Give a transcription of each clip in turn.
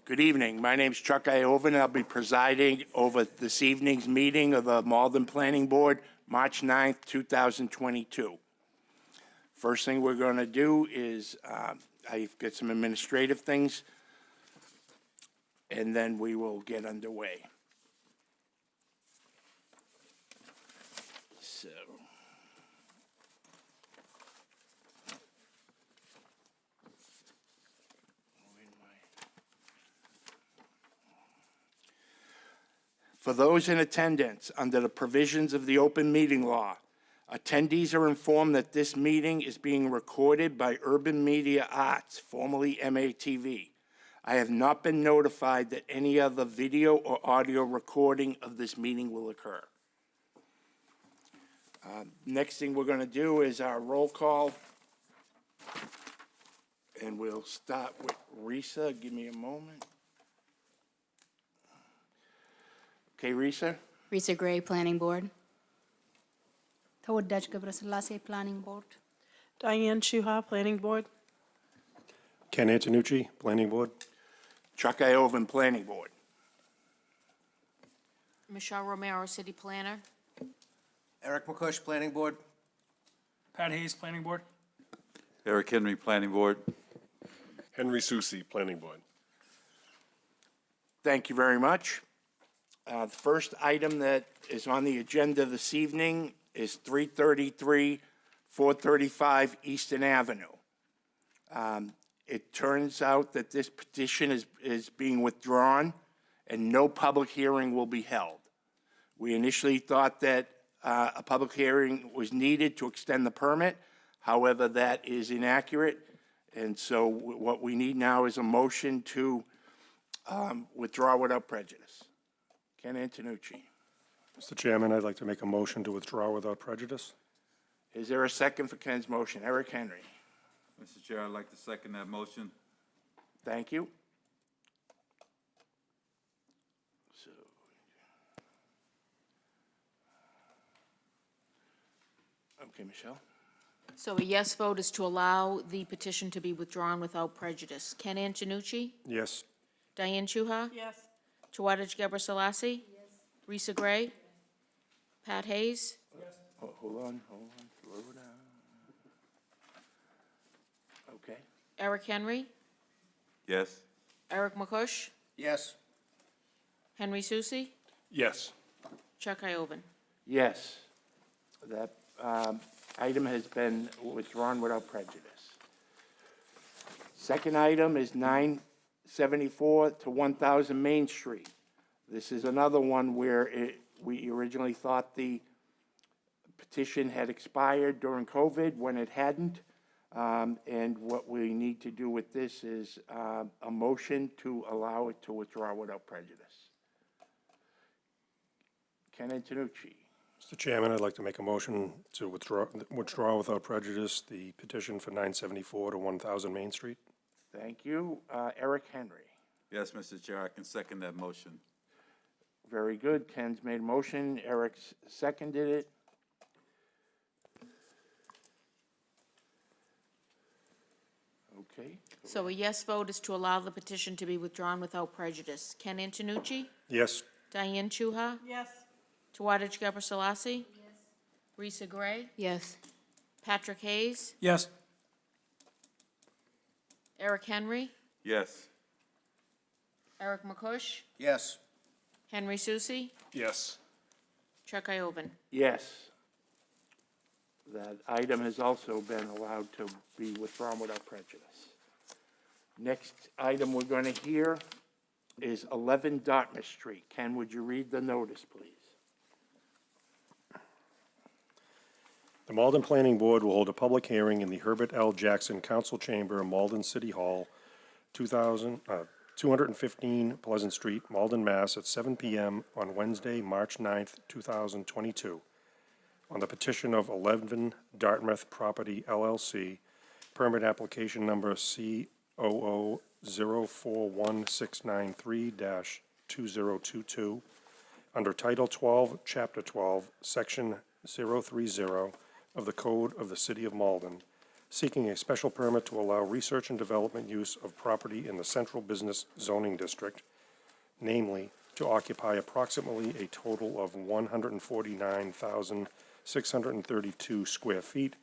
Good evening. My name's Chuck Iovan, and I'll be presiding over this evening's meeting of the Malden Planning Board, March 9th, 2022. First thing we're going to do is I've got some administrative things, and then we will get underway. So, for those in attendance, under the provisions of the open meeting law, attendees are informed that this meeting is being recorded by Urban Media Arts, formerly MATV. I have not been notified that any other video or audio recording of this meeting will occur. Next thing we're going to do is our roll call. And we'll start with Risa. Give me a moment. Okay, Risa? Risa Gray, Planning Board. ተወዳጅ ገብረስላሴ Planning Board. Diane Shuha, Planning Board. Ken Antonucci, Planning Board. Chuck Iovan, Planning Board. Michelle Romero, City Planner. Eric McCush, Planning Board. Pat Hayes, Planning Board. Eric Henry, Planning Board. Henry Susi, Planning Board. Thank you very much. The first item that is on the agenda this evening is 333, 435 Eastern Avenue. It turns out that this petition is being withdrawn and no public hearing will be held. We initially thought that a public hearing was needed to extend the permit. However, that is inaccurate. And so what we need now is a motion to withdraw without prejudice. Ken Antonucci. Mr. Chairman, I'd like to make a motion to withdraw without prejudice. Is there a second for Ken's motion? Eric Henry. Mr. Chair, I'd like to second that motion. Thank you. So, okay, Michelle. So a yes vote is to allow the petition to be withdrawn without prejudice. Ken Antonucci? Yes. Diane Shuha? Yes. Tawadej Gebrselassie? Yes. Risa Gray? Yes. Pat Hayes? Yes. Oh, hold on, slow down. Okay. Eric Henry? Yes. Eric McCush? Yes. Henry Susi? Yes. Chuck Iovan? Yes, that item has been withdrawn without prejudice. Second item is 974 to 1000 Main Street. This is another one where we originally thought the petition had expired during COVID when it hadn't. And what we need to do with this is a motion to allow it to withdraw without prejudice. Ken Antonucci. Mr. Chairman, I'd like to make a motion to withdraw without prejudice the petition for 974 to 1000 Main Street. Thank you. Eric Henry. Yes, Mr. Chair, I can second that motion. Very good. Ken's made a motion. Eric seconded it. Okay. So a yes vote is to allow the petition to be withdrawn without prejudice. Ken Antonucci? Yes. Diane Shuha? Yes. Tawadej Gebrselassie? Yes. Risa Gray? Yes. Patrick Hayes? Yes. Eric Henry? Yes. Eric McCush? Yes. Henry Susi? Yes. Chuck Iovan? Yes. That item has also been allowed to be withdrawn without prejudice. Next item we're going to hear is 11 Dartmouth Street. Ken, would you read the notice, please? The Malden Planning Board will hold a public hearing in the Herbert L. Jackson Council Chamber, Malden City Hall, 215 Pleasant Street, Malden, Mass. At 7 p.m. on Wednesday, March 9th, 2022, on the petition of 11 Dartmouth Property, LLC, permit application number C000041693-2022, under Title 12, Chapter 12, Section 030 of the Code of the City of Malden, seeking a special permit to allow research and development use of property in the Central Business Zoning District, namely, to occupy approximately a total of 149,632 square feet,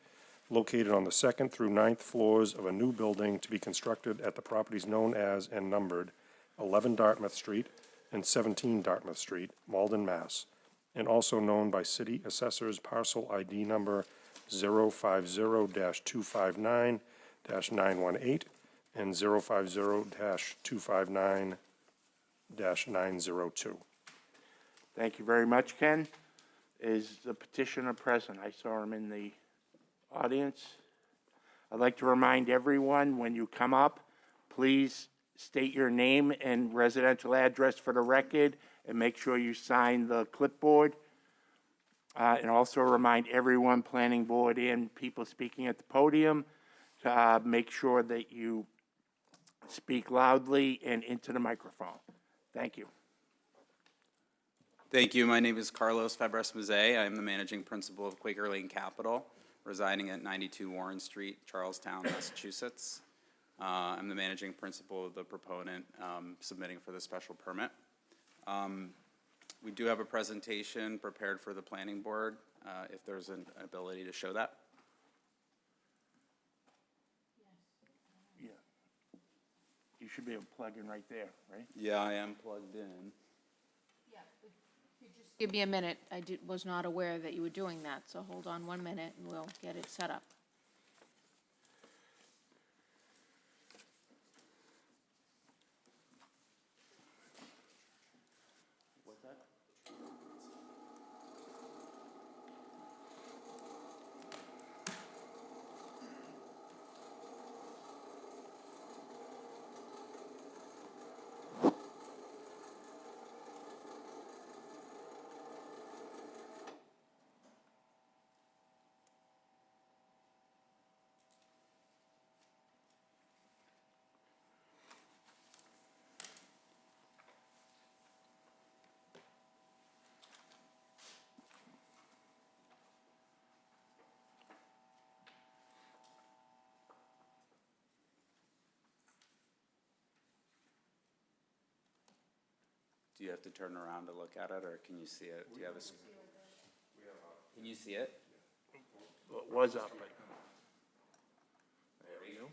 located on the second through ninth floors of a new building to be constructed at the properties known as and numbered 11 Dartmouth Street and 17 Dartmouth Street, Malden, Mass., and also known by City Assessor's Parcel ID number 050-259-918 and 050-259-902. Thank you very much, Ken. Is the petitioner present? I saw him in the audience. I'd like to remind everyone, when you come up, please state your name and residential address for the record, and make sure you sign the clipboard. And also remind everyone, planning board and people speaking at the podium, to make sure that you speak loudly and into the microphone. Thank you. Thank you. My name is Carlos Fabres-Mazet. I am the managing principal of Quaker Lane Capital, residing at 92 Warren Street, Charlestown, Massachusetts. I'm the managing principal of the proponent submitting for the special permit. We do have a presentation prepared for the planning board, if there's an ability to show that. Yeah. You should be able to plug in right there, right? Yeah, I am plugged in. Give me a minute. I was not aware that you were doing that, so hold on 1 minute and we'll get it set up. Do you have to turn around to look at it, or can you see it? Do you have a? Can you see it? Well, it was up, but. There we go.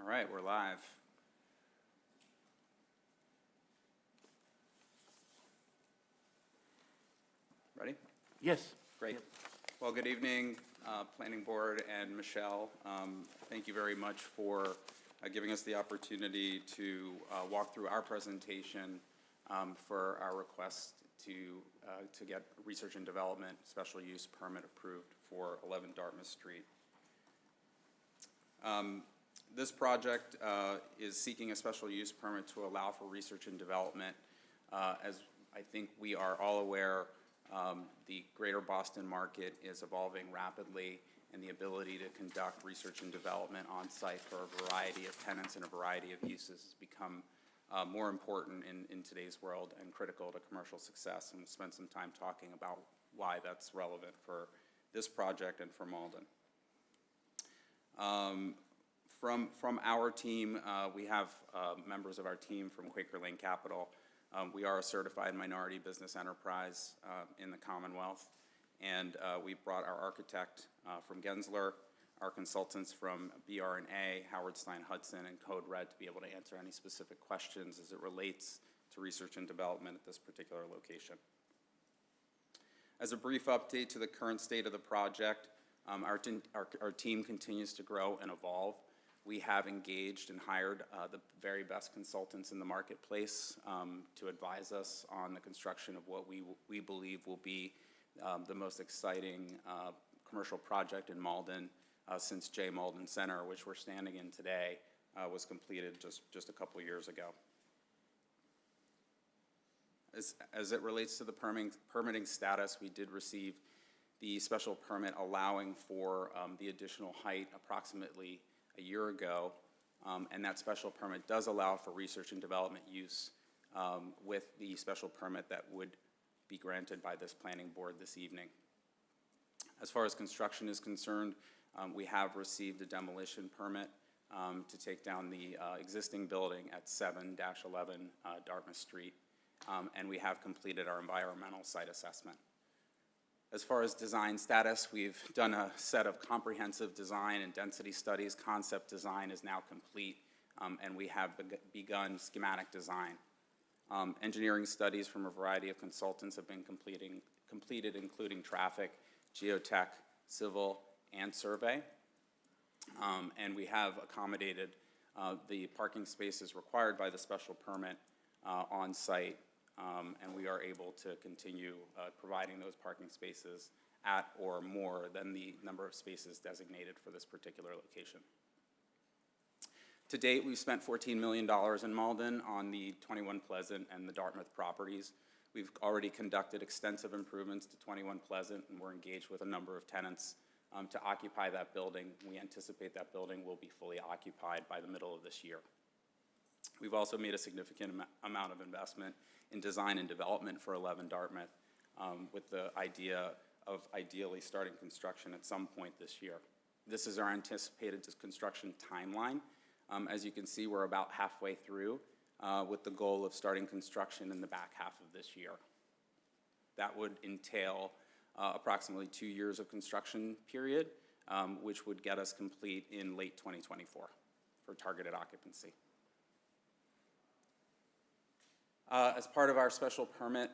All right, we're live. Ready? Yes. Great. Well, good evening, Planning Board and Michelle. Thank you very much for giving us the opportunity to walk through our presentation for our request to get research and development special use permit approved for 11 Dartmouth Street. This project is seeking a special use permit to allow for research and development. As I think we are all aware, the greater Boston market is evolving rapidly, and the ability to conduct research and development on site for a variety of tenants and a variety of uses has become more important in today's world and critical to commercial success. And we'll spend some time talking about why that's relevant for this project and for Malden. From our team, we have members of our team from Quaker Lane Capital. We are a certified minority business enterprise in the Commonwealth, and we brought our architect from Gensler, our consultants from BR&A, Howard Stein Hudson, and Code Red to be able to answer any specific questions as it relates to research and development at this particular location. As a brief update to the current state of the project, our team continues to grow and evolve. We have engaged and hired the very best consultants in the marketplace to advise us on the construction of what we believe will be the most exciting commercial project in Malden since J. Malden Center, which we're standing in today, was completed just a couple years ago. As it relates to the permitting status, we did receive the special permit allowing for the additional height approximately a year ago, and that special permit does allow for research and development use with the special permit that would be granted by this planning board this evening. As far as construction is concerned, we have received a demolition permit to take down the existing building at 7-11 Dartmouth Street, and we have completed our environmental site assessment. As far as design status, we've done a set of comprehensive design and density studies. Concept design is now complete, and we have begun schematic design. Engineering studies from a variety of consultants have been completed, including traffic, geotech, civil, and survey. And we have accommodated the parking spaces required by the special permit on site, and we are able to continue providing those parking spaces at or more than the number of spaces designated for this particular location. To date, we've spent $14 million in Malden on the 21 Pleasant and the Dartmouth properties. We've already conducted extensive improvements to 21 Pleasant, and we're engaged with a number of tenants to occupy that building. We anticipate that building will be fully occupied by the middle of this year. We've also made a significant amount of investment in design and development for 11 Dartmouth, with the idea of ideally starting construction at some point this year. This is our anticipated construction timeline. As you can see, we're about halfway through with the goal of starting construction in the back half of this year. That would entail approximately 2 years of construction period, which would get us complete in late 2024 for targeted occupancy. As part of our special permit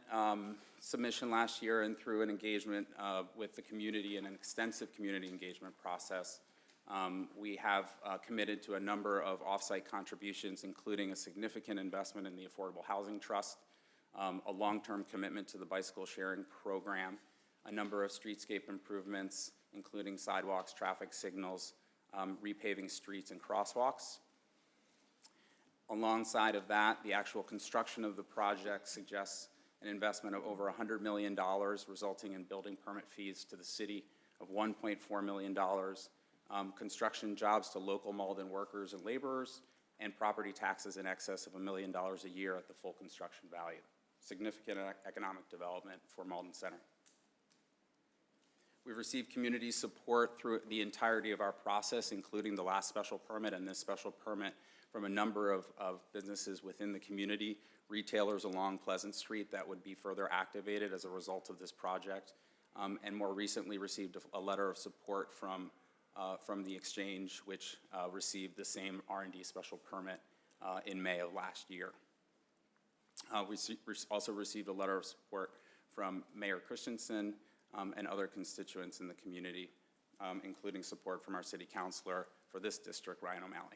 submission last year and through an engagement with the community and an extensive community engagement process, we have committed to a number of off-site contributions, including a significant investment in the Affordable Housing Trust, a long-term commitment to the bicycle sharing program, a number of streetscape improvements, including sidewalks, traffic signals, repaving streets and crosswalks. Alongside of that, the actual construction of the project suggests an investment of over $100 million, resulting in building permit fees to the city of $1.4 million, construction jobs to local Malden workers and laborers, and property taxes in excess of $1 million a year at the full construction value. Significant economic development for Malden Center. We've received community support through the entirety of our process, including the last special permit and this special permit, from a number of businesses within the community, retailers along Pleasant Street that would be further activated as a result of this project, and more recently received a letter of support from the Exchange, which received the same R&D special permit in May of last year. We also received a letter of support from Mayor Christensen and other constituents in the community, including support from our city councilor for this district, Ryan O'Malley.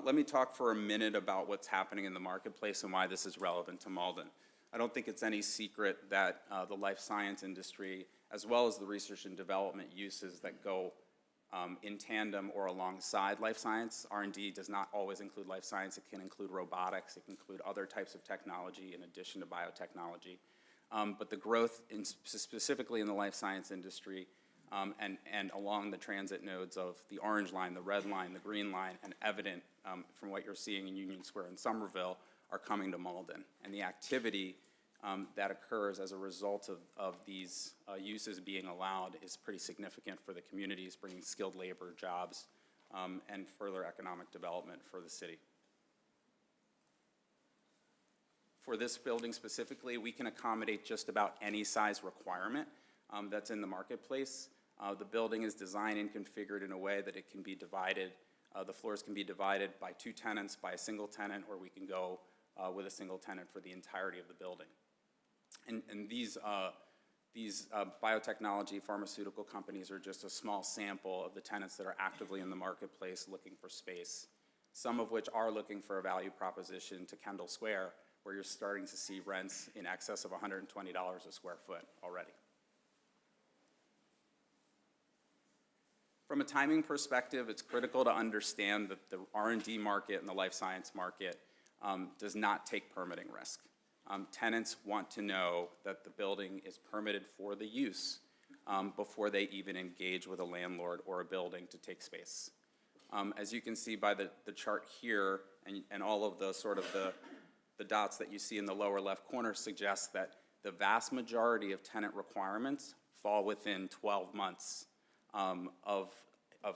Let me talk for a minute about what's happening in the marketplace and why this is relevant to Malden. I don't think it's any secret that the life science industry, as well as the research and development uses that go in tandem or alongside life science. R&D does not always include life science. It can include robotics. It can include other types of technology in addition to biotechnology. But the growth, specifically in the life science industry, and along the transit nodes of the orange line, the red line, the green line, and evident from what you're seeing in Union Square and Somerville, are coming to Malden. And the activity that occurs as a result of these uses being allowed is pretty significant for the communities, bringing skilled labor, jobs, and further economic development for the city. For this building specifically, we can accommodate just about any size requirement that's in the marketplace. The building is designed and configured in a way that it can be divided, the floors can be divided by 2 tenants, by a single tenant, or we can go with a single tenant for the entirety of the building. And these biotechnology pharmaceutical companies are just a small sample of the tenants that are actively in the marketplace looking for space, some of which are looking for a value proposition to Kendall Square, where you're starting to see rents in excess of $120 a square foot already. From a timing perspective, it's critical to understand that the R&D market and the life science market does not take permitting risk. Tenants want to know that the building is permitted for the use before they even engage with a landlord or a building to take space. As you can see by the chart here, and all of the sort of the dots that you see in the lower left corner suggest that the vast majority of tenant requirements fall within 12 months of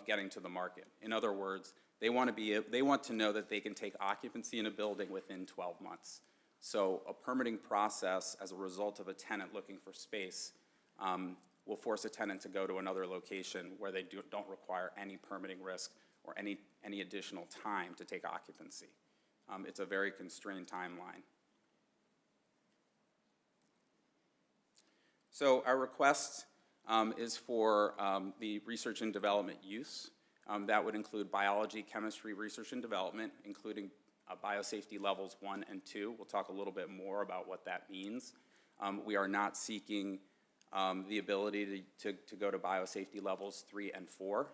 getting to the market. In other words, they want to know that they can take occupancy in a building within 12 months. So a permitting process as a result of a tenant looking for space will force a tenant to go to another location where they don't require any permitting risk or any additional time to take occupancy. It's a very constrained timeline. So our request is for the research and development use. That would include biology, chemistry, research and development, including biosafety levels 1 and 2. We'll talk a little bit more about what that means. We are not seeking the ability to go to biosafety levels 3 and 4.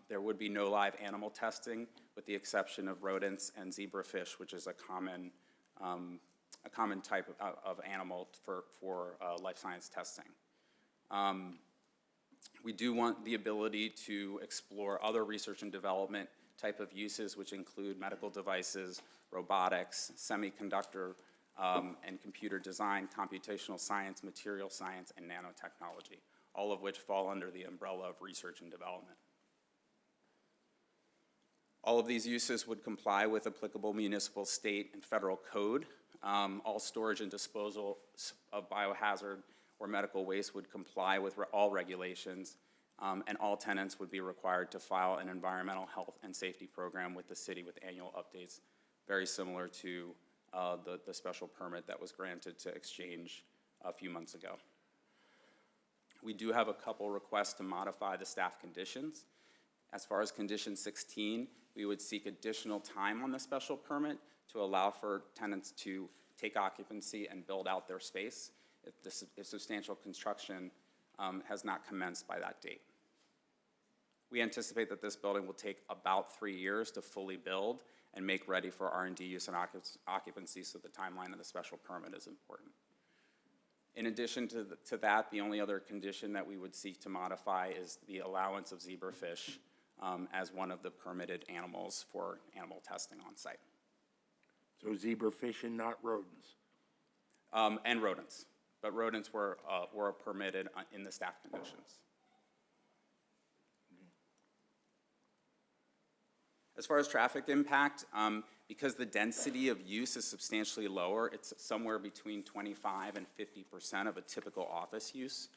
There would be no live animal testing, with the exception of rodents and zebrafish, which is a common type of animal for life science testing. We do want the ability to explore other research and development type of uses, which include medical devices, robotics, semiconductor and computer design, computational science, material science, and nanotechnology, all of which fall under the umbrella of research and development. All of these uses would comply with applicable municipal, state, and federal code. All storage and disposal of biohazard or medical waste would comply with all regulations, and all tenants would be required to file an environmental health and safety program with the city with annual updates, very similar to the special permit that was granted to Exchange a few months ago. We do have a couple requests to modify the staff conditions. As far as condition 16, we would seek additional time on the special permit to allow for tenants to take occupancy and build out their space if substantial construction has not commenced by that date. We anticipate that this building will take about 3 years to fully build and make ready for R&D use and occupancy, so the timeline of the special permit is important. In addition to that, the only other condition that we would seek to modify is the allowance of zebrafish as one of the permitted animals for animal testing on site. So zebrafish and not rodents? And rodents, but rodents were permitted in the staff conditions. As far as traffic impact, because the density of use is substantially lower, it's somewhere between 25% and 50% of a typical office use.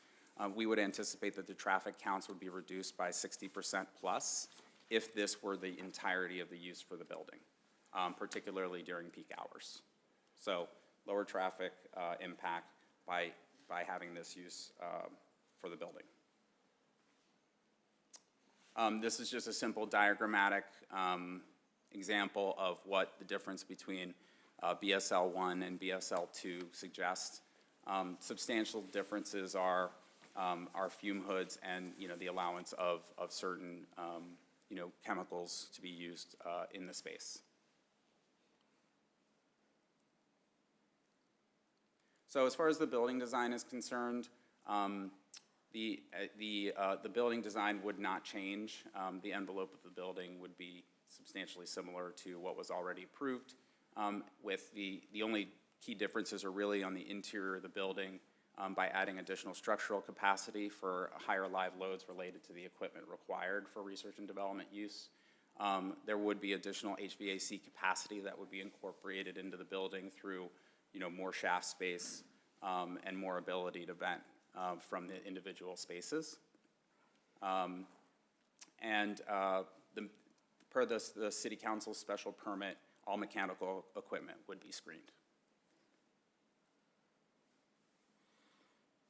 We would anticipate that the traffic counts would be reduced by 60% plus if this were the entirety of the use for the building, particularly during peak hours. So lower traffic impact by having this use for the building. This is just a simple diagrammatic example of what the difference between BSL 1 and BSL 2 suggests. Substantial differences are fume hoods and the allowance of certain chemicals to be used in the space. So as far as the building design is concerned, the building design would not change. The envelope of the building would be substantially similar to what was already approved, with the only key differences are really on the interior of the building by adding additional structural capacity for higher live loads related to the equipment required for research and development use. There would be additional HVAC capacity that would be incorporated into the building through more shaft space and more ability to vent from the individual spaces. Per the City Council special permit, all mechanical equipment would be screened.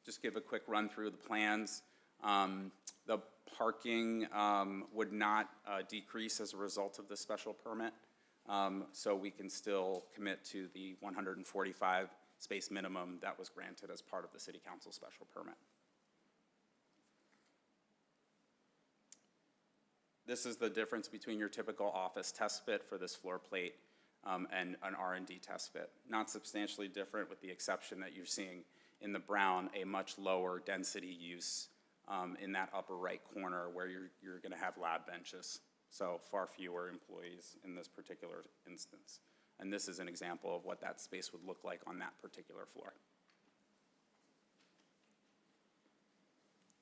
Just give a quick run through the plans. The parking would not decrease as a result of the special permit, so we can still commit to the 145 space minimum that was granted as part of the City Council special permit. This is the difference between your typical office test fit for this floor plate and an R&D test fit. Not substantially different, with the exception that you're seeing in the brown a much lower density use in that upper right corner where you're going to have lab benches. So far fewer employees in this particular instance. And this is an example of what that space would look like on that particular floor.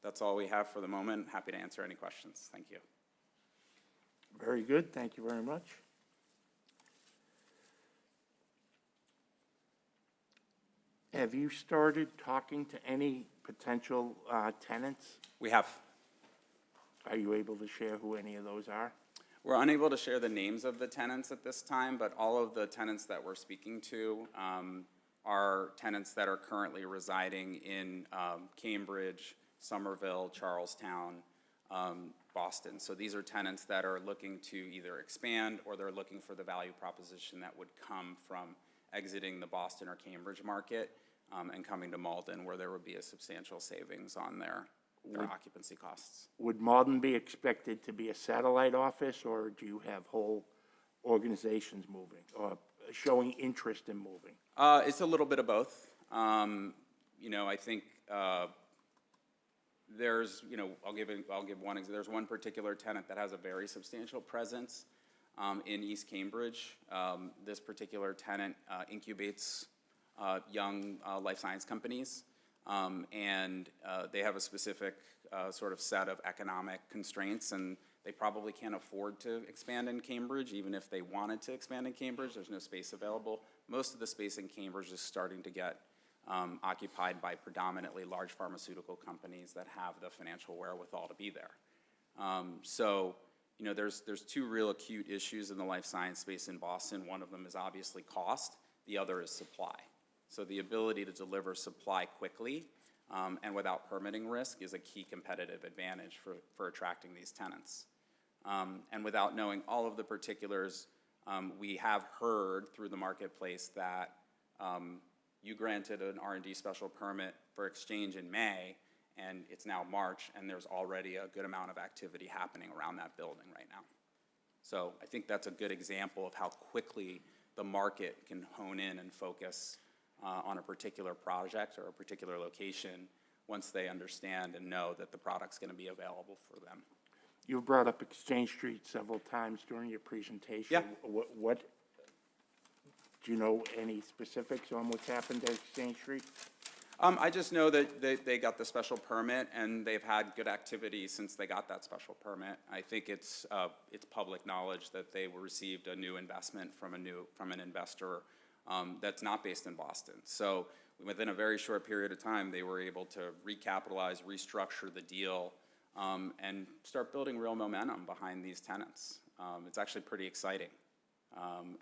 That's all we have for the moment. Happy to answer any questions. Thank you. Very good, thank you very much. Have you started talking to any potential tenants? We have. Are you able to share who any of those are? We're unable to share the names of the tenants at this time, but all of the tenants that we're speaking to are tenants that are currently residing in Cambridge, Somerville, Charlestown, Boston. So these are tenants that are looking to either expand or they're looking for the value proposition that would come from exiting the Boston or Cambridge market and coming to Malden, where there would be a substantial savings on their occupancy costs. Would Malden be expected to be a satellite office, or do you have whole organizations moving or showing interest in moving? It's a little bit of both. You know, I think there's, you know, I'll give one example. There's one particular tenant that has a very substantial presence in East Cambridge. This particular tenant incubates young life science companies, and they have a specific sort of set of economic constraints, and they probably can't afford to expand in Cambridge. Even if they wanted to expand in Cambridge, there's no space available. Most of the space in Cambridge is starting to get occupied by predominantly large pharmaceutical companies that have the financial wherewithal to be there. So, you know, there's two real acute issues in the life science space in Boston. One of them is obviously cost. The other is supply. So the ability to deliver supply quickly and without permitting risk is a key competitive advantage for attracting these tenants. And without knowing all of the particulars, we have heard through the marketplace that you granted an R&D special permit for exchange in May, and it's now March, and there's already a good amount of activity happening around that building right now. So I think that's a good example of how quickly the market can hone in and focus on a particular project or a particular location once they understand and know that the product's going to be available for them. You brought up Exchange Street several times during your presentation. Yeah. What do you know any specifics on what's happened at Exchange Street? I just know that they got the special permit and they've had good activity since they got that special permit. I think it's public knowledge that they received a new investment from an investor that's not based in Boston. So within a very short period of time, they were able to recapitalize, restructure the deal, and start building real momentum behind these tenants. It's actually pretty exciting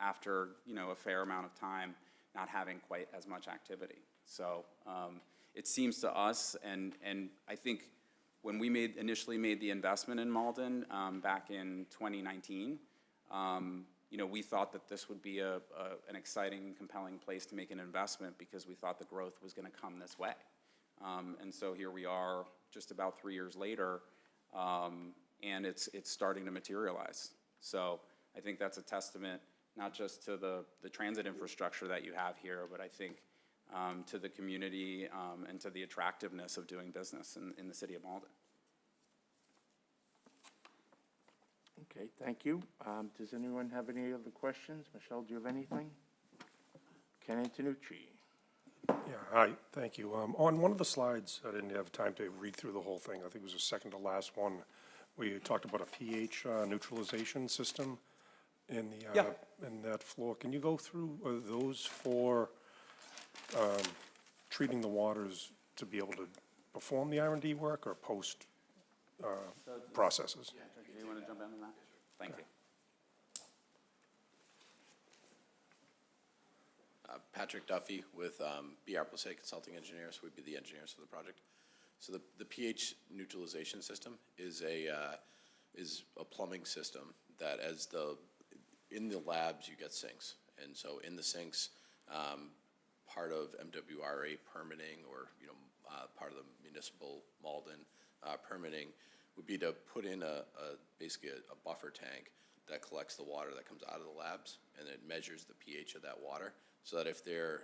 after, you know, a fair amount of time not having quite as much activity. So it seems to us, and I think when we initially made the investment in Malden back in 2019, you know, we thought that this would be an exciting and compelling place to make an investment because we thought the growth was going to come this way. And so here we are just about 3 years later, and it's starting to materialize. So I think that's a testament not just to the transit infrastructure that you have here, but I think to the community and to the attractiveness of doing business in the city of Malden. Okay, thank you. Does anyone have any other questions? Michelle, do you have anything? Ken Antonucci. Yeah, hi, thank you. On one of the slides, I didn't have time to read through the whole thing. I think it was the second to last one, where you talked about a pH neutralization system in that floor. Can you go through those for treating the waters to be able to perform the R&D work or post processes? Do you want to jump in on that? Thank you. Patrick Duffy with BR Plessé Consulting Engineers. We'd be the engineers for the project. So the pH neutralization system is a plumbing system that in the labs you get sinks, and so in the sinks, part of MWRA permitting or part of the municipal Malden permitting would be to put in basically a buffer tank that collects the water that comes out of the labs, and it measures the pH of that water, so that if they're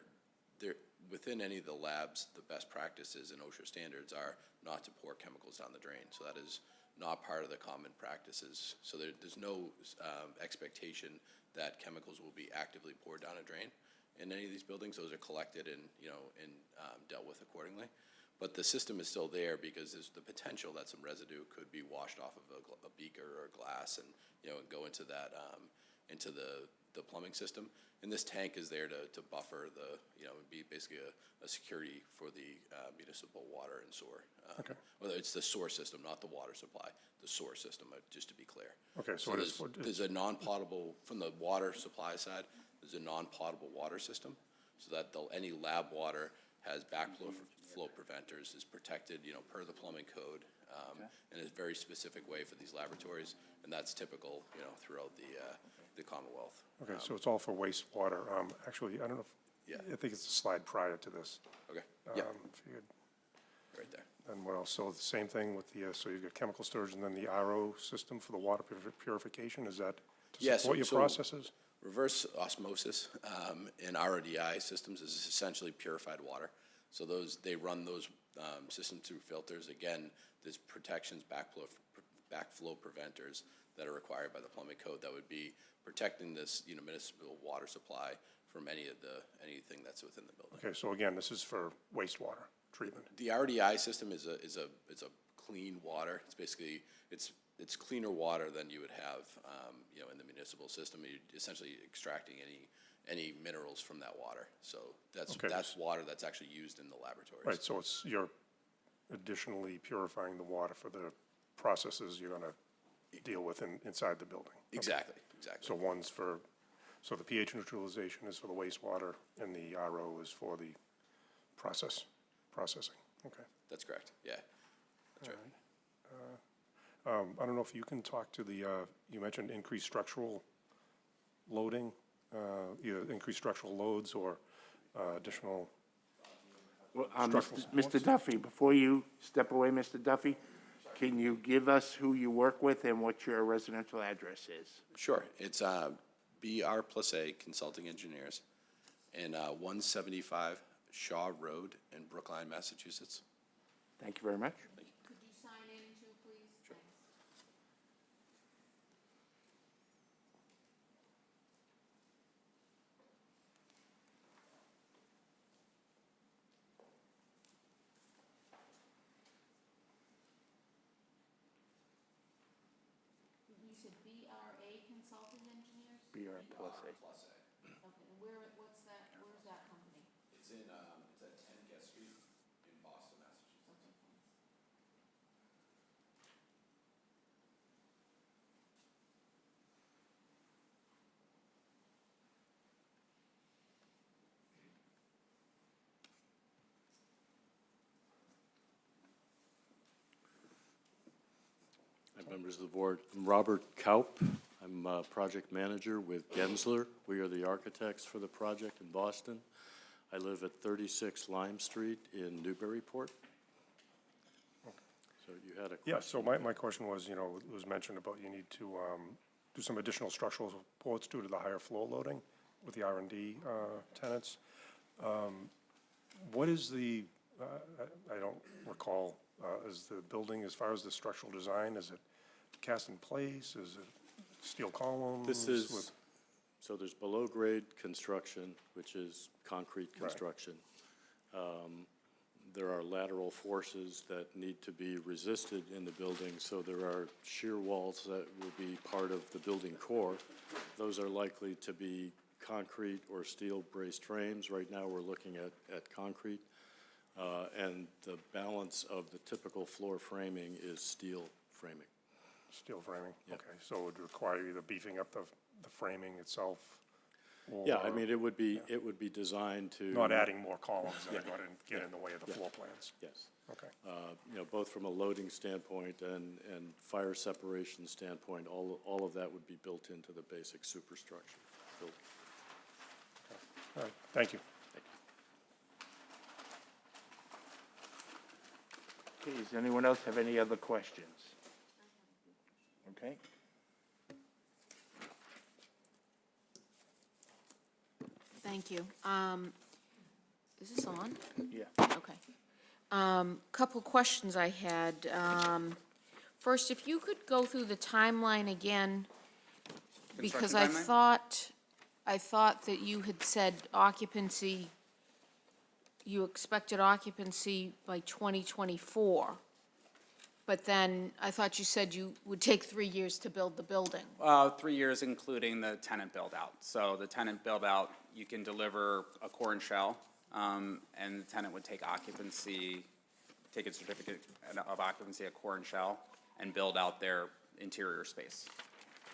within any of the labs, the best practices and OSHA standards are not to pour chemicals down the drain. So that is not part of the common practices. So there's no expectation that chemicals will be actively poured down a drain in any of these buildings. Those are collected and, dealt with accordingly. But the system is still there because there's the potential that some residue could be washed off of a beaker or glass and, and go into that, into the plumbing system. And this tank is there to buffer the, be basically a security for the municipal water and sewer. Okay. Whether it's the sewer system, not the water supply, the sewer system, just to be clear. Okay, so it is, There's a non-potable, from the water supply side, there's a non-potable water system, so that any lab water has backflow flow preventers, is protected, per the plumbing code, in a very specific way for these laboratories, and that's typical, throughout the Commonwealth. okay, so it's all for wastewater. Actually, I don't know if, Yeah. I think it's a slide prior to this. Okay, yeah, If you could, right there. and what else? So the same thing with the, so you've got chemical storage and then the RO system for the water purification, is that to Yeah, support your so processes? reverse osmosis in RODI systems is essentially purified water. So they run those systems through filters. Again, there's protections, backflow preventers that are required by the plumbing code that would be protecting this, municipal water supply from anything that's within the building. Okay, so again, this is for wastewater treatment. The RDI system is a clean water. It's basically, it's cleaner water than you would have, in the municipal system. You're essentially extracting any minerals from that water. So Okay. that's water that's actually used in the laboratories. Right, so you're additionally purifying the water for the processes you're gonna deal with inside the building. Okay. Exactly. So so the pH neutralization is for the wastewater and the RO is for the processing. Okay. That's correct, yeah. That's right. I don't know if you can talk to you mentioned increased structural loading, either increased structural loads or additional Well, structural Mr. Duffy, before you step away, Mr. Duffy, can you give us who you work with and what your residential address is? Sure, it's BR+A Consulting Engineers in 175 Shaw Road in Brookline, Massachusetts. Thank you very much. Could you sign in too, please? Sure. You said BRA Consulting Engineers? BR plus A. Okay, and where's that company? It's at 10 Guest Street in Boston, Massachusetts. Hi, members of the board. I'm Robert Kaup. I'm a project manager with Gensler. We are the architects for the project in Boston. I live at 36 Lime Street in Newburyport. So you had a question? Yeah, so my question was, it was mentioned about you need to do some additional structural supports due to the higher flow loading with the R&D tenants. What is I don't recall, is the building, as far as the structural design, is it cast in place? Is it steel columns? This is, so there's below-grade construction, which is concrete Right. construction. There are lateral forces that need to be resisted in the building, so there are shear walls that will be part of the building core. Those are likely to be concrete or steel braced frames. Right now, we're looking at concrete. And the balance of the typical floor framing is steel framing. Steel framing? Yep. Okay, so it would require either beefing up the framing itself? Yeah, I or mean, it would be designed to. Not adding more columns that are Yeah. going to get in the way of the floor plans? Yes. Okay. Both from a loading standpoint and fire separation standpoint, all of that would be built into the basic superstructure building. All right, thank you. Thank you. Okay, does anyone else have any other questions? Okay. Thank you. Is this on? Yeah. Okay. Couple questions I had. First, if you could go through the timeline again, because Construction timeline? I thought that you had said occupancy, you expected occupancy by 2024. But then I thought you said you would take 3 years to build the building. 3 years, including the tenant build-out. So the tenant build-out, you can deliver a core and shell, and the tenant would take occupancy, take a certificate of occupancy, a core and shell, and build out their interior space.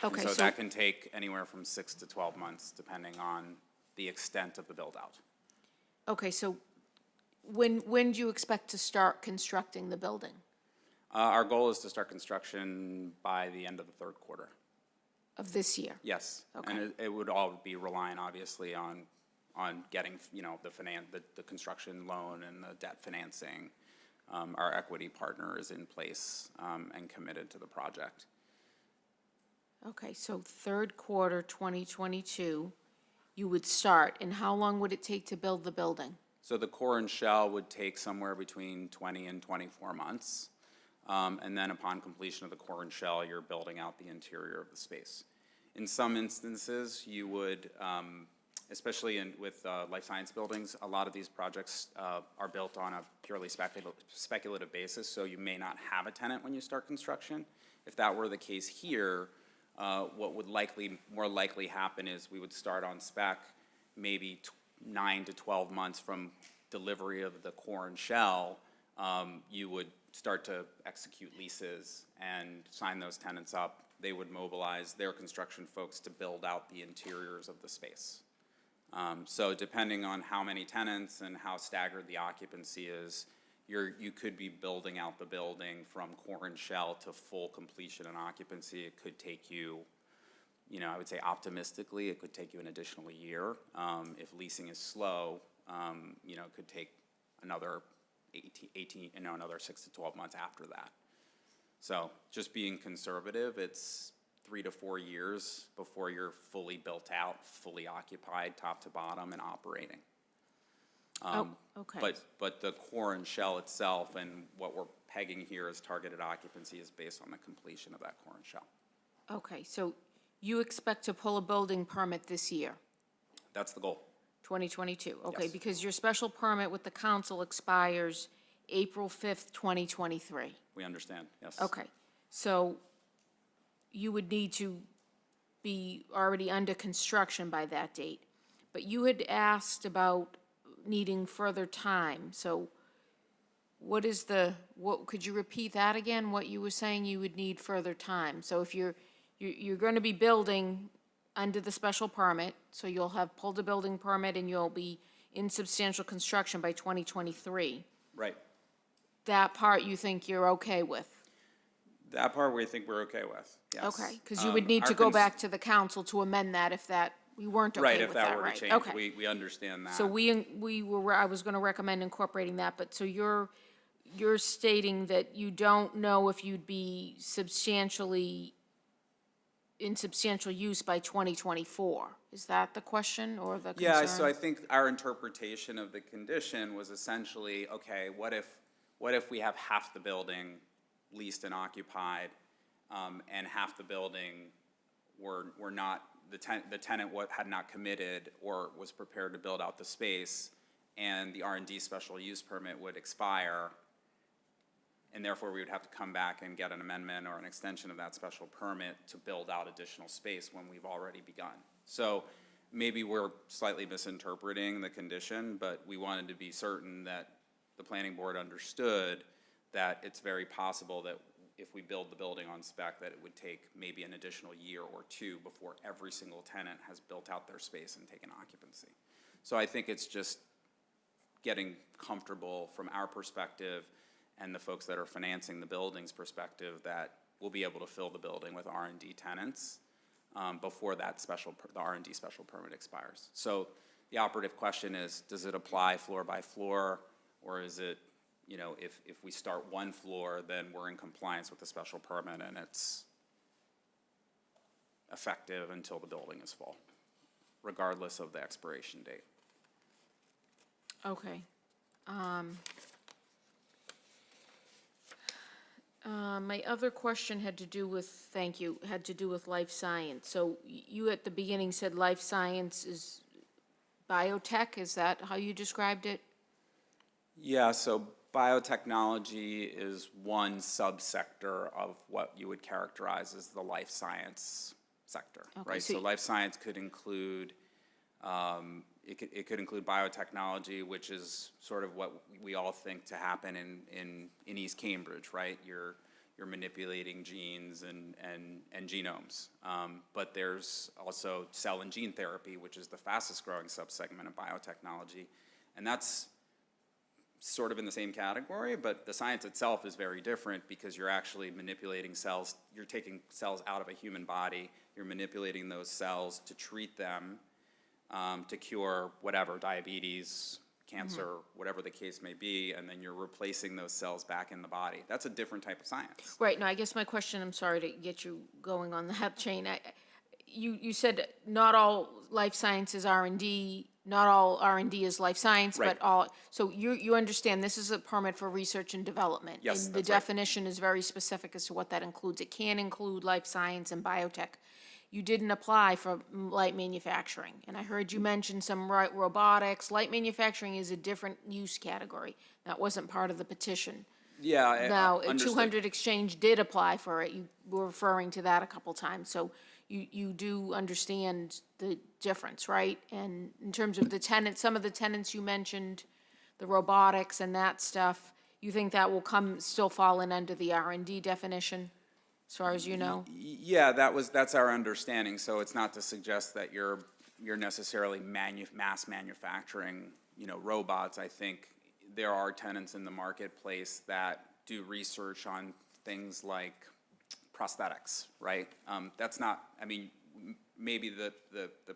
And Okay, so so, that can take anywhere from 6 to 12 months, depending on the extent of the build-out. okay, so when do you expect to start constructing the building? Our goal is to start construction by the end of the third quarter. Of this year? Yes. Okay. And it would all be reliant, obviously, on getting, the construction loan and the debt financing. Our equity partner is in place, and committed to the project. Okay, so third quarter 2022, you would start, and how long would it take to build the building? So the core and shell would take somewhere between 20 and 24 months. And then upon completion of the core and shell, you're building out the interior of the space. In some instances, you would, especially with life science buildings, a lot of these projects are built on a purely speculative basis, so you may not have a tenant when you start construction. If that were the case here, what would more likely happen is we would start on spec maybe 9 to 12 months from delivery of the core and shell. You would start to execute leases and sign those tenants up. They would mobilize their construction folks to build out the interiors of the space. So depending on how many tenants and how staggered the occupancy is, you could be building out the building from core and shell to full completion and occupancy. It could take you, I would say optimistically, it could take you an additional year. If leasing is slow, it could take another 18, another 6 to 12 months after that. So just being conservative, it's 3 to 4 years before you're fully built out, fully occupied, top to bottom, and operating. Okay. But the core and shell itself and what we're pegging here as targeted occupancy is based on the completion of that core and shell. Okay, so you expect to pull a building permit this year, That's the goal. 2022? Okay, Yes. because your special permit with the council expires April 5th, 2023. We understand, yes. Okay, so you would need to be already under construction by that date. But you had asked about needing further time, so what could you repeat that again, what you were saying you would need further time? So if you're going to be building under the special permit, so you'll have pulled a building permit and you'll be in substantial construction by 2023. Right. That part you think you're okay with? That part we think we're okay with, yes. Okay, because you would need to go back to the council to amend that if we weren't okay with that, right? Right, if that were to change, Okay. we understand that. So I was going to recommend incorporating that, but so you're stating that you don't know if you'd be in substantial use by 2024. Is that the question or the concern? Yeah, so I think our interpretation of the condition was essentially, okay, what if we have half the building leased and occupied, and half the building were not, the tenant had not committed or was prepared to build out the space, and the R&D special use permit would expire, and therefore we would have to come back and get an amendment or an extension of that special permit to build out additional space when we've already begun. So maybe we're slightly misinterpreting the condition, but we wanted to be certain that the planning board understood that it's very possible that if we build the building on spec, that it would take maybe an additional year or two before every single tenant has built out their space and taken occupancy. So I think it's just getting comfortable from our perspective and the folks that are financing the building's perspective that we'll be able to fill the building with R&D tenants before the R&D special permit expires. So the operative question is, does it apply floor by floor, or is it, if we start one floor, then we're in compliance with the special permit and it's effective until the building is full, regardless of the expiration date. Okay. My other question had to do with, thank you, had to do with life science. So you at the beginning said life science is biotech, is that how you described it? Yeah, so biotechnology is one subsector of what you would characterize as the life science sector, Okay, right? so So life science could include, it could include biotechnology, which is sort of what we all think to happen in East Cambridge, right? You're manipulating genes and genomes. But there's also cell and gene therapy, which is the fastest growing subsegment of biotechnology. And that's sort of in the same category, but the science itself is very different because you're actually manipulating cells. You're taking cells out of a human body. You're manipulating those cells to treat them, to cure whatever, diabetes, cancer, whatever the case may be, and then you're replacing those cells back in the body. That's a different type of science. Right, no, I guess my question, I'm sorry to get you going on that chain. You said not all life science is R&D, not all R&D is life science, Right. but all, so you understand this is a permit for research and development. Yes, And that's the right. definition is very specific as to what that includes. It can include life science and biotech. You didn't apply for light manufacturing, and I heard you mention some robotics. Light manufacturing is a different use category. That wasn't part of the petition. Yeah, Now, understood. 200 Exchange did apply for it. You were referring to that a couple times. So you do understand the difference, right? And in terms of the tenants, some of the tenants you mentioned, the robotics and that stuff, you think that will still fall in under the R&D definition, as far as you know? Yeah, that's our understanding. So it's not to suggest that you're necessarily mass manufacturing, robots. I think there are tenants in the marketplace that do research on things like prosthetics, right? That's not, maybe the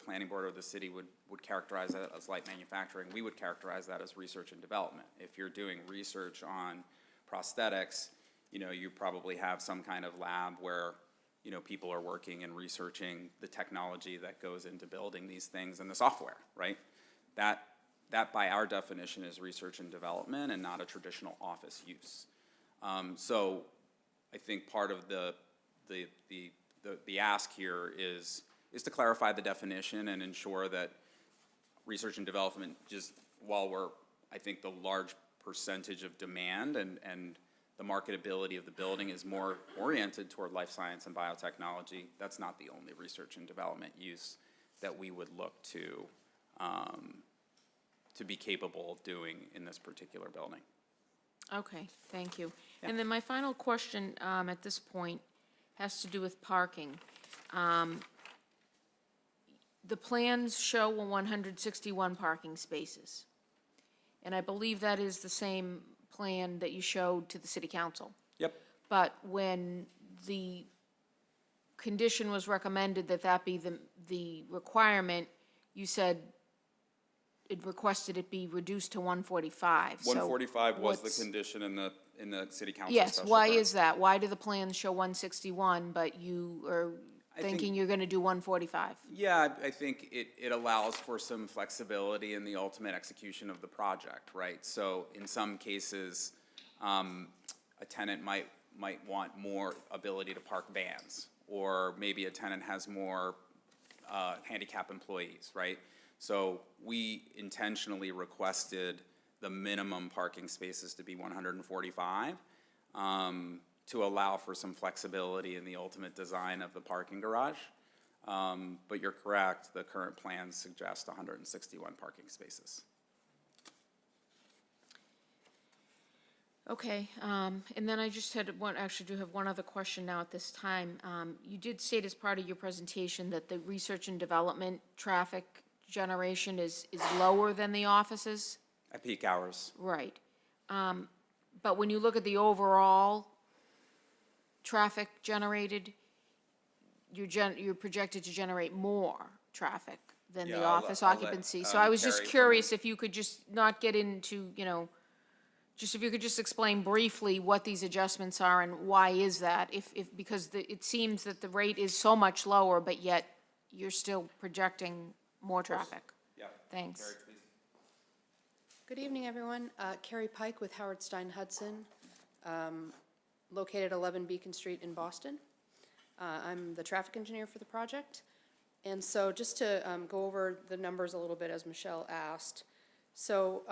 planning board or the city would characterize that as light manufacturing. We would characterize that as research and development. If you're doing research on prosthetics, you probably have some kind of lab where, people are working and researching the technology that goes into building these things and the software, right? That by our definition is research and development and not a traditional office use. So I think part of the ask here is to clarify the definition and ensure that research and development, just while we're, I think the large percentage of demand and the marketability of the building is more oriented toward life science and biotechnology, that's not the only research and development use that we would look to be capable of doing in this particular building. Okay, thank you. And then my final question at this point has to do with parking. The plans show 161 parking spaces. And I believe that is the same plan that you showed to the city council. Yep. But when the condition was recommended that be the requirement, you said it requested it be reduced to 145. So 145 was what's- the condition in the city council Yes, special why permit. is that? Why do the plans show 161, but you are thinking you're gonna do 145? Yeah, I think it allows for some flexibility in the ultimate execution of the project, right? So in some cases, a tenant might want more ability to park vans, or maybe a tenant has more handicap employees, right? So we intentionally requested the minimum parking spaces to be 145, to allow for some flexibility in the ultimate design of the parking garage. But you're correct, the current plans suggest 161 parking spaces. Okay, and then I just had actually do have one other question now at this time. You did state as part of your presentation that the research and development traffic generation is lower than the offices? At peak hours. Right. But when you look at the overall traffic generated, you're projected to generate more traffic than the Yeah, I'll office let, occupancy. So I was just Carrie curious if you could just not get into, just if you could just explain briefly what these adjustments are and why is that? Because it seems that the rate is so much lower, but yet you're still projecting more traffic. Yeah. Thanks. Carrie, please. Good evening, everyone. Carrie Pike with Howard Stein Hudson, located 11 Beacon Street in Boston. I'm the traffic engineer for the project. And so just to go over the numbers a little bit, as Michelle asked. So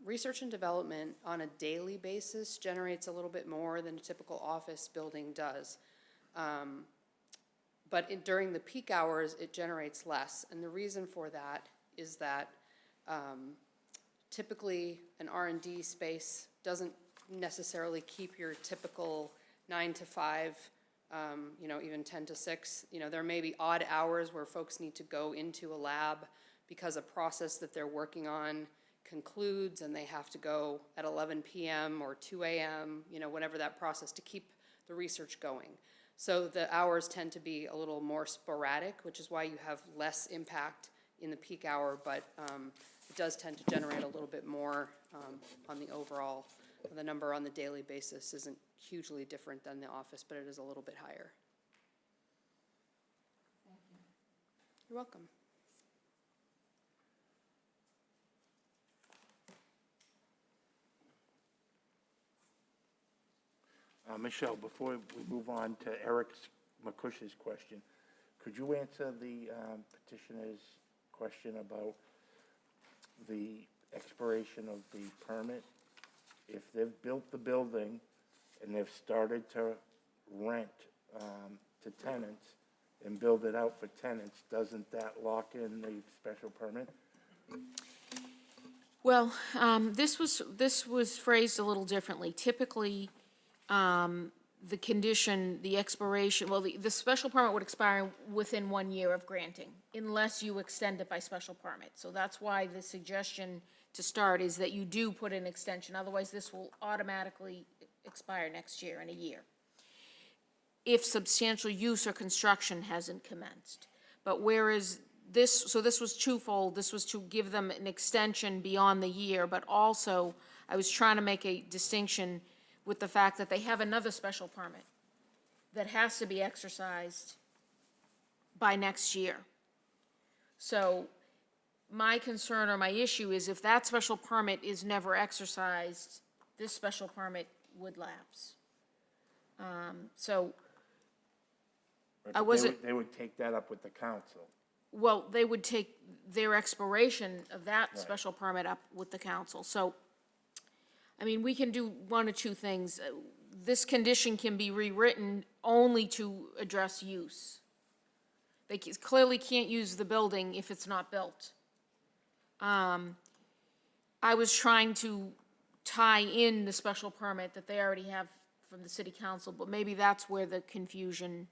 research and development on a daily basis generates a little bit more than a typical office building does. But during the peak hours, it generates less. And the reason for that is that typically an R&D space doesn't necessarily keep your typical 9 to 5, even 10 to 6. There may be odd hours where folks need to go into a lab because a process that they're working on concludes and they have to go at 11 p.m. or 2 a.m., whatever that process, to keep the research going. So the hours tend to be a little more sporadic, which is why you have less impact in the peak hour, but it does tend to generate a little bit more on the overall. The number on the daily basis isn't hugely different than the office, but it is a little bit higher. Thank you. You're welcome. Michelle, before we move on to Eric McCush's question, could you answer the petitioner's question about the expiration of the permit? If they've built the building and they've started to rent to tenants and build it out for tenants, doesn't that lock in the special permit? Well, this was phrased a little differently. Typically, the condition, the expiration, well, the special permit would expire within 1 year of granting, unless you extend it by special permit. So that's why the suggestion to start is that you do put an extension, otherwise this will automatically expire next year in a year, if substantial use or construction hasn't commenced. But whereas this was twofold. This was to give them an extension beyond the year, but also I was trying to make a distinction with the fact that they have another special permit that has to be exercised by next year. So my concern or my issue is if that special permit is never exercised, this special permit would lapse. So I wasn't. They would take that up with the council. Well, they would take their expiration of that special permit up with the council. So, I mean, we can do one or two things. This condition can be rewritten only to address use. They clearly can't use the building if it's not built. I was trying to tie in the special permit that they already have from the city council, but maybe that's where the confusion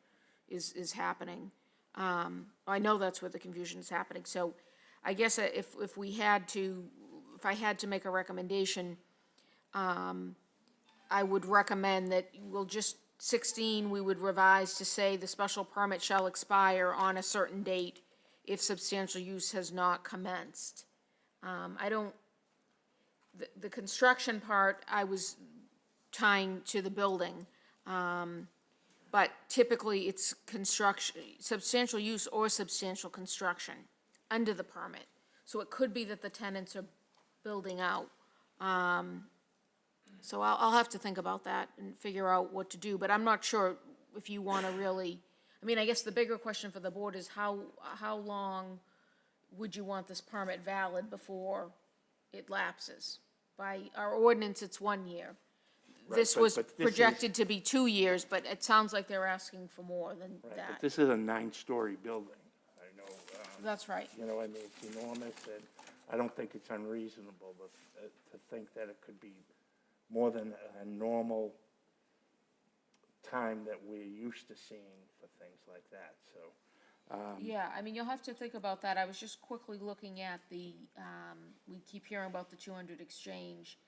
is happening. I know that's where the confusion is happening. So I guess if I had to make a recommendation, I would recommend that we'll just 16, we would revise to say the special permit shall expire on a certain date if substantial use has not commenced. The construction part, I was tying to the building, but typically it's construction, substantial use or substantial construction under the permit. So it could be that the tenants are building out. So I'll have to think about that and figure out what to do, but I'm not sure if you want to really, I mean, I guess the bigger question for the board is how long would you want this permit valid before it lapses? By our ordinance, it's 1 year. Right, This was but this projected to be 2 years, but it sounds like they're asking for more than Right, that. but this is a 9-story building. I know. That's right. You know, I mean, it's enormous, and I don't think it's unreasonable to think that it could be more than a normal time that we're used to seeing for things like that, so. Yeah, I mean, you'll have to think about that. I was just quickly looking at the, we keep hearing about the 200 exchange.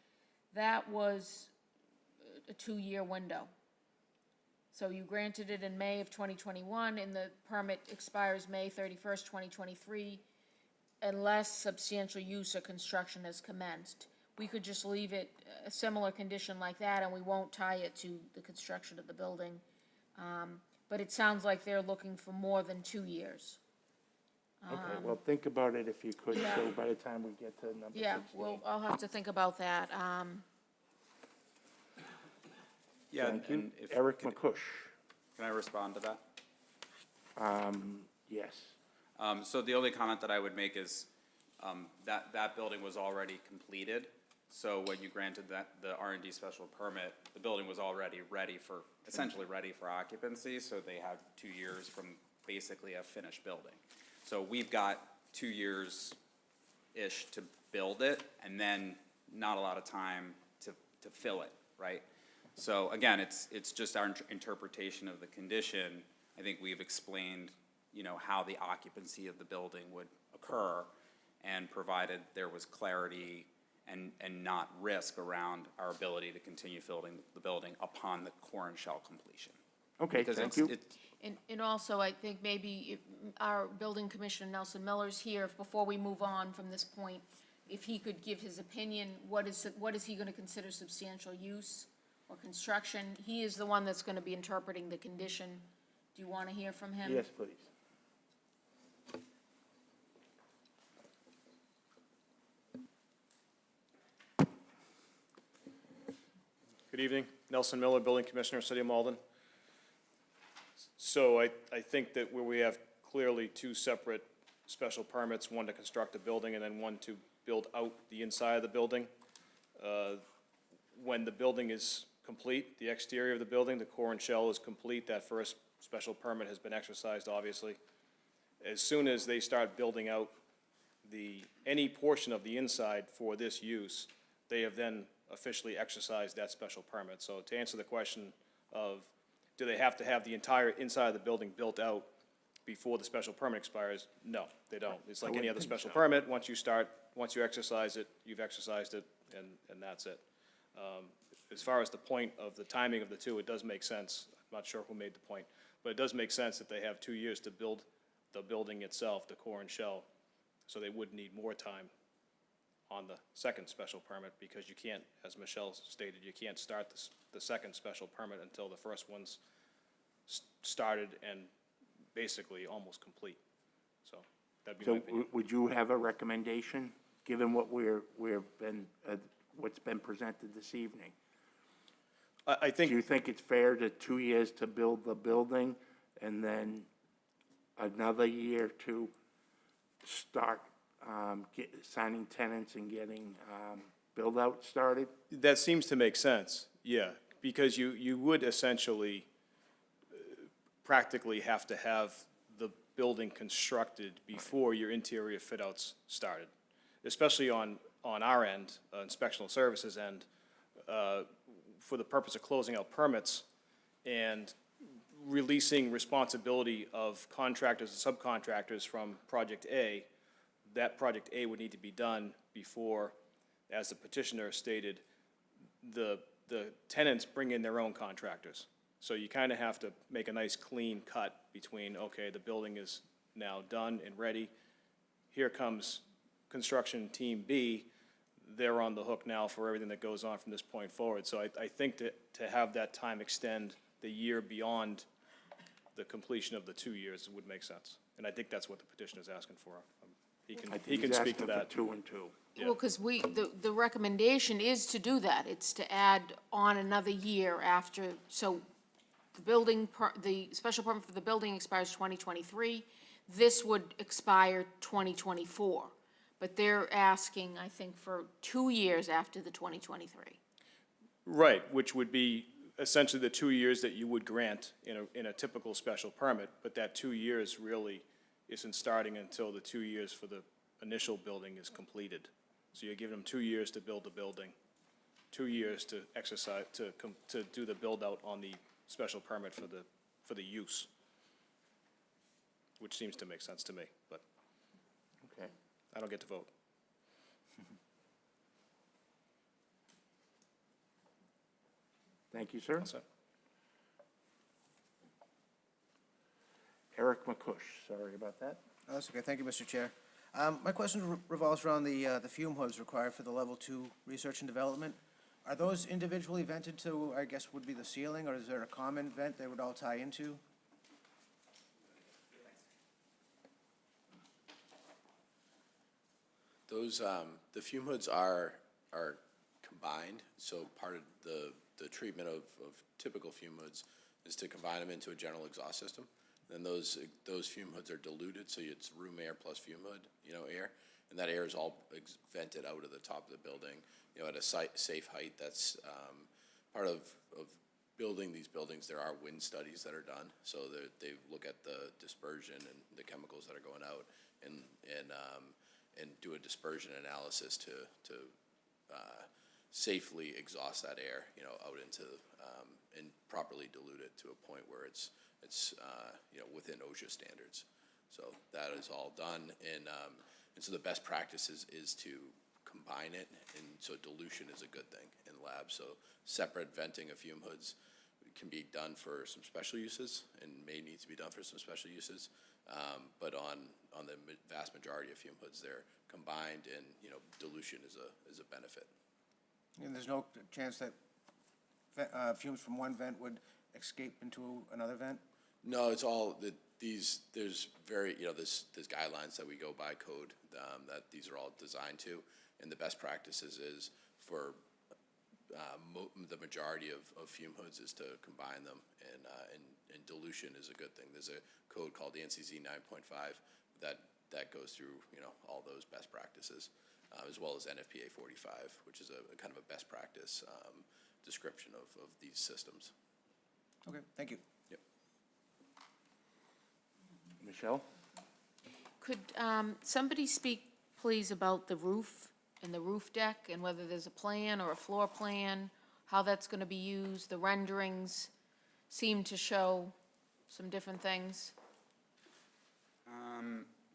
That was a 2-year window. So you granted it in May of 2021, and the permit expires May 31st, 2023, unless substantial use or construction has commenced. We could just leave it a similar condition like that, and we won't tie it to the construction of the building. But it sounds like they're looking for more than 2 years. Okay, well, think about it if you could, so by the time we get to number 16. Yeah, well, I'll have to think about that. Yeah, Thank you. and if, Eric McCush. can I respond to that? Yes. So the only comment that I would make is, that building was already completed. So when you granted the R&D special permit, the building was already essentially ready for occupancy, so they have 2 years from basically a finished building. So we've got 2 years-ish to build it, and then not a lot of time to fill it, right? So again, it's just our interpretation of the condition. I think we've explained, how the occupancy of the building would occur, and provided there was clarity and not risk around our ability to continue filling the building upon the core and shell completion. Okay, Because thank you. And also, I think maybe if our building commissioner, Nelson Miller's here, before we move on from this point, if he could give his opinion, what is he gonna consider substantial use or construction? He is the one that's gonna be interpreting the condition. Do you wanna hear from him? Yes, please. Good evening. Nelson Miller, Building Commissioner, City of Malden. So I think that where we have clearly two separate special permits, one to construct a building and then one to build out the inside of the building. When the building is complete, the exterior of the building, the core and shell is complete, that first special permit has been exercised, obviously. As soon as they start building out any portion of the inside for this use, they have then officially exercised that special permit. So to answer the question of, do they have to have the entire inside of the building built out before the special permit expires? No, they don't. It's like any other special permit. Once you exercise it, you've exercised it, and that's it. As far as the point of the timing of the two, it does make sense. I'm not sure who made the point, but it does make sense that they have 2 years to build the building itself, the core and shell, so they would need more time on the second special permit, because you can't, as Michelle stated, you can't start the second special permit until the first one's started and basically almost complete. So that'd be my So opinion. would you have a recommendation, given what what's been presented this evening? I think. Do you think it's fair to 2 years to build the building and then another year to start signing tenants and getting build-out started? That seems to make sense, yeah, because you would essentially practically have to have the building constructed before your interior fit-outs started, especially on our end, inspectional services end, for the purpose of closing out permits and releasing responsibility of contractors and subcontractors from Project A. That Project A would need to be done before, as the petitioner stated, the tenants bring in their own contractors. So you kind of have to make a nice clean cut between, okay, the building is now done and ready. Here comes construction team B. They're on the hook now for everything that goes on from this point forward. So I think that to have that time extend the year beyond the completion of the 2 years would make sense. And I think that's what the petitioner is asking for. He can speak to that. 2 and 2. Yeah. Well, because the recommendation is to do that. It's to add on another year after, so the special permit for the building expires 2023. This would expire 2024. But they're asking, I think, for 2 years after the 2023. Right, which would be essentially the 2 years that you would grant in a typical special permit, but that 2 years really isn't starting until the 2 years for the initial building is completed. So you're giving them 2 years to build the building, 2 years to exercise, to do the build-out on the special permit for the use, which seems to make sense to me, but Okay. I don't get to vote. Thank you, sir. All set. Eric McCush, sorry about that. Oh, that's okay. Thank you, Mr. Chair. My question revolves around the fume hoods required for the level 2 research and development. Are those individually vented to, I guess, would be the ceiling, or is there a common vent they would all tie into? those, the fume hoods are combined, so part of the treatment of typical fume hoods is to combine them into a general exhaust system. Then those fume hoods are diluted, so it's room air plus fume hood, air, and that air is all vented out of the top of the building, at a safe height. That's part of building these buildings. There are wind studies that are done, so they look at the dispersion and the chemicals that are going out, and do a dispersion analysis to safely exhaust that air, out into and properly dilute it to a point where it's within OSHA standards. So that is all done, and so the best practice is to combine it, and so dilution is a good thing in labs. So separate venting of fume hoods can be done for some special uses and may need to be done for some special uses, but on the vast majority of fume hoods, they're combined, and dilution is a benefit. And there's no chance that fumes from one vent would escape into another vent? No, it's all there's very, there's guidelines that we go by code, that these are all designed to, and the best practices is for the majority of fume hoods is to combine them, and dilution is a good thing. There's a code called the NCZ 9.5 that goes through, all those best practices, as well as NFPA 45, which is a kind of a best practice description of these systems. Okay, thank you. Yep. Michelle? Could somebody speak, please, about the roof and the roof deck, and whether there's a plan or a floor plan, how that's going to be used? The renderings seem to show some different things.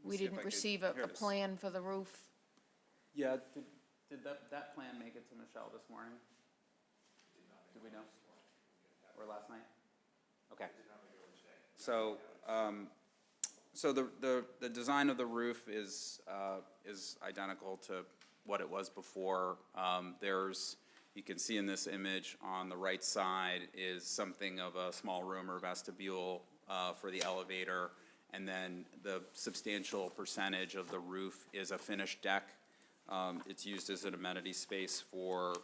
We didn't receive a plan for the roof. Yeah, did that plan make it to Michelle this morning? Did we know? Or last night? Okay. So, the design of the roof is identical to what it was before. You can see in this image on the right side is something of a small room or vestibule for the elevator, and then the substantial percentage of the roof is a finished deck. It's used as an amenity space for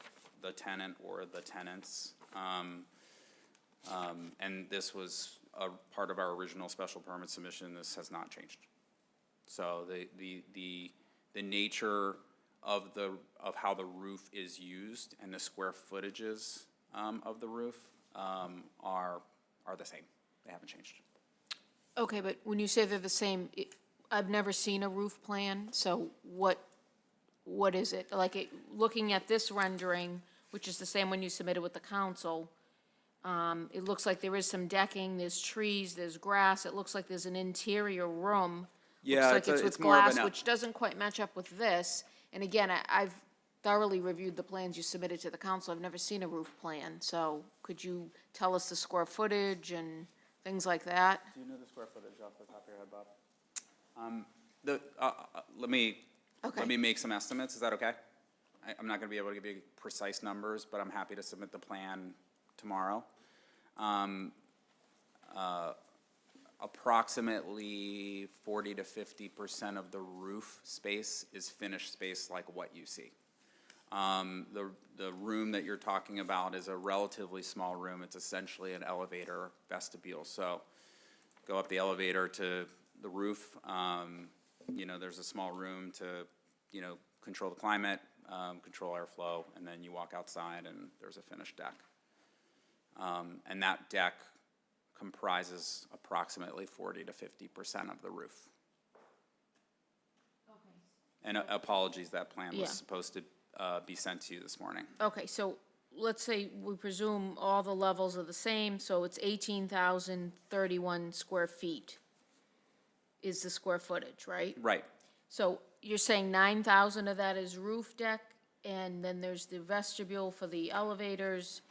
the tenant or the tenants. And this was a part of our original special permit submission. This has not changed. So the nature of how the roof is used and the square footages of the roof are the same. They haven't changed. Okay, but when you say they're the same, I've never seen a roof plan, so what is it? Like, looking at this rendering, which is the same one you submitted with the council, it looks like there is some decking, there's trees, there's grass, it looks like there's an interior room. Yeah, Looks like it's with more of glass, which doesn't quite match up with this. And again, I've thoroughly reviewed the plans you submitted to the council. I've never seen a roof plan, so could you tell us the square footage and things like that? Do you know the square footage off the top of your head, Bob? Let me make some estimates. Is that okay? I'm not going to be able to give you precise numbers, but I'm happy to submit the plan tomorrow. Approximately 40 to 50% of the roof space is finished space like what you see. The room that you're talking about is a relatively small room. It's essentially an elevator vestibule. So go up the elevator to the roof. There's a small room to, control the climate, control airflow, and then you walk outside and there's a finished deck. And that deck comprises approximately 40 to 50% of the roof. Okay. And apologies, that plan was Yeah. supposed to be sent to you this morning. Okay, so let's say we presume all the levels are the same, so it's 18,031 square feet is the square footage, right? Right. So you're saying 9,000 of that is roof deck, and then there's the vestibule for the elevators,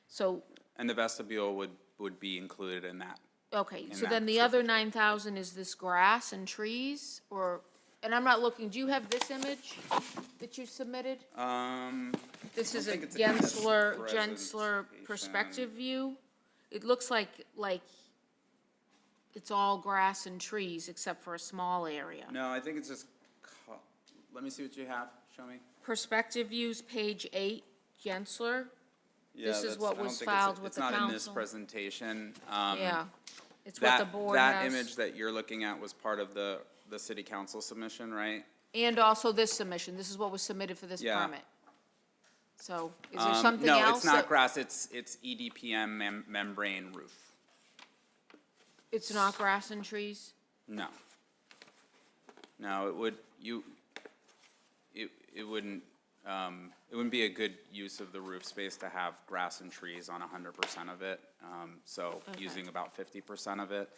so, And the vestibule would be included in that. okay, In so that then the square other footage. 9,000 is this grass and trees, or, and I'm not looking, do you have this image that you submitted? This is a think it's a Gensler presentation. perspective view. It looks like it's all grass and trees except for a small area. No, I think it's just, let me see what you have, show me. Perspective views, page 8, Gensler. Yeah, This is that's- what I don't was think it's- filed with the It's not in this council. presentation. Yeah, it's what the board has. That image that you're looking at was part of the city council submission, right? And also this submission, this is what was submitted for this Yeah. permit. So, is there something else? No, it's not that- grass, it's EDPM membrane roof. It's not grass and trees? No. No, it would, it wouldn't be a good use of the roof space to have grass and trees on 100% of it. So Okay. using about 50% of it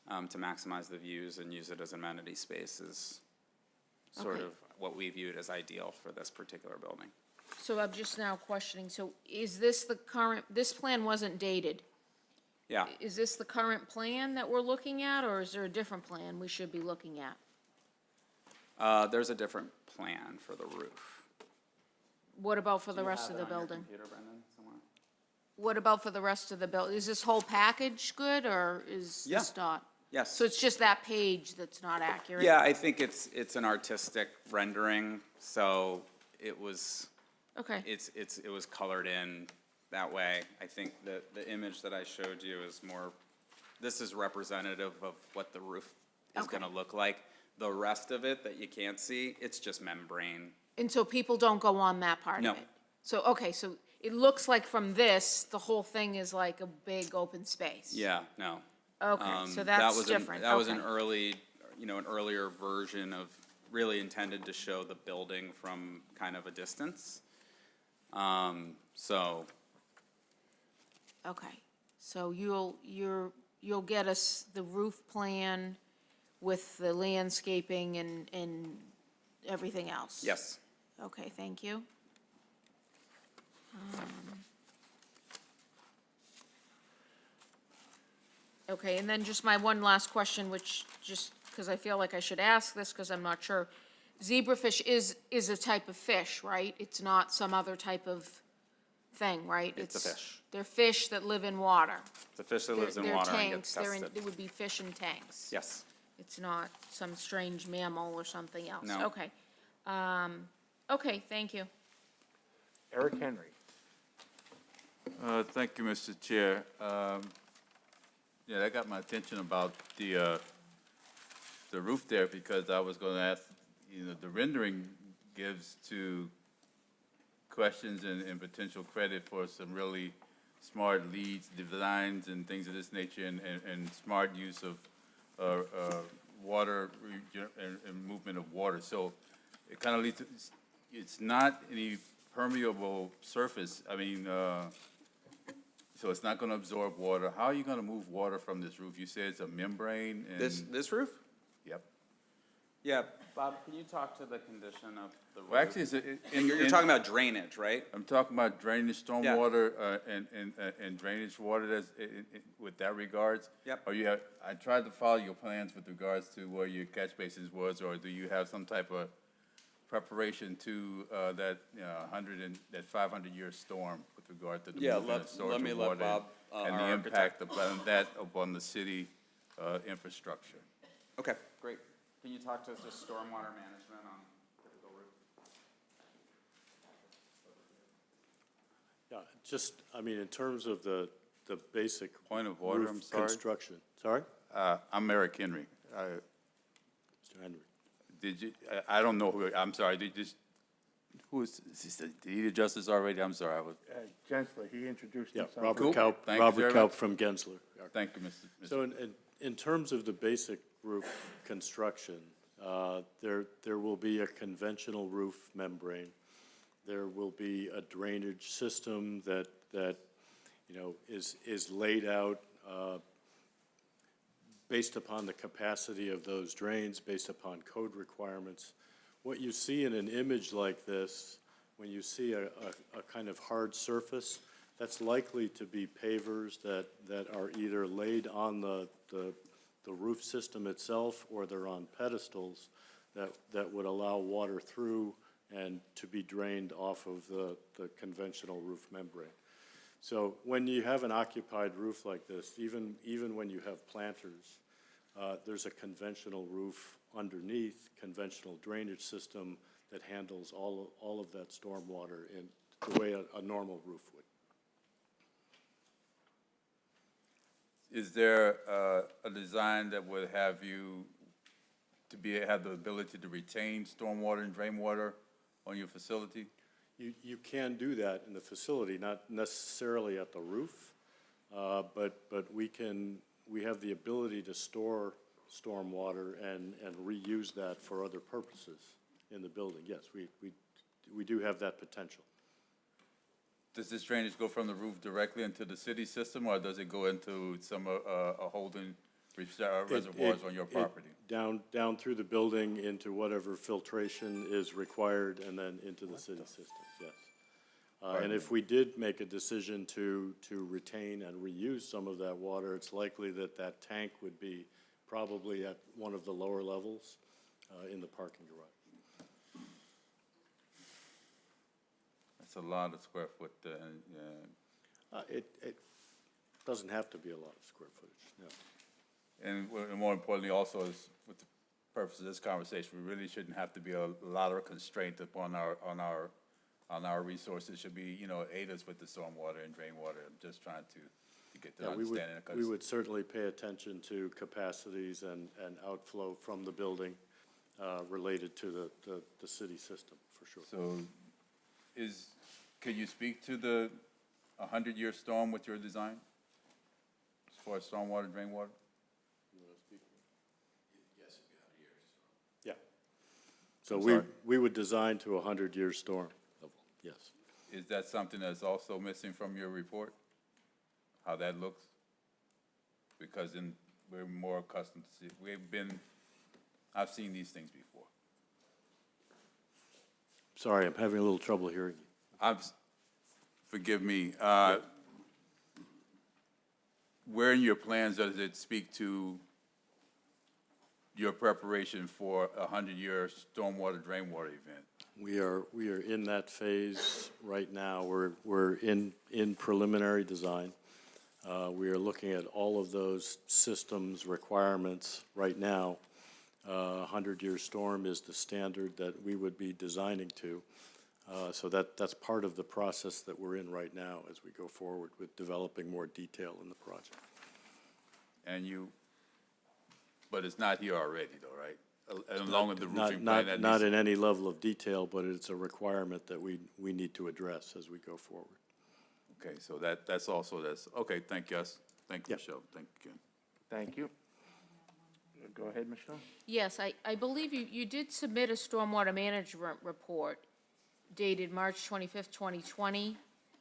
to maximize the views and use it as amenity space is sort Okay. of what we viewed as ideal for this particular building. So I'm just now questioning, so is this the current, this plan wasn't dated? Yeah, Is this the current plan that we're looking at, or is there a different plan we should be looking at? there's a different plan for the roof. What about for the Do you rest have of it the on your building? computer, Brendan, somewhere? What about for the rest of the building? Is this whole package good, or is Yeah. this not? Yes. So it's just that page that's not accurate? Yeah, I think it's an artistic rendering, so it was, Okay, it was colored in that way. I think that the image that I showed you is more, this is representative of what the roof is Okay. gonna look like. The rest of it that you can't see, it's just membrane. and so people don't go on that part No. of it? So, okay, so it looks like from this, the whole thing is like a big open space? Yeah, no. Okay, so That that's was an- different, That was an okay. early, an earlier version of, really intended to show the building from kind of a distance. So, Okay, so you'll get us the roof plan with the landscaping and everything else? yes. Okay, thank you. Okay, and then just my one last question, which just, because I feel like I should ask this, because I'm not sure. Zebrafish is a type of fish, right? It's not some other type of thing, right? It's a fish. They're fish that live in water. It's a fish that lives in They're water and tanks, gets they're in, tested. it would be fish in tanks. Yes. It's not some strange mammal or something else. No. Okay. Okay, thank you. Eric Henry. Thank you, Mr. Chair. Yeah, that got my attention about the roof there, because I was gonna ask, the rendering gives to questions and potential credit for some really smart leads, designs, and things of this nature, and smart use of water and movement of water. So it kind of leads to, it's not any permeable surface. I mean, so it's not gonna absorb water. How are you gonna move water from this roof? You said it's a membrane and. This roof? Yep. Yeah, Bob, can you talk to the condition of the roof? Well, actually, it's, You're talking about drainage, right? I'm talking about drainage, stormwater, and drainage water that's, with that regards. Yep. Or I tried to follow your plans with regards to where your catch basins was, or do you have some type of preparation to, that, 500-year storm with regard to the Yeah, movement and storage me of let water Bob, and our the impact upon that, upon the city, infrastructure? Okay, great. Can you talk to us just stormwater management on typical roof? Yeah, just, I mean, in terms of the basic. Point of order, roof I'm sorry. Construction. Sorry? I'm Eric Henry. Mr. Henry. Did you, I don't know who, I'm sorry, who is did he address this already? I'm sorry, I was, Gensler, he introduced Yeah, himself. Robert Cool. Kaup, Thank you very Robert Kaup much. from Gensler. thank you, Mr. So in terms of the basic roof construction, there will be a conventional roof membrane. There will be a drainage system that is laid out based upon the capacity of those drains, based upon code requirements. What you see in an image like this, when you see a kind of hard surface, that's likely to be pavers that are either laid on the roof system itself, or they're on pedestals that would allow water through and to be drained off of the conventional roof membrane. So when you have an occupied roof like this, even when you have planters, There's a conventional roof underneath, conventional drainage system that handles all of that stormwater in the way a normal roof would. Is there a design that would have you have the ability to retain stormwater and rainwater on your facility? You can do that in the facility, not necessarily at the roof, but we have the ability to store stormwater and reuse that for other purposes in the building. Yes, we do have that potential. Does this drainage go from the roof directly into the city system, or does it go into some, a holding reservoirs on your property? Down through the building into whatever filtration is required and then into the city system, yes. And if we did make a decision to retain and reuse some of that water, it's likely that that tank would be probably at one of the lower levels in the parking garage. That's a lot of square foot, yeah. It doesn't have to be a lot of square footage, no. And more importantly also is, with the purpose of this conversation, we really shouldn't have to be a lot of constraint upon our resources. Should be, aid us with the stormwater and rainwater. I'm just trying to get the understanding. We would certainly pay attention to capacities and outflow from the building related to the city system, for sure. So can you speak to the 100-year storm with your design? As far as stormwater and rainwater? Yes, it'd be 100 years. Yeah. So we would design to a 100-year storm level, yes. Is that something that's also missing from your report? How that looks? Because we're more accustomed to see, I've seen these things before. Sorry, I'm having a little trouble hearing you. Forgive me. Where in your plans does it speak to your preparation for a 100-year stormwater drainwater event? We are in that phase right now. We're in preliminary design. We are looking at all of those systems requirements right now. 100-year storm is the standard that we would be designing to. So that's part of the process that we're in right now as we go forward with developing more detail in the project. But it's not here already though, right? Along with the roofing plan? Not in any level of detail, but it's a requirement that we need to address as we go forward. Okay, so that's okay, thank you. Thank you, Michelle. Thank you, Ken. Thank you. Go ahead, Michelle. Yes, I believe you did submit a stormwater management report dated March 25th, 2020.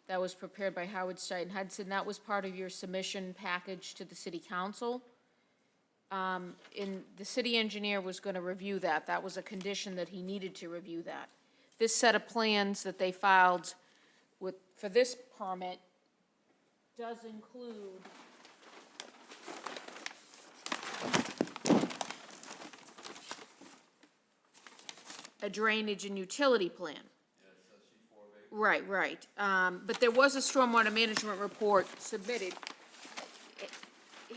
That was prepared by Howard Stein Hudson. That was part of your submission package to the city council. And the city engineer was going to review that. That was a condition that he needed to review that. This set of plans that they filed for this permit does include a drainage and utility plan. Right. But there was a stormwater management report submitted.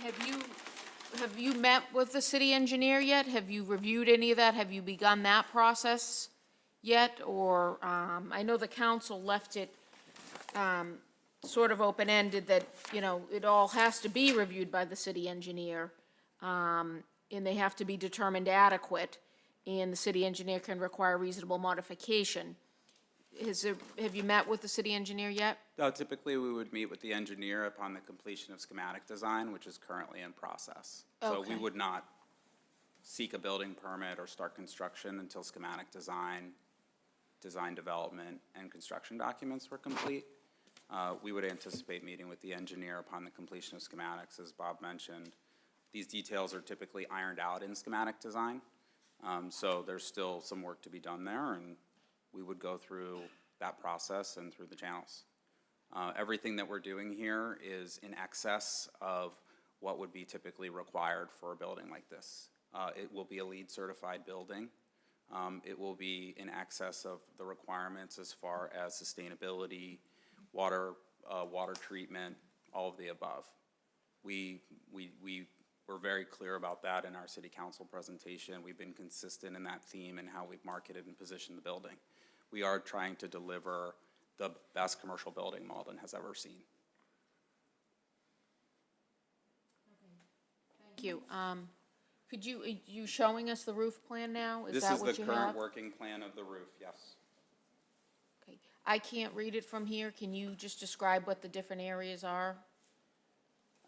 Have you met with the city engineer yet? Have you reviewed any of that? Have you begun that process yet? Or, I know the council left it, sort of open-ended that, it all has to be reviewed by the city engineer. And they have to be determined adequate, and the city engineer can require reasonable modification. Have you met with the city engineer yet? No, typically we would meet with the engineer upon the completion of schematic design, which is currently in process. So we would not seek a building permit or start construction until schematic design development, and construction documents were complete. We would anticipate meeting with the engineer upon the completion of schematics. As Bob mentioned, these details are typically ironed out in schematic design. So there's still some work to be done there, and we would go through that process and through the channels. Everything that we're doing here is in excess of what would be typically required for a building like this. It will be a LEED certified building. It will be in excess of the requirements as far as sustainability, water treatment, all of the above. We We're very clear about that in our city council presentation. We've been consistent in that theme and how we've marketed and positioned the building. We are trying to deliver the best commercial building Malden has ever seen. Thank you. Could you showing us the roof plan now? This that is what the you current have? working plan of the roof, yes. Okay. I can't read it from here. Can you just describe what the different areas are?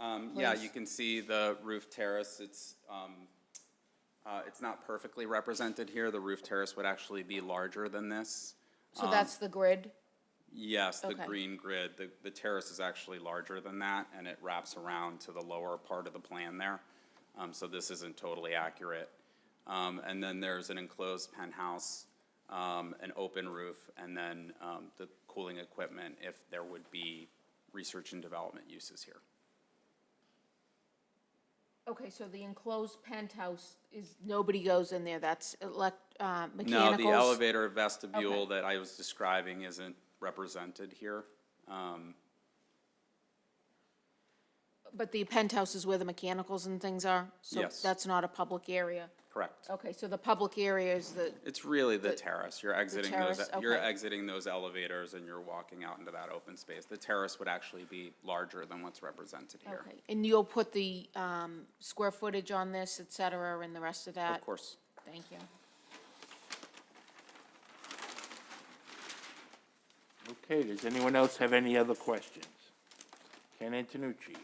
Yeah, Please. you can see the roof terrace. It's not perfectly represented here. The roof terrace would actually be larger than this. So that's the grid? Yes, the Okay. green grid. The terrace is actually larger than that, and it wraps around to the lower part of the plan there. So this isn't totally accurate. And then there's an enclosed penthouse, an open roof, and then the cooling equipment if there would be research and development uses here. Okay, so the enclosed penthouse is, nobody goes in there, that's mechanicals? No, the elevator vestibule Okay. that I was describing isn't represented here. But the penthouse is where the mechanicals and things are? Yes. So that's not a public area? Correct. Okay, so the public area is the, It's really the terrace. You're exiting those, terrace, you're okay. exiting those elevators and you're walking out into that open space. The terrace would actually be larger than what's represented here. okay. And you'll put the square footage on this, et cetera, and the rest of that? Of course. Thank you. Okay, does anyone else have any other questions? Ken Antonucci.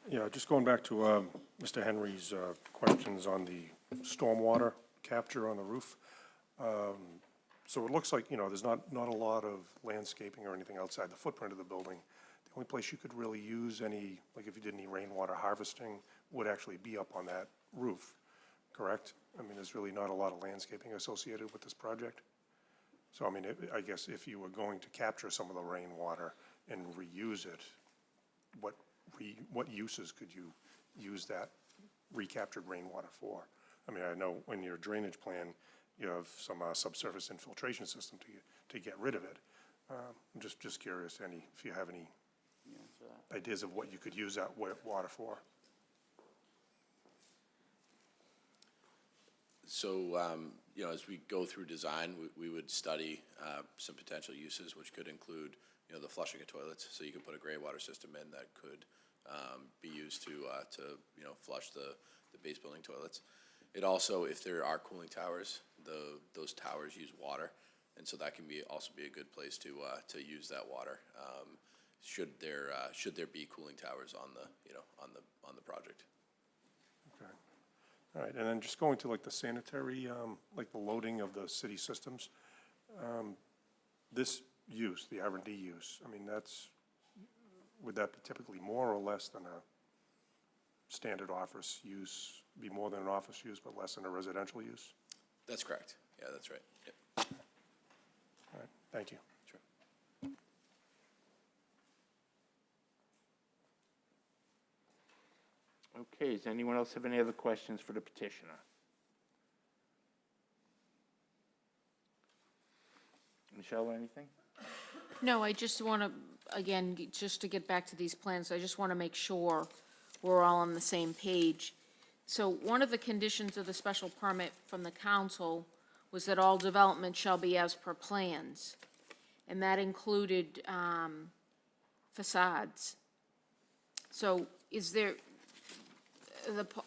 Yeah, just going back to Mr. Henry's questions on the stormwater capture on the roof. So it looks like, there's not a lot of landscaping or anything outside the footprint of the building. The only place you could really use any, like if you did any rainwater harvesting, would actually be up on that roof, correct? I mean, there's really not a lot of landscaping associated with this project. So, I mean, I guess if you were going to capture some of the rainwater and reuse it, what uses could you use that recaptured rainwater for? I mean, I know in your drainage plan, you have some subsurface infiltration system to get rid of it. I'm just curious, if you have any ideas of what you could use that water for? So, as we go through design, we would study some potential uses, which could include, the flushing of toilets. So you could put a gray water system in that could be used to flush the base building toilets. It also, if there are cooling towers, those towers use water, and so that can also be a good place to use that water. Should there be cooling towers on the project? Okay. All right, and then just going to like the sanitary, like the loading of the city systems. This use, the R&D use, I mean, would that be typically more or less than a standard office use, be more than an office use but less than a residential use? That's correct. Yeah, that's right. Yep. All right, thank you. Sure. Okay, does anyone else have any other questions for the petitioner? Michelle, anything? No, I just want to, again, just to get back to these plans, I just want to make sure we're all on the same page. So one of the conditions of the special permit from the council was that all development shall be as per plans, and that included facades. So is there,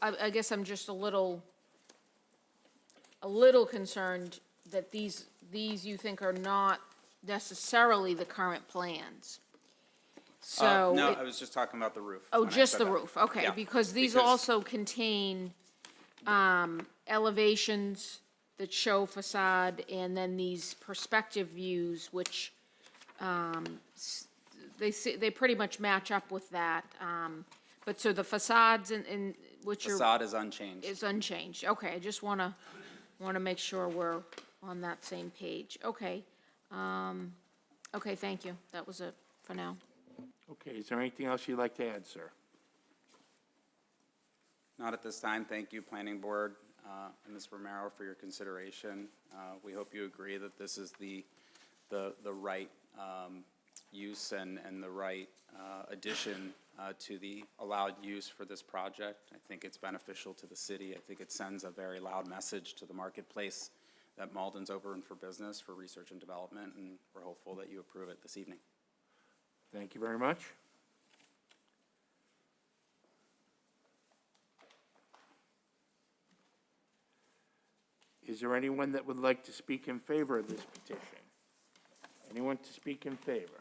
I guess I'm just a little concerned that these you think are not necessarily the current plans. So. No, I was just talking about the roof. Oh, when I just said the that. roof, okay, Yeah, because these because- also contain elevations that show facade, and then these perspective views, which they pretty much match up with that. But so the facades in which are. Facade is unchanged. Is unchanged, okay, I just wanna make sure we're on that same page, okay. Okay, thank you, that was it for now. Okay, is there anything else you'd like to add, sir? Not at this time. Thank you, Planning Board, and Ms. Romero for your consideration. We hope you agree that this is the right use and the right addition to the allowed use for this project. I think it's beneficial to the city. I think it sends a very loud message to the marketplace that Malden's open for business, for research and development, and we're hopeful that you approve it this evening. Thank you very much. Is there anyone that would like to speak in favor of this petition? Anyone to speak in favor?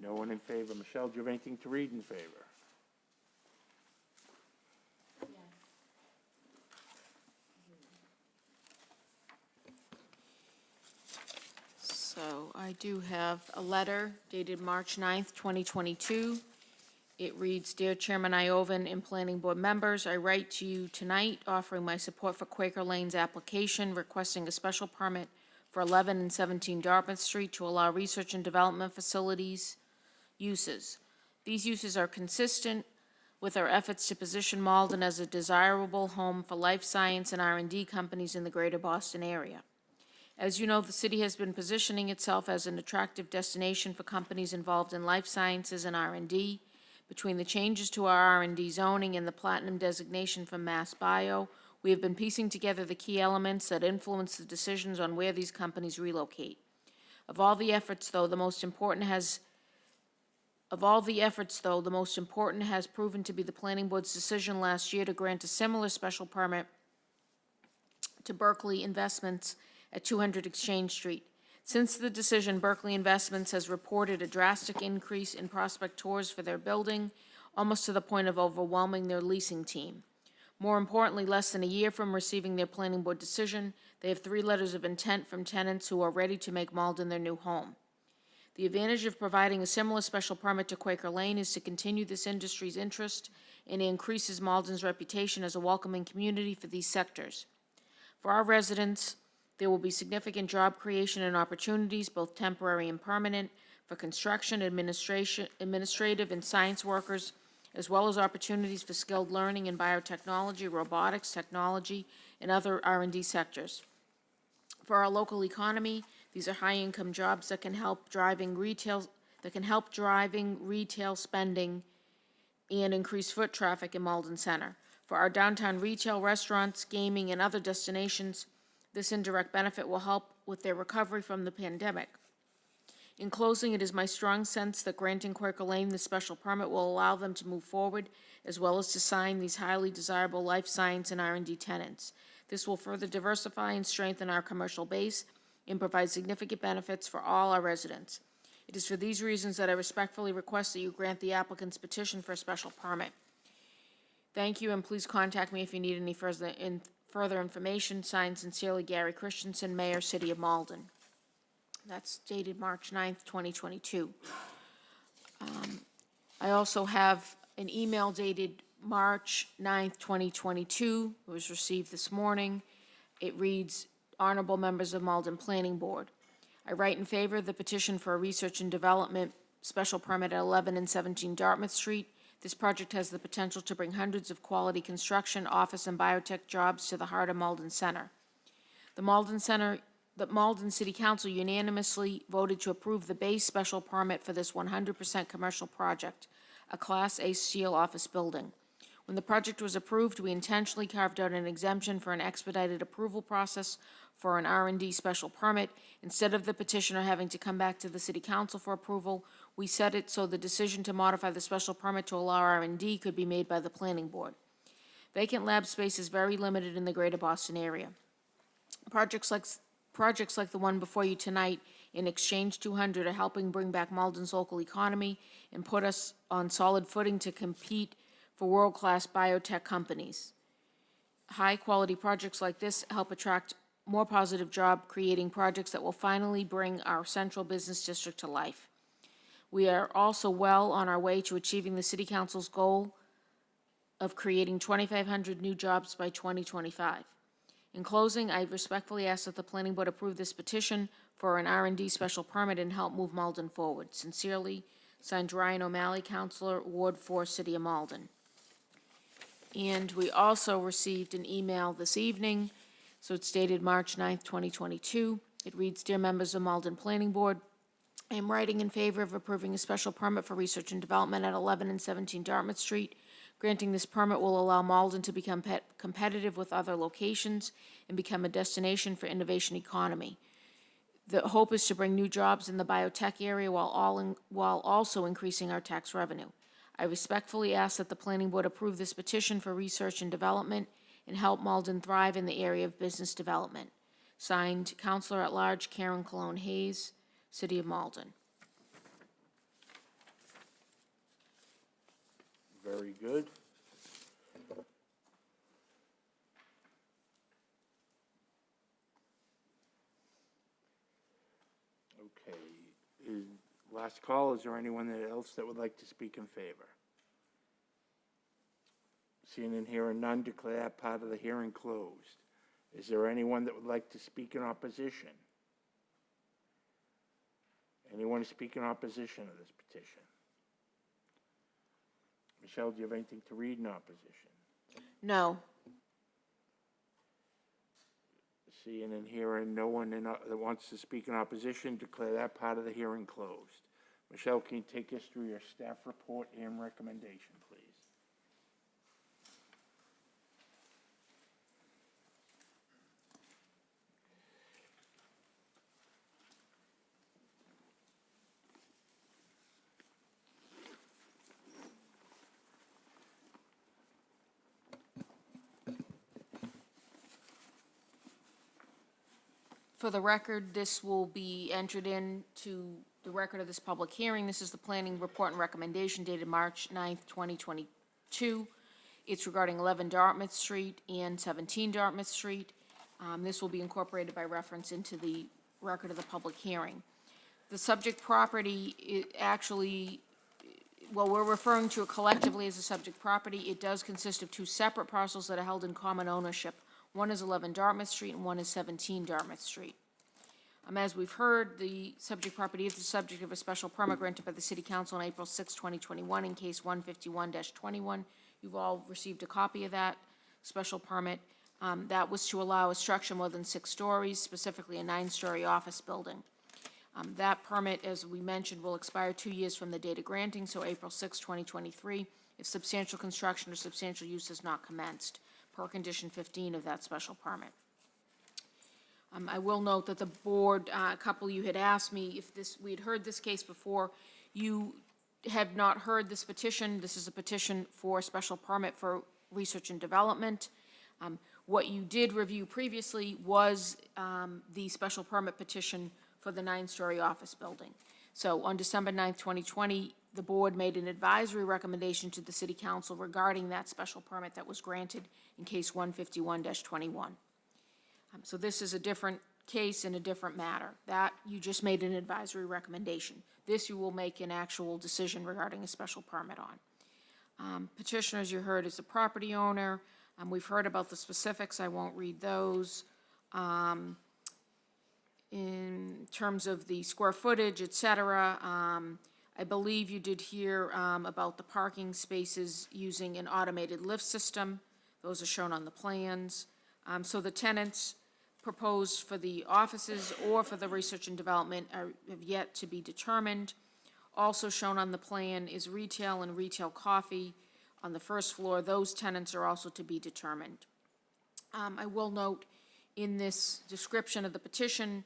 No one in favor. Michelle, do you have anything to read in favor? So I do have a letter dated March 9th, 2022. It reads, Dear Chairman Iovan and Planning Board members, I write to you tonight offering my support for Quaker Lane's application requesting a special permit for 11 and 17 Dartmouth Street to allow research and development facilities uses. These uses are consistent with our efforts to position Malden as a desirable home for life science and R&D companies in the greater Boston area. As you know, the city has been positioning itself as an attractive destination for companies involved in life sciences and R&D. Between the changes to our R&D zoning and the platinum designation from Mass Bio, we have been piecing together the key elements that influence the decisions on where these companies relocate. Of all the efforts, though, the most important has proven to be the Planning Board's decision last year to grant a similar special permit to Berkeley Investments at 200 Exchange Street. Since the decision, Berkeley Investments has reported a drastic increase in prospect tours for their building, almost to the point of overwhelming their leasing team. More importantly, less than a year from receiving their Planning Board decision, they have 3 letters of intent from tenants who are ready to make Malden their new home. The advantage of providing a similar special permit to Quaker Lane is to continue this industry's interest and increases Malden's reputation as a welcoming community for these sectors. For our residents, there will be significant job creation and opportunities, both temporary and permanent, for construction, administrative, and science workers, as well as opportunities for skilled learning in biotechnology, robotics, technology, and other R&D sectors. For our local economy, these are high-income jobs that can help driving retail spending and increase foot traffic in Malden Center. For our downtown retail, restaurants, gaming, and other destinations, this indirect benefit will help with their recovery from the pandemic. In closing, it is my strong sense that granting Quaker Lane the special permit will allow them to move forward, as well as to sign these highly desirable life science and R&D tenants. This will further diversify and strengthen our commercial base and provide significant benefits for all our residents. It is for these reasons that I respectfully request that you grant the applicant's petition for a special permit. Thank you, and please contact me if you need any further information. Signed sincerely, Gary Christensen, Mayor, City of Malden. That's dated March 9th, 2022. I also have an email dated March 9th, 2022. It was received this morning. It reads, Honorable Members of Malden Planning Board, I write in favor of the petition for a research and development special permit at 11 and 17 Dartmouth Street. This project has the potential to bring hundreds of quality construction, office, and biotech jobs to the heart of Malden Center. The Malden City Council unanimously voted to approve the base special permit for this 100% commercial project, a Class A steel office building. When the project was approved, we intentionally carved out an exemption for an expedited approval process for an R&D special permit. Instead of the petitioner having to come back to the City Council for approval, we set it so the decision to modify the special permit to allow R&D could be made by the Planning Board. Vacant lab space is very limited in the greater Boston area. Projects like the one before you tonight in Exchange 200 are helping bring back Malden's local economy and put us on solid footing to compete for world-class biotech companies. High-quality projects like this help attract more positive job-creating projects that will finally bring our central business district to life. We are also well on our way to achieving the City Council's goal of creating 2,500 new jobs by 2025. In closing, I respectfully ask that the Planning Board approve this petition for an R&D special permit and help move Malden forward. Sincerely, signed Ryan O'Malley, Councilor, Ward 4, City of Malden. And we also received an email this evening So it's dated March 9th, 2022. It reads, "Dear members of Malden Planning Board, I am writing in favor of approving a special permit for research and development at 11 and 17 Dartmouth Street. Granting this permit will allow Malden to become competitive with other locations and become a destination for innovation economy. The hope is to bring new jobs in the biotech area while also increasing our tax revenue. I respectfully ask that the Planning Board approve this petition for research and development and help Malden thrive in the area of business development. Signed, Counselor at Large Karen Cologne Hayes, City of Malden." Very good. Okay, last call, is there anyone else that would like to speak in favor? Seeing and hearing none, declare that part of the hearing closed. Is there anyone that would like to speak in opposition? Anyone to speak in opposition to this petition? Michelle, do you have anything to read in opposition? No. Seeing and hearing no one that wants to speak in opposition, declare that part of the hearing closed. Michelle, can you take us through your staff report and recommendation, please? For the record, this will be entered into the record of this public hearing. This is the planning report and recommendation dated March 9th, 2022. It's regarding 11 Dartmouth Street and 17 Dartmouth Street. This will be incorporated by reference into the record of the public hearing. The subject property well, we're referring to it collectively as a subject property. It does consist of two separate parcels that are held in common ownership. One is 11 Dartmouth Street and one is 17 Dartmouth Street. As we've heard, the subject property is the subject of a special permit granted by the City Council on April 6, 2021 in case 151-21. You've all received a copy of that special permit. That was to allow a structure more than 6 stories, specifically a 9-story office building. That permit, as we mentioned, will expire 2 years from the date of granting, so April 6, 2023, if substantial construction or substantial use is not commenced, per condition 15 of that special permit. I will note that the board, a couple of you had asked me if we had heard this case before. You have not heard this petition. This is a petition for a special permit for research and development. What you did review previously was the special permit petition for the 9-story office building. So on December 9th, 2020, the board made an advisory recommendation to the City Council regarding that special permit that was granted in case 151-21. So this is a different case in a different matter. That, you just made an advisory recommendation. This, you will make an actual decision regarding a special permit on. Petitioner, as you heard, is the property owner. We've heard about the specifics. I won't read those. In terms of the square footage, et cetera, I believe you did hear about the parking spaces using an automated lift system. Those are shown on the plans. So the tenants proposed for the offices or for the research and development have yet to be determined. Also shown on the plan is retail and retail coffee on the first floor. Those tenants are also to be determined. I will note in this description of the petition,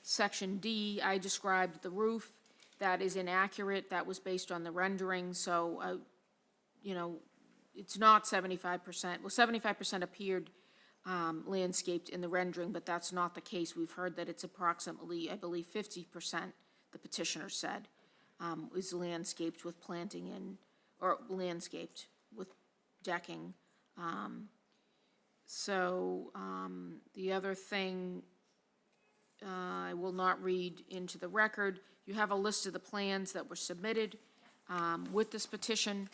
Section D, I described the roof. That is inaccurate. That was based on the rendering. So, it's not 75%. Well, 75% appeared landscaped in the rendering, but that's not the case. We've heard that it's approximately, I believe, 50%, the petitioner said, is landscaped with planting or landscaped with decking. The other thing I will not read into the record. You have a list of the plans that were submitted with this petition.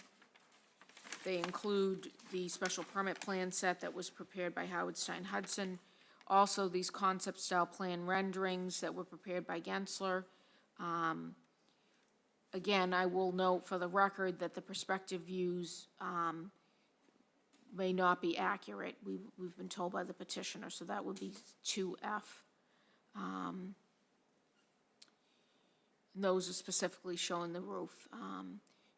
They include the special permit plan set that was prepared by Howard Stein Hudson. Also, these concept style plan renderings that were prepared by Gensler. Again, I will note for the record that the perspective views may not be accurate. We've been told by the petitioner, so that would be 2F. Those are specifically showing the roof.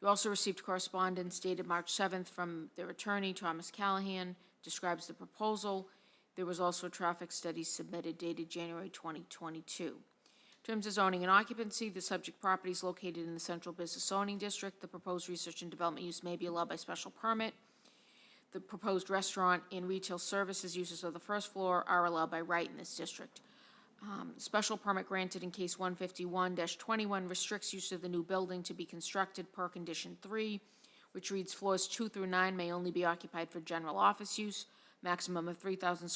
You also received correspondence dated March 7th from their attorney, Thomas Callahan, describes the proposal. There was also a traffic study submitted dated January 2022. In terms of zoning and occupancy, the subject property is located in the Central Business Zoning District. The proposed research and development use may be allowed by special permit. The proposed restaurant and retail services uses of the first floor are allowed by right in this district. Special permit granted in case 151-21 restricts use of the new building to be constructed per condition 3, which reads floors 2 through 9 may only be occupied for general office use. Maximum of 3,000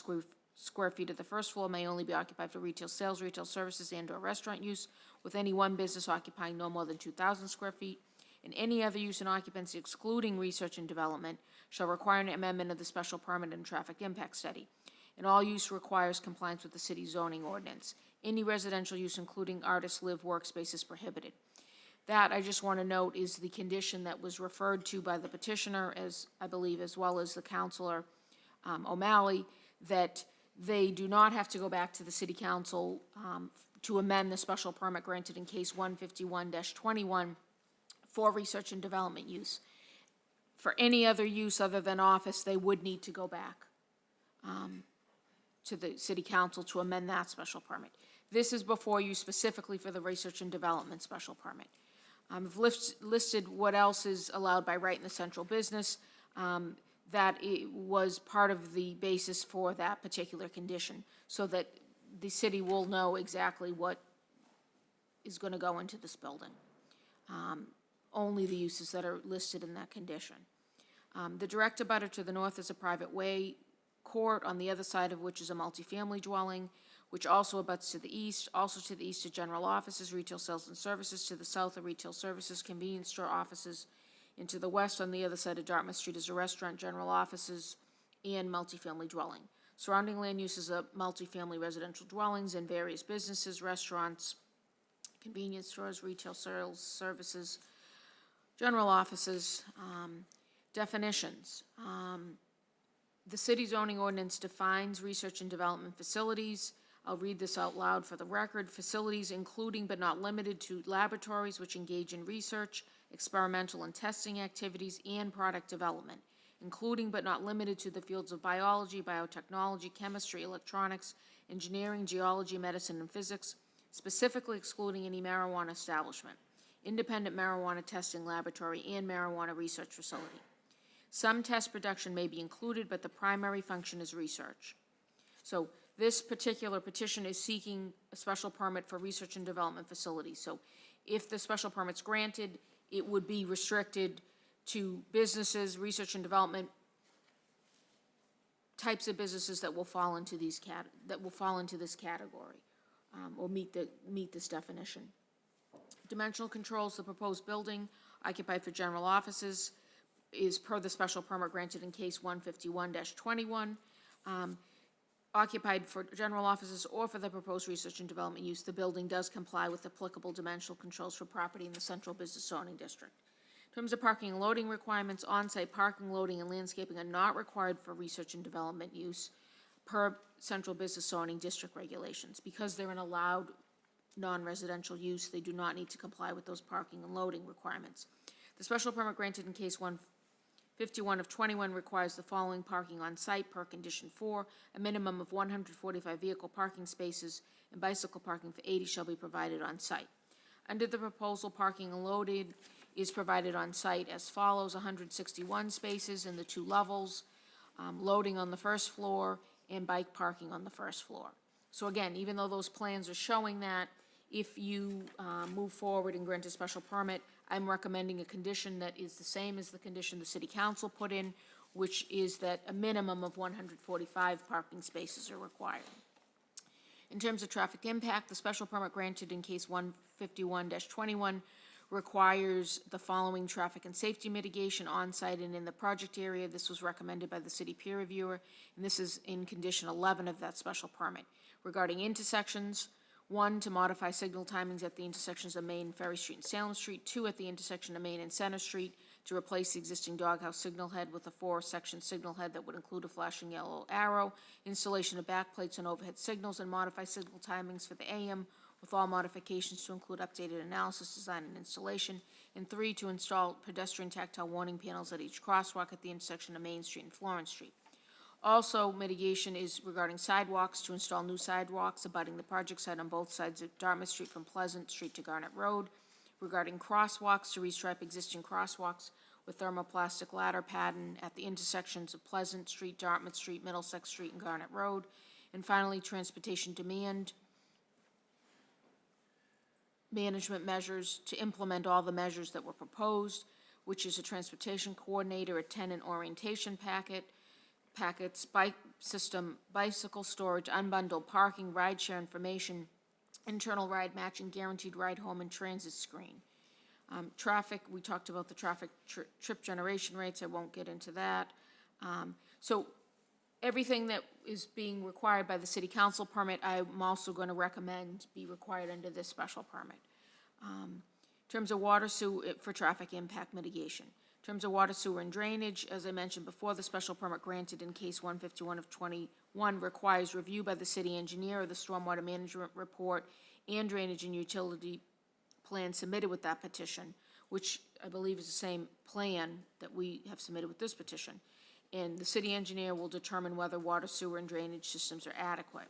square feet of the first floor may only be occupied for retail sales, retail services, and/or restaurant use, with any one business occupying no more than 2,000 square feet. And any other use and occupancy excluding research and development shall require an amendment of the special permit and traffic impact study. And all use requires compliance with the city zoning ordinance. Any residential use, including artist live workspace, is prohibited. That, I just want to note, is the condition that was referred to by the petitioner, as I believe, as well as the councilor O'Malley, that they do not have to go back to the city council to amend the special permit granted in case 151-21 for research and development use. For any other use other than office, they would need to go back to the city council to amend that special permit. This is before you specifically for the research and development special permit. I've listed what else is allowed by right in the central business. That it was part of the basis for that particular condition, so that the city will know exactly what is going to go into this building. Only the uses that are listed in that condition. The direct abutter to the north is a private way court, on the other side of which is a multifamily dwelling, which also abuts to the east. Also to the east are general offices, retail sales and services. To the south are retail services, convenience store offices. And to the west, on the other side of Dartmouth Street, is a restaurant, general offices, and multifamily dwelling. Surrounding land uses are multifamily residential dwellings and various businesses, restaurants, convenience stores, retail sales, services, general offices. Definitions. The city zoning ordinance defines research and development facilities. I'll read this out loud for the record. Facilities including but not limited to laboratories which engage in research, experimental and testing activities, and product development, including but not limited to the fields of biology, biotechnology, chemistry, electronics, engineering, geology, medicine, and physics, specifically excluding any marijuana establishment, independent marijuana testing laboratory, and marijuana research facility. Some test production may be included, but the primary function is research. So this particular petition is seeking a special permit for research and development facilities. So if the special permit's granted, it would be restricted to businesses, research and development types of businesses that will fall into these this category, or meet this definition. Dimensional controls: the proposed building occupied for general offices is per the special permit granted in case 151-21. Occupied for general offices or for the proposed research and development use, the building does comply with applicable dimensional controls for property in the central business zoning district. In terms of parking and loading requirements, on-site parking, loading, and landscaping are not required for research and development use per central business zoning district regulations. Because they're an allowed non-residential use, they do not need to comply with those parking and loading requirements. The special permit granted in case 151-21 requires the following parking on site per condition 4. A minimum of 145 vehicle parking spaces and bicycle parking for 80 shall be provided on site. Under the proposal, parking and loading is provided on site as follows: 161 spaces in the 2 levels, loading on the first floor, and bike parking on the first floor. So again, even though those plans are showing that, if you move forward and grant a special permit, I'm recommending a condition that is the same as the condition the city council put in, which is that a minimum of 145 parking spaces are required. In terms of traffic impact, the special permit granted in case 151-21 requires the following traffic and safety mitigation on-site and in the project area. This was recommended by the city peer reviewer, and this is in condition 11 of that special permit. Regarding intersections: 1, to modify signal timings at the intersections of Main, Ferry Street, and Salem Street. 2, at the intersection of Main and Center Street. to replace the existing doghouse signal head with a 4-section signal head that would include a flashing yellow arrow, installation of backplates on overhead signals, and modify signal timings for the AM with all modifications to include updated analysis, design, and installation. And 3, to install pedestrian tactile warning panels at each crosswalk at the intersection of Main Street and Florence Street. Also, mitigation is regarding sidewalks, to install new sidewalks abutting the project site on both sides of Dartmouth Street from Pleasant Street to Garnet Road. Regarding crosswalks, to restripe existing crosswalks with thermoplastic ladder pattern at the intersections of Pleasant Street, Dartmouth Street, Middlesex Street, and Garnet Road. And finally, transportation demand management measures to implement all the measures that were proposed, which is a transportation coordinator, a tenant orientation packets, bike system, bicycle storage, unbundled parking, rideshare information, internal ride matching, guaranteed ride home, and transit screen. Traffic, we talked about the traffic trip generation rates. I won't get into that. So everything that is being required by the city council permit, I'm also going to recommend be required under this special permit. In terms of water sewer for traffic impact mitigation. In terms of water, sewer, and drainage, as I mentioned before, the special permit granted in case 151 of 21 requires review by the city engineer of the stormwater management report and drainage and utility plan submitted with that petition, which I believe is the same plan that we have submitted with this petition. And the city engineer will determine whether water, sewer, and drainage systems are adequate.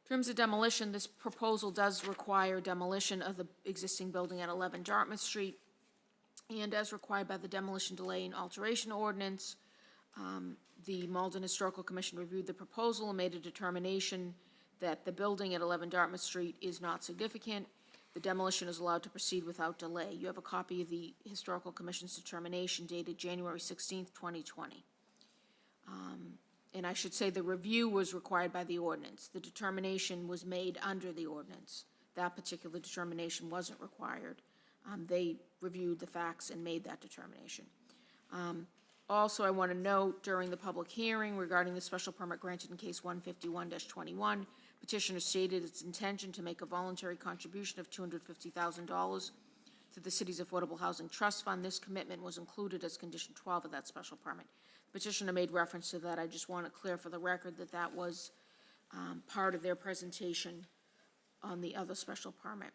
In terms of demolition, this proposal does require demolition of the existing building at 11 Dartmouth Street. And as required by the demolition delay and alteration ordinance, the Malden Historical Commission reviewed the proposal and made a determination that the building at 11 Dartmouth Street is not significant. The demolition is allowed to proceed without delay. You have a copy of the Historical Commission's determination dated January 16th, 2020. And I should say the review was required by the ordinance. The determination was made under the ordinance. That particular determination wasn't required. They reviewed the facts and made that determination. Also, I want to note during the public hearing regarding the special permit granted in case 151-21, petitioner stated its intention to make a voluntary contribution of $250,000 to the city's Affordable Housing Trust Fund. This commitment was included as condition 12 of that special permit. The petitioner made reference to that. I just want to clear for the record that that was part of their presentation on the other special permit.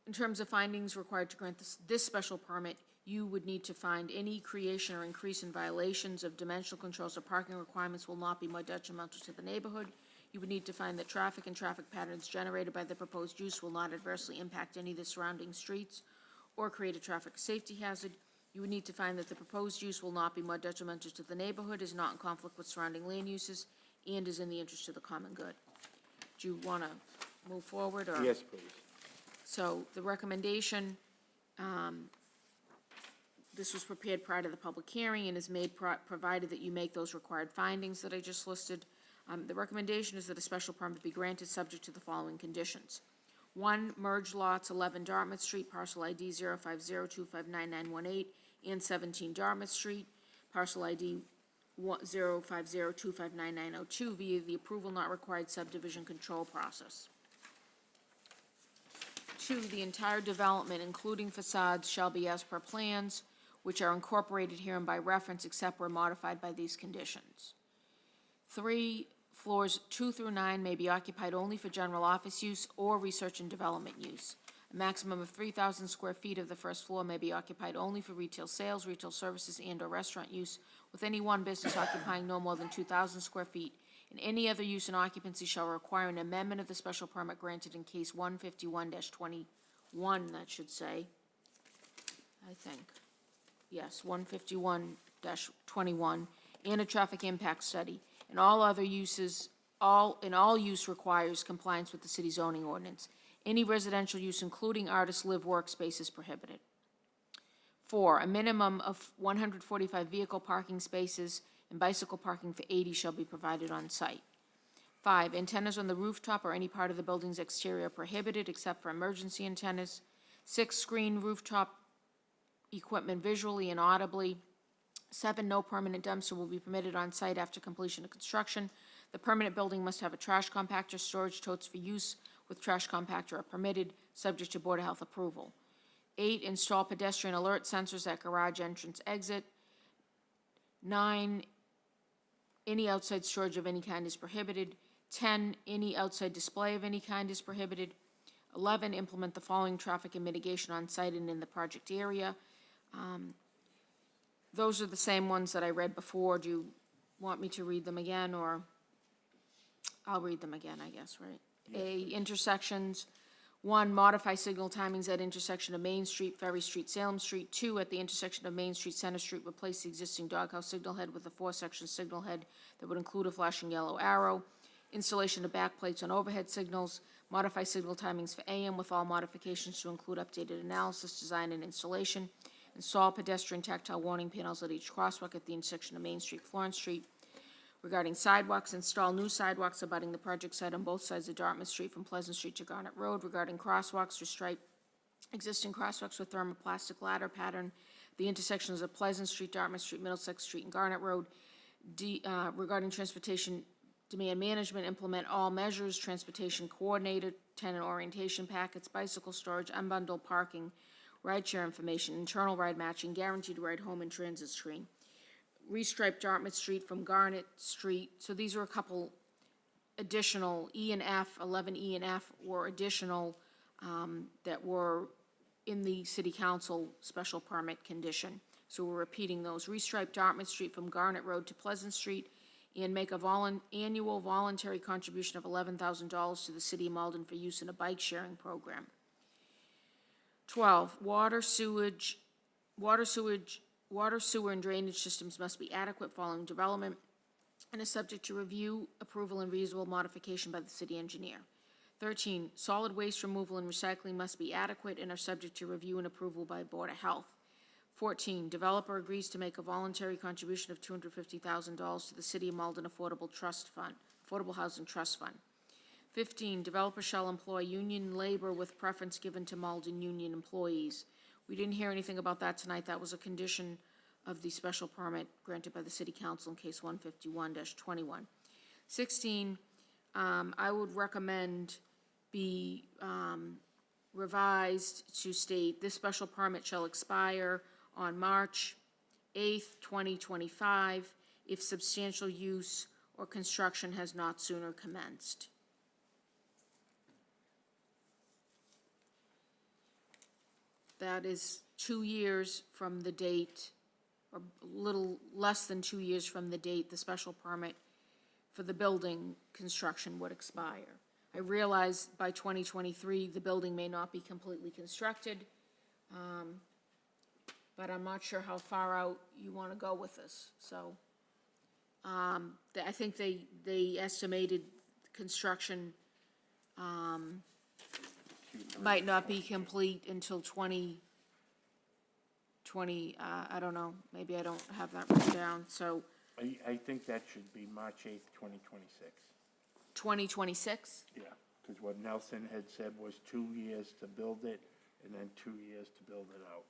In terms of findings required to grant this special permit, you would need to find any creation or increase in violations of dimensional controls or parking requirements will not be more detrimental to the neighborhood. You would need to find that traffic and traffic patterns generated by the proposed use will not adversely impact any of the surrounding streets or create a traffic safety hazard. You would need to find that the proposed use will not be more detrimental to the neighborhood, is not in conflict with surrounding land uses, and is in the interest of the common good. Do you want to move forward, or? Yes, please. So the recommendation, this was prepared prior to the public hearing and is made provided that you make those required findings that I just listed. The recommendation is that a special permit be granted subject to the following conditions. 1, merge lots 11 Dartmouth Street, parcel ID 050259918, and 17 Dartmouth Street, parcel ID 050259902 via the approval not required subdivision control process. 2, the entire development, including facades, shall be as per plans, which are incorporated herein by reference, except where modified by these conditions. 3, floors 2 through 9 may be occupied only for general office use or research and development use. A maximum of 3,000 square feet of the first floor may be occupied only for retail sales, retail services, and/or restaurant use, with any one business occupying no more than 2,000 square feet. And any other use and occupancy shall require an amendment of the special permit granted in case 151-21, that should say, I think. Yes, 151-21, and a traffic impact study. And all other uses, all use requires compliance with the city zoning ordinance. Any residential use, including artist live workspace, is prohibited. 4, a minimum of 145 vehicle parking spaces and bicycle parking for 80 shall be provided on site. 5, antennas on the rooftop or any part of the building's exterior are prohibited except for emergency antennas. 6, screen rooftop equipment visually and audibly. 7, no permanent dumpster will be permitted on site after completion of construction. The permanent building must have a trash compactor. Storage totes for use with trash compactor are permitted, subject to Board of Health approval. 8, install pedestrian alert sensors at garage entrance exit. 9, any outside storage of any kind is prohibited. 10, any outside display of any kind is prohibited. 11, implement the following traffic and mitigation on site and in the project area. Those are the same ones that I read before. Do you want me to read them again, or I'll read them again, I guess, right? A, intersections. 1, modify signal timings at intersection of Main Street, Ferry Street, Salem Street. 2, at the intersection of Main Street, Center Street, replace the existing doghouse signal head with a 4-section signal head that would include a flashing yellow arrow. Installation of backplates on overhead signals. Modify signal timings for AM with all modifications to include updated analysis, design, and installation. Install pedestrian tactile warning panels at each crosswalk at the intersection of Main Street, Florence Street. Regarding sidewalks, install new sidewalks abutting the project site on both sides of Dartmouth Street from Pleasant Street to Garnet Road. Regarding crosswalks, restripe existing crosswalks with thermoplastic ladder pattern. The intersections of Pleasant Street, Dartmouth Street, Middlesex Street, and Garnet Road. Regarding transportation demand management, implement all measures, transportation coordinator, tenant orientation packets, bicycle storage, unbundled parking, rideshare information, internal ride matching, guaranteed ride home and transit screen. Restripe Dartmouth Street from Garnet Street. So these are a couple additional E and F, 11E and F were additional that were in the city council special permit condition. So we're repeating those. Restripe Dartmouth Street from Garnet Road to Pleasant Street, and make a annual voluntary contribution of $11,000 to the city of Malden for use in a bike sharing program. 12, water, sewer, and drainage systems must be adequate following development and is subject to review, approval, and reasonable modification by the city engineer. 13, solid waste removal and recycling must be adequate and are subject to review and approval by Board of Health. 14, developer agrees to make a voluntary contribution of $250,000 to the City of Malden Affordable Housing Trust Fund. 15, developer shall employ union labor with preference given to Malden union employees. We didn't hear anything about that tonight. That was a condition of the special permit granted by the City Council in case 151-21. 16, I would recommend be revised to state this special permit shall expire on March 8th, 2025, if substantial use or construction has not sooner commenced. That is 2 years from the date, or a little less than 2 years from the date the special permit for the building construction would expire. I realize by 2023, the building may not be completely constructed, but I'm not sure how far out you want to go with this. So I think they estimated construction might not be complete until 2020, I don't know, maybe I don't have that written down, so. I think that should be March 8th, 2026. 2026? Yeah, because what Nelson had said was 2 years to build it and then 2 years to build it out.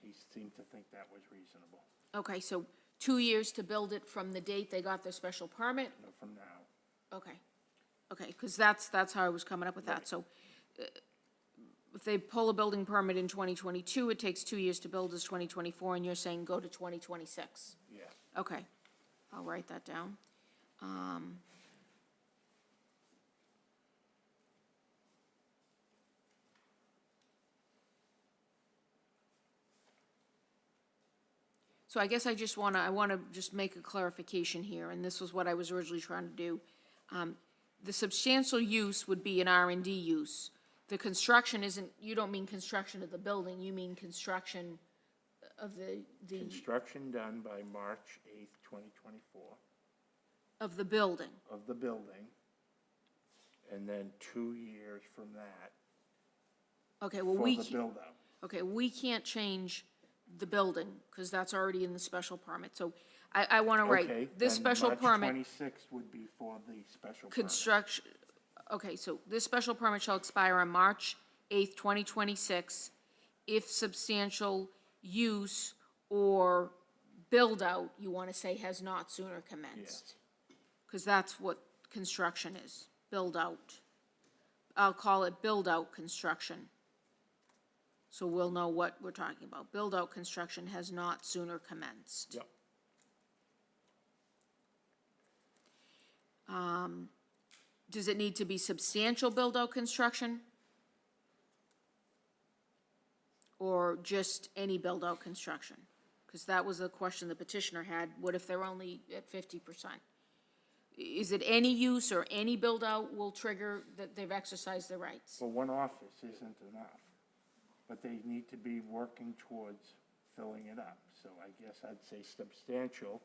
He seemed to think that was reasonable. Okay, so 2 years to build it from the date they got their special permit? No, from now. Okay, because that's how I was coming up with that. So if they pull a building permit in 2022, it takes 2 years to build as 2024, and you're saying go to 2026? Yeah. Okay, I'll write that down. So I guess I want to just make a clarification here, and this was what I was originally trying to do. The substantial use would be an R&D use. The construction isn't, you don't mean construction of the building, you mean construction of the Construction done by March 8th, 2024. of the building. Of the building. And then 2 years from that Okay, well, for we the can't, build-out. okay, we can't change the building, because that's already in the special permit. So I want to Okay, write, this then special permit. March 26th would be for the special permit. Construction, okay, so this special permit shall expire on March 8th, 2026, if substantial use or build-out, you want to say, has not sooner commenced. Because that's what construction is, build-out. I'll call it build-out construction. So we'll know what we're talking about. Build-out construction has not sooner commenced. Yep. Does it need to be substantial build-out construction? Or just any build-out construction? Because that was the question the petitioner had. What if they're only at 50%? Is it any use or any build-out will trigger that they've exercised their rights? Well, one office isn't enough, but they need to be working towards filling it up. So I guess I'd say substantial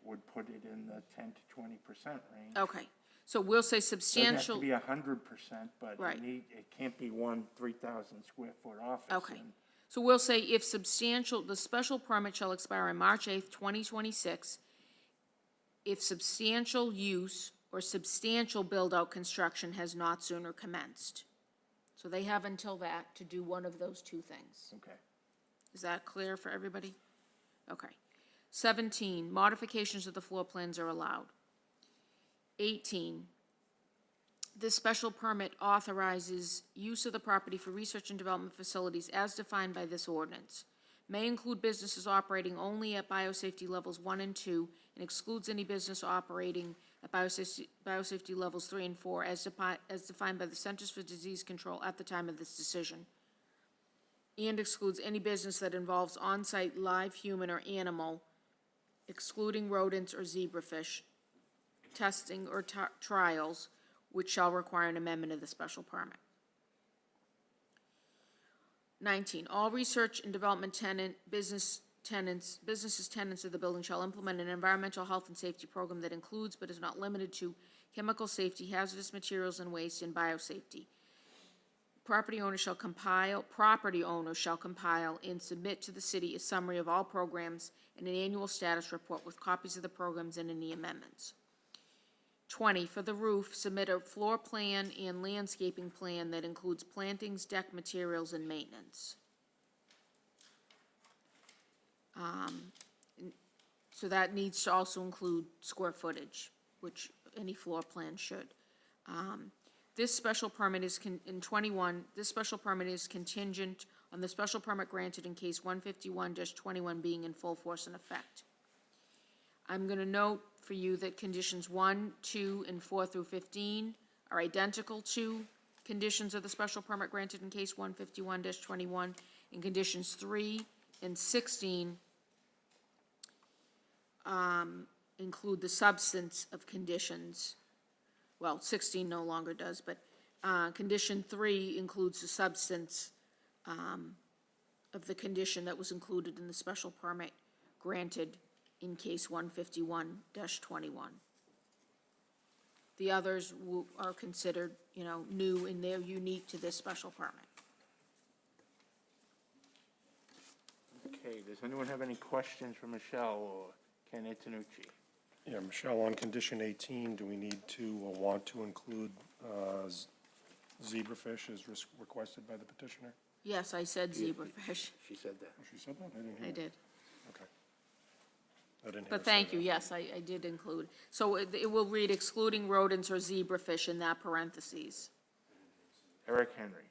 would put it in the 10 to 20% range. Okay, so we'll say Doesn't have substantial. to be 100%, but Right. it can't be one 3,000 square foot office. Okay, and- so we'll say if substantial, the special permit shall expire on March 8th, 2026, if substantial use or substantial build-out construction has not sooner commenced. So they have until that to do one of those two things. Okay. Is that clear for everybody? Okay. 17, modifications of the floor plans are allowed. 18, this special permit authorizes use of the property for research and development facilities as defined by this ordinance. May include businesses operating only at biosafety levels 1 and 2 and excludes any business operating at biosafety levels 3 and 4 as defined by the Centers for Disease Control at the time of this decision. And excludes any business that involves on-site live human or animal, excluding rodents or zebrafish, testing or trials, which shall require an amendment of the special permit. 19, all research and development businesses tenants of the building shall implement an environmental health and safety program that includes but is not limited to chemical safety, hazardous materials and waste, and biosafety. Property owner shall compile and submit to the city a summary of all programs and an annual status report with copies of the programs and any amendments. 20, for the roof, submit a floor plan and landscaping plan that includes plantings, deck materials, and maintenance. So that needs to also include square footage, which any floor plan should. This special permit is, in 21, this special permit is contingent on the special permit granted in case 151-21 being in full force and effect. I'm going to note for you that conditions 1, 2, and 4 through 15 are identical to conditions of the special permit granted in case 151-21, and conditions 3 and 16 include the substance of conditions. Well, 16 no longer does, but condition 3 includes the substance of the condition that was included in the special permit granted in case 151-21. The others are considered, new, and they're unique to this special permit. Okay, does anyone have any questions for Michelle or Ken Antonucci? Yeah, Michelle, on condition 18, do we need to or want to include zebrafish as requested by the petitioner? Yes, I said zebrafish. She said that. Oh, she said that? I didn't hear I that. did. Okay. I didn't hear But her say thank you, that. yes, I did include. So it will read excluding rodents or zebrafish in that parentheses. Eric Henry.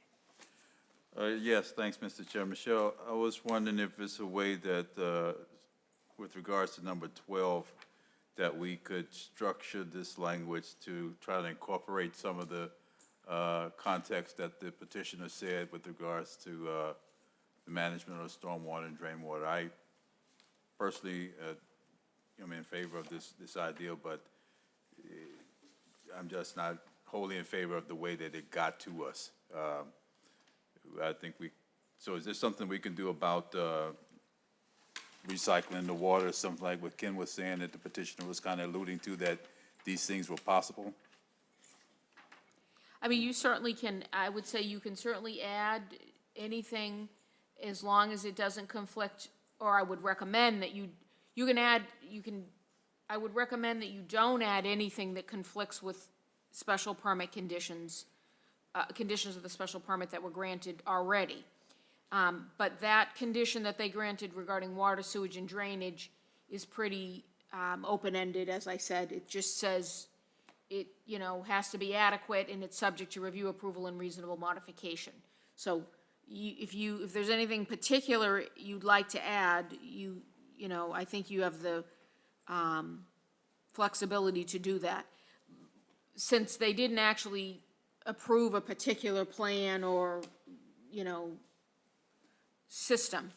Yes, thanks, Mr. Chair. Michelle, I was wondering if it's a way that, with regards to number 12, that we could structure this language to try to incorporate some of the context that the petitioner said with regards to the management of stormwater and drain water. I personally am in favor of this idea, but I'm just not wholly in favor of the way that it got to us. I think so is there something we can do about recycling the water, something like what Ken was saying that the petitioner was kind of alluding to, that these things were possible? I mean, you certainly can, I would say you can certainly add anything as long as it doesn't conflict, or I would recommend that I would recommend that you don't add anything that conflicts with special permit conditions, conditions of the special permit that were granted already. But that condition that they granted regarding water, sewage, and drainage is pretty open-ended, as I said. It just says it, has to be adequate, and it's subject to review, approval, and reasonable modification. So if there's anything particular you'd like to add, you know, I think you have the flexibility to do that. Since they didn't actually approve a particular plan or, you know, system,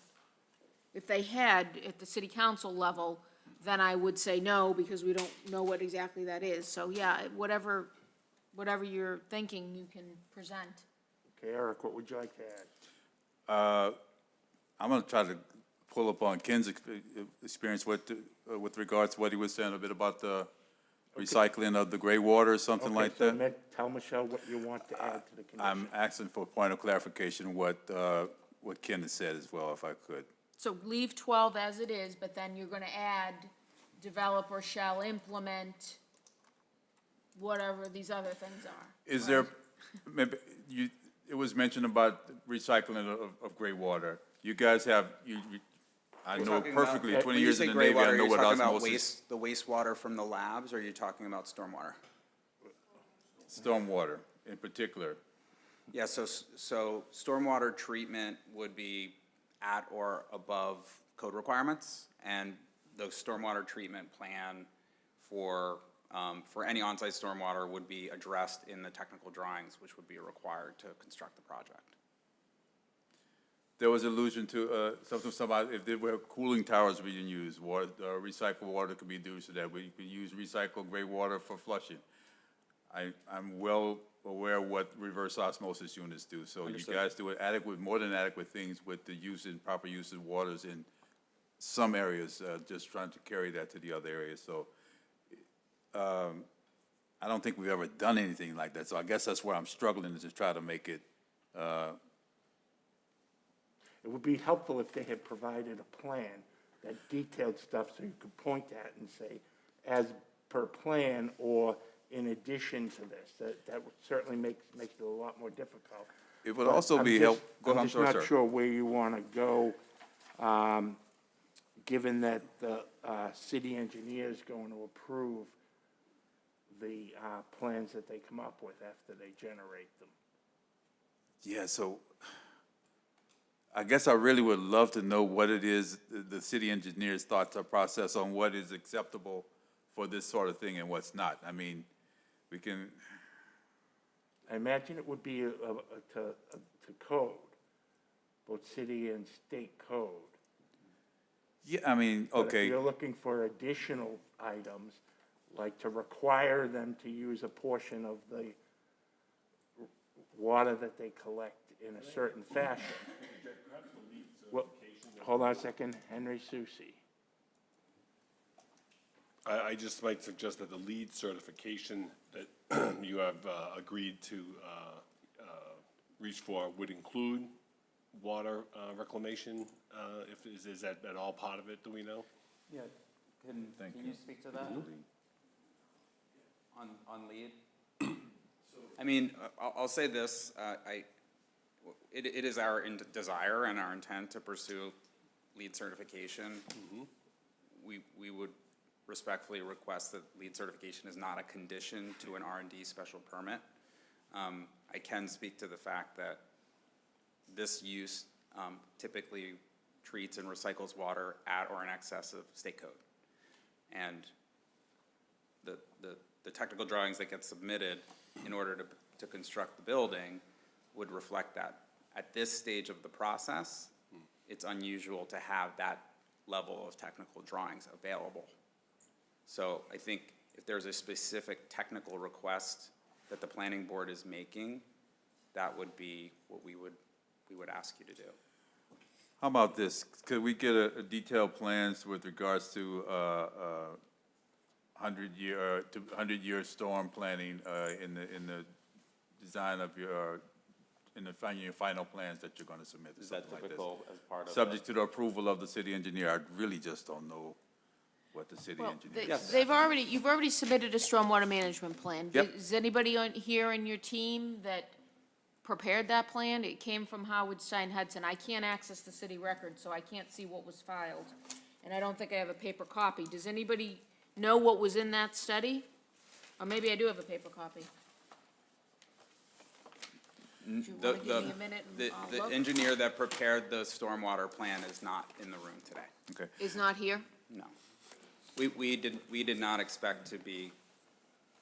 if they had at the city council level, then I would say no, because we don't know what exactly that is. So, yeah, whatever you're thinking, you can present. Okay, Eric, what would you like to add? I'm gonna try to pull up on Ken's experience with regards to what he was saying a bit about the recycling of the gray water or something like Okay, that. so tell Michelle what you want to add to the condition. I'm asking for a point of clarification, what Ken has said as well, if I could. So leave 12 as it is, but then you're gonna add developer shall implement whatever these other things are. Is there, maybe, it was mentioned about recycling of gray water. You guys have, I know perfectly, 20 years in the Navy, I know what osmosis. The wastewater from the labs, or are you talking about stormwater? Stormwater in particular. Yeah, so stormwater treatment would be at or above code requirements, and the stormwater treatment plan for any on-site stormwater would be addressed in the technical drawings, which would be required to construct the project. There was allusion to something about if there were cooling towers being used, water, recycled water could be used so that we could use recycled gray water for flushing. I'm well aware of what reverse osmosis units do, so Understood. you guys do more than adequate things with the use and proper use of waters in some areas, just trying to carry that to the other areas, so I don't think we've ever done anything like that, so I guess that's where I'm struggling, is to try to make it, It would be helpful if they had provided a plan that detailed stuff so you could point at and say, as per plan or in addition to this. That would certainly makes it a lot more difficult. it would But also I'm be just- help. Go ahead, I'm I'm just sorry, not sir. sure where you want to go, given that the city engineer is going to approve the plans that they come up with after they generate them. Yeah, so I guess I really would love to know what it is, the city engineer's thoughts or process on what is acceptable for this sort of thing and what's not. I mean, we can, I imagine it would be to code, both city and state code. yeah, I mean, But okay. if you're looking for additional items, like to require them to use a portion of the water that they collect in a certain fashion. Well, hold on a second, Henry Susi. I just might suggest that the LEED certification that you have agreed to reach for would include water reclamation. Is that at all part of it, do we know? Yeah, can you speak to that? On lead? I mean, I'll say this, it is our desire and our intent to pursue LEED certification. We would respectfully request that LEED certification is not a condition to an R&D special permit. I can speak to the fact that this use typically treats and recycles water at or in excess of state code. And the technical drawings that get submitted in order to construct the building would reflect that. At this stage of the process, it's unusual to have that level of technical drawings available. So I think if there's a specific technical request that the planning board is making, that would be what we would ask you to do. How about this? Could we get a detailed plans with regards to 100-year storm planning in the design of your final plans that you're going to submit? Is that typical as part of? Subject to the approval of the city engineer. I really just don't know what the city Well, engineer. you've already submitted a stormwater management plan. Yep. Is anybody here on your team that prepared that plan? It came from Howard Stein Hudson. I can't access the city record, so I can't see what was filed. And I don't think I have a paper copy. Does anybody know what was in that study? Or maybe I do have a paper copy. Do you want to give me a minute and I'll The look? engineer that prepared the stormwater plan is not in the room today. Okay. Is not here? No. We did not expect to be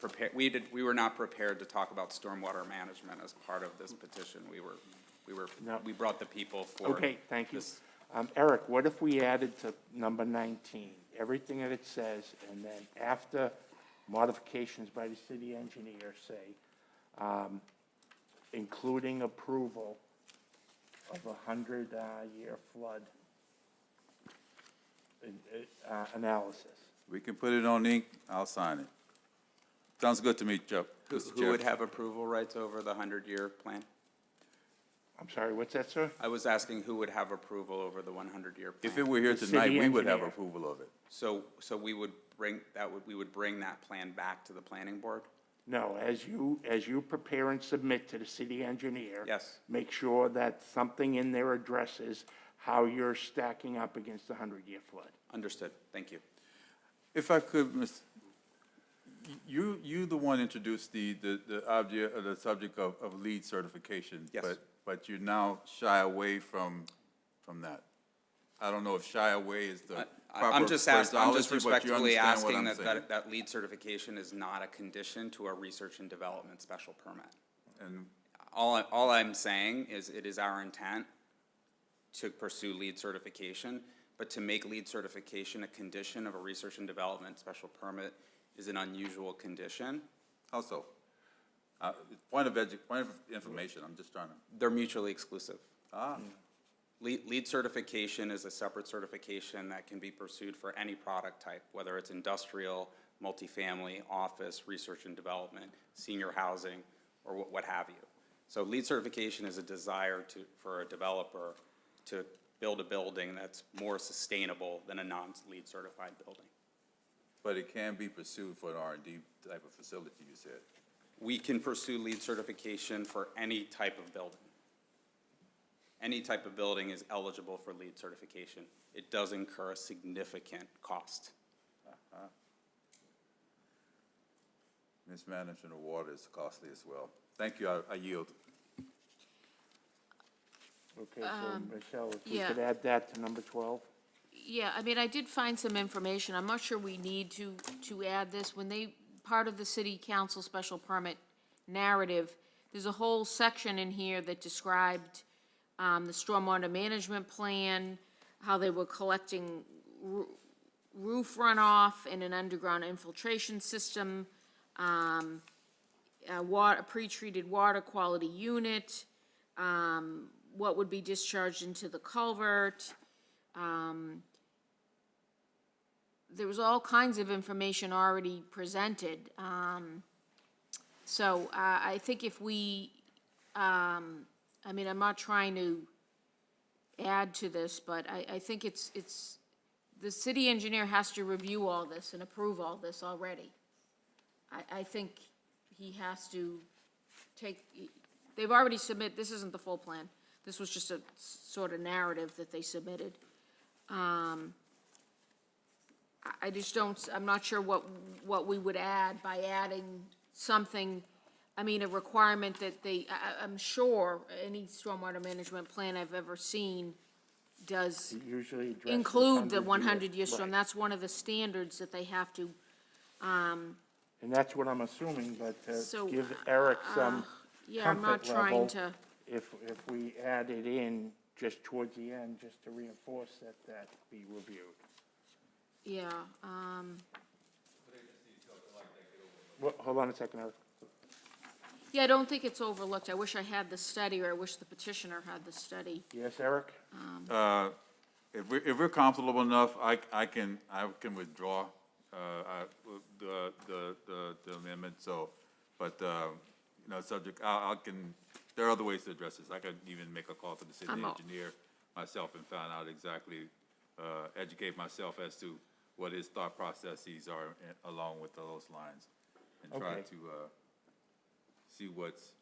prepared, we were not prepared to talk about stormwater management as part of this petition. No. We brought the people for. Okay, thank you. this. Eric, what if we added to number 19, everything that it says, and then after modifications by the city engineer, say, including approval of a 100-year flood analysis? We can put it on ink, I'll sign it. Sounds good to me, Chuck. Mr. Who Chair. would have approval rights over the 100-year plan? I'm sorry, what's that, sir? I was asking who would have approval over the 100-year plan? If it were here The tonight, city we would have engineer. approval of it. So we would bring that plan back to the planning board? No, as you prepare and submit to the city engineer. Yes. Make sure that something in there addresses how you're stacking up against the 100-year flood. Understood, thank you. If I could, you the one introduced the object, the subject of LEED certification. Yes. But you now shy away from that. I don't know if shy away is the proper I'm just phraseology, but you respectfully understand what asking I'm that, saying. that LEED certification is not a condition to a research and development special permit. And All I'm saying is it is our intent to pursue LEED certification, but to make LEED certification a condition of a research and development special permit is an unusual condition. how so? Point of information, I'm just trying to. They're mutually exclusive. Ah, LEED certification is a separate certification that can be pursued for any product type, whether it's industrial, multifamily, office, research and development, senior housing, or what have you. So LEED certification is a desire for a developer to build a building that's more sustainable than a non-LEED certified building. but it can be pursued for an R&D type of facility, you said. We can pursue LEED certification for any type of building. Any type of building is eligible for LEED certification. It does incur a significant cost. Mismanagement of water is costly as well. Thank you, I yield. Okay, so Michelle, if we yeah. could add that to number 12? Yeah, I mean, I did find some information. I'm not sure we need to add this. When part of the city council special permit narrative, there's a whole section in here that described the stormwater management plan, how they were collecting roof runoff in an underground infiltration system, a pre-treated water quality unit, what would be discharged into the culvert. There was all kinds of information already presented. So I think if we, I mean, I'm not trying to add to this, but I think it's, the city engineer has to review all this and approve all this already. I think he has to they've already this isn't the full plan. This was just a sort of narrative that they submitted. I just don't, I'm not sure what we would add by adding something, I mean, a requirement that I'm sure any stormwater management plan I've ever seen does It usually addresses include the 100 100-year storm. right. That's one of the standards that they have to, And that's what I'm assuming, but So, to give Eric some yeah, I'm not comfort trying level, to, if we add it in just towards the end, just to reinforce that be reviewed. yeah, Hold on a second, Eric. yeah, I don't think it's overlooked. I wish I had the study, or I wish the petitioner had the study. Yes, Eric? If we're comfortable enough, I can withdraw the amendment, so, but, you know, subject, there are other ways to address this. I could even make a call to the city I'm all- engineer myself and find out exactly, educate myself as to what his thought processes are along with those lines. And try Okay. to, see what's,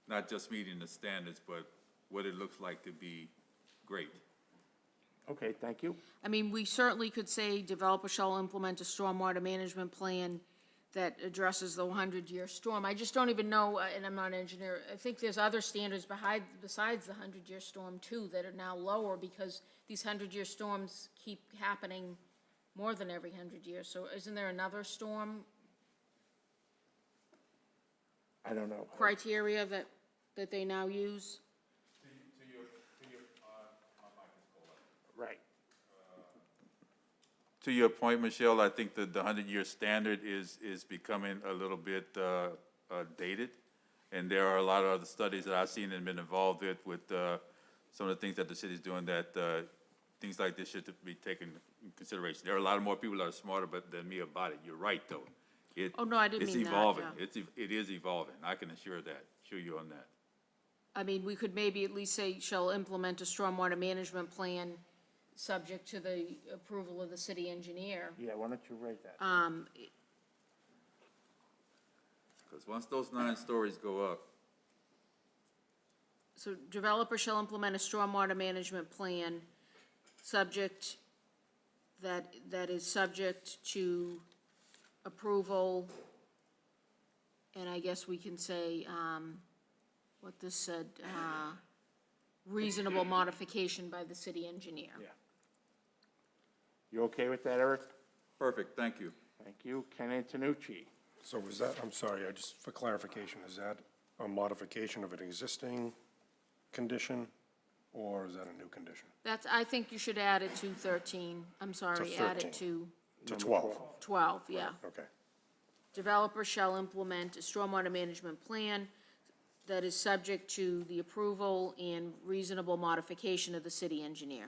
not just meeting the standards, but what it looks like to be great. Okay, thank you. I mean, we certainly could say developer shall implement a stormwater management plan that addresses the 100-year storm. I just don't even know, and I'm not an engineer, I think there's other standards besides the 100-year storm too that are now lower because these 100-year storms keep happening more than every 100 years. So isn't there another storm I don't know. criteria that they now use? Right. To your point, Michelle, I think that the 100-year standard is becoming a little bit dated. And there are a lot of other studies that I've seen and been involved with some of the things that the city's doing that things like this should be taken in consideration. There are a lot of more people that are smarter than me about it. You're right, though. Oh, no, I didn't mean that, It's evolving. yeah. It is evolving. I can assure you on that. I mean, we could maybe at least say, shall implement a stormwater management plan subject to the approval of the city engineer. Yeah, why don't you write that? Because once those 9 stories go up, So developer shall implement a stormwater management plan subject, that is subject to approval, and I guess we can say, what this said, reasonable modification by the city engineer. Yeah. You okay with that, Eric? perfect, thank you. Thank you. Ken Antonucci. So was that, I'm sorry, just for clarification, is that a modification of an existing condition, or is that a new condition? That's, I think you should add it to 13, I'm sorry, add it 13. to To 12? 12, yeah. Okay. Developer shall implement a stormwater management plan that is subject to the approval and reasonable modification of the city engineer.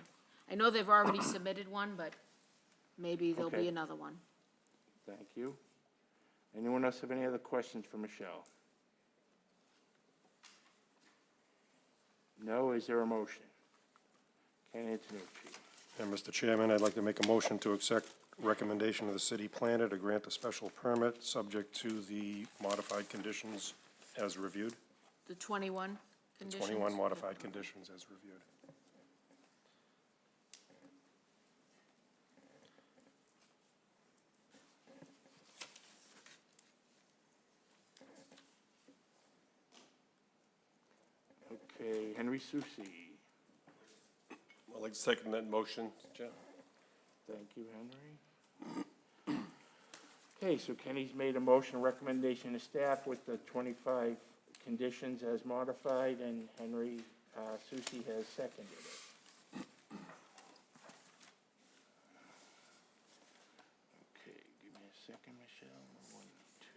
I know they've already submitted one, but maybe there'll be Okay. another one. Thank you. Anyone else have any other questions for Michelle? No, is there a motion? Ken Antonucci. And Mr. Chairman, I'd like to make a motion to accept recommendation of the city planner to grant a special permit subject to the modified conditions as reviewed. The 21 conditions? 21 modified conditions as reviewed. Okay, Henry Susi. I'd like to second that motion, Chair. Thank you, Henry. Okay, so Kenny's made a motion, recommendation to staff with the 25 conditions as modified, and Henry Susi has seconded it. Okay, give me a second, Michelle. 1, 2,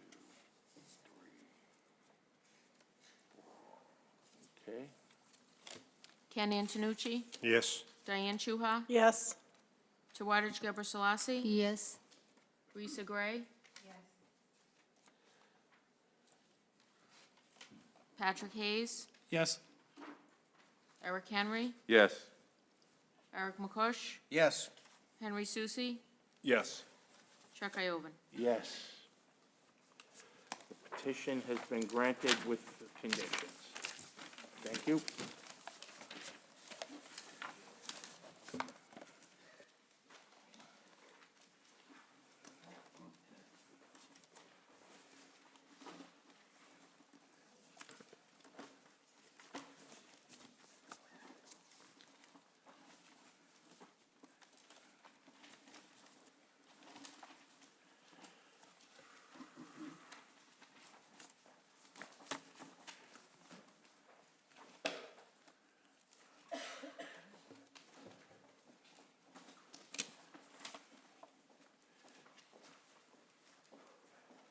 3, 4. Okay, Ken Antonucci? Yes. Diane Chuha? Yes. Tawadej Gabor Salassi? Yes. Risa Gray? Patrick Hayes? Yes. Eric Henry? Yes, Eric McCush? Yes. Henry Susi? Yes. Chuck Ioven? yes. The petition has been granted with conditions. Thank you.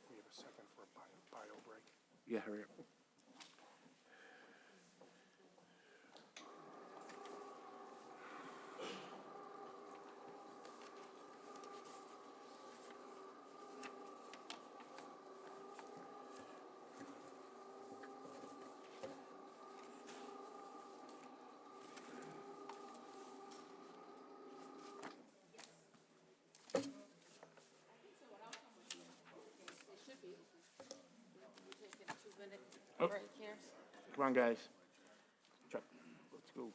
We have a second for a bio break. Yeah, hurry up. Oh. Come on, guys. Chuck, let's go.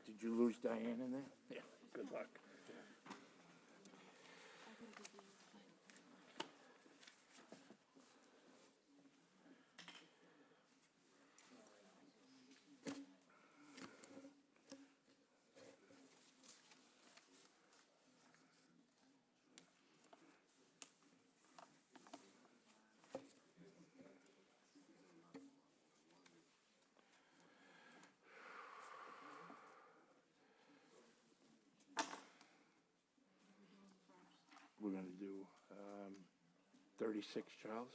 Did you lose Diane in there? Yeah, good luck. We're gonna do 36 Charles.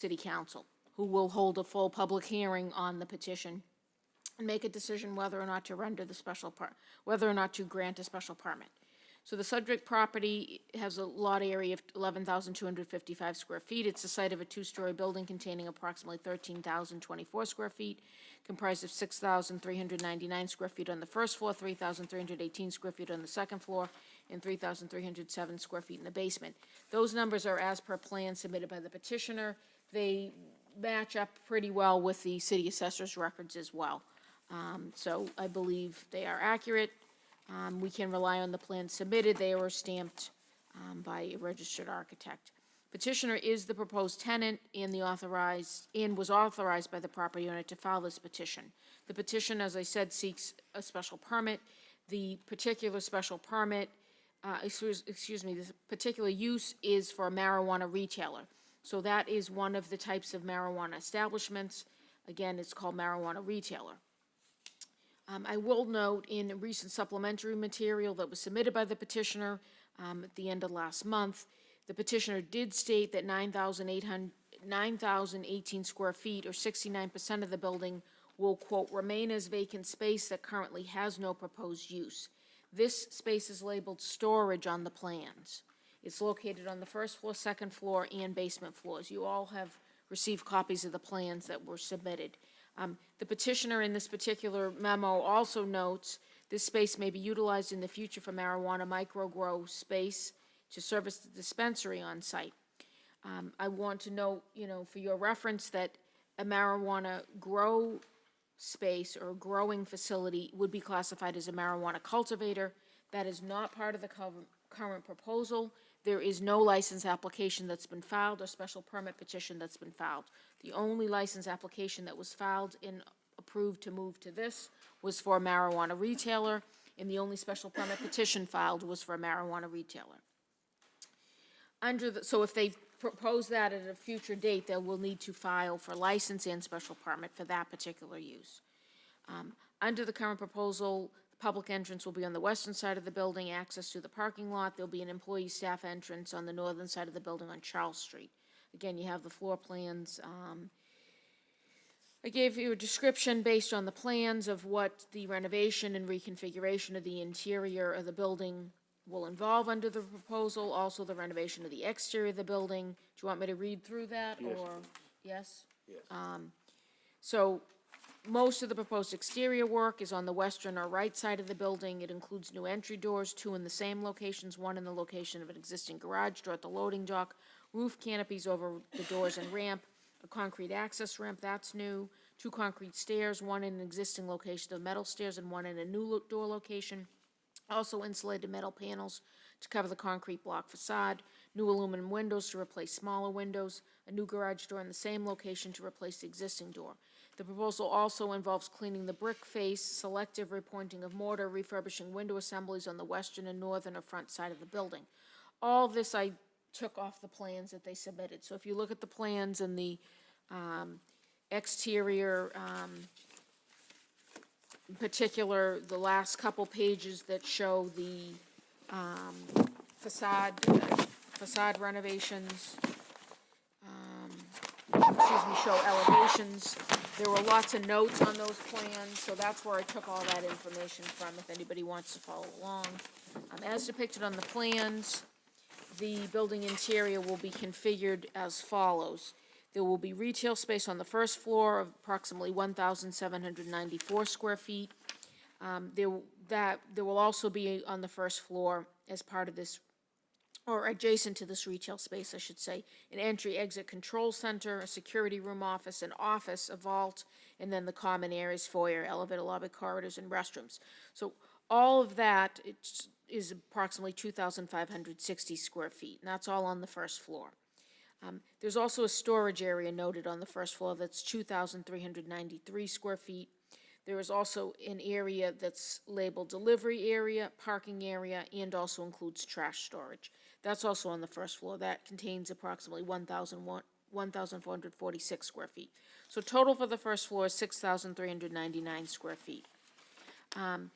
City Council, who will hold a full public hearing on the petition and make a decision whether or not to render the whether or not to grant a special permit. So the subject property has a lot area of 11,255 square feet. It's the site of a two-story building containing approximately 13,024 square feet, comprised of 6,399 square feet on the first floor, 3,318 square feet on the second floor, and 3,307 square feet in the basement. Those numbers are as per plan submitted by the petitioner. They match up pretty well with the city assessor's records as well. So I believe they are accurate. We can rely on the plans submitted. They were stamped by a registered architect. Petitioner is the proposed tenant and was authorized by the property owner to file this petition. The petition, as I said, seeks a special permit. The particular special permit, this particular use is for a marijuana retailer. So that is one of the types of marijuana establishments. Again, it's called marijuana retailer. I will note in a recent supplementary material that was submitted by the petitioner at the end of last month, the petitioner did state that 9,018 square feet, or 69% of the building, will, quote, remain as vacant space that currently has no proposed use. This space is labeled storage on the plans. It's located on the first floor, second floor, and basement floors. You all have received copies of the plans that were submitted. The petitioner in this particular memo also notes this space may be utilized in the future for marijuana micro-grow space to service the dispensary on site. I want to note, for your reference, that a marijuana grow space or growing facility would be classified as a marijuana cultivator. That is not part of the current proposal. There is no license application that's been filed or special permit petition that's been filed. The only license application that was filed and approved to move to this was for a marijuana retailer, and the only special permit petition filed was for a marijuana retailer. So if they propose that at a future date, they will need to file for license and special permit for that particular use. Under the current proposal, public entrance will be on the western side of the building, access to the parking lot. There'll be an employee staff entrance on the northern side of the building on Charles Street. Again, you have the floor plans. I gave you a description based on the plans of what the renovation and reconfiguration of the interior of the building will involve under the proposal, also the renovation of the exterior of the building. Do you want me to read through that, Yes, or? please. Yes? Yes. So Most of the proposed exterior work is on the western or right side of the building. It includes new entry doors, 2 in the same locations, 1 in the location of an existing garage door at the loading dock, roof canopies over the doors and ramp, a concrete access ramp, that's new, 2 concrete stairs, 1 in an existing location of metal stairs and 1 in a new door location. Also insulated metal panels to cover the concrete block facade, new aluminum windows to replace smaller windows, a new garage door in the same location to replace the existing door. The proposal also involves cleaning the brick face, selective repointing of mortar, refurbishing window assemblies on the western and northern or front side of the building. All this I took off the plans that they submitted. So if you look at the plans and the exterior, in particular, the last couple pages that show the facade renovations, show elevations. There were lots of notes on those plans, so that's where I took all that information from, if anybody wants to follow along. As depicted on the plans, the building interior will be configured as follows. There will be retail space on the first floor of approximately 1,794 square feet. There will also be on the first floor, as part of this, or adjacent to this retail space, I should say, an entry-exit control center, a security room office, an office, a vault, and then the common areas, foyer, elevator, lobby, corridors, and restrooms. So all of that is approximately 2,560 square feet, and that's all on the first floor. There's also a storage area noted on the first floor that's 2,393 square feet. There is also an area that's labeled delivery area, parking area, and also includes trash storage. That's also on the first floor. That contains approximately 1,446 square feet. So total for the first floor is 6,399 square feet. The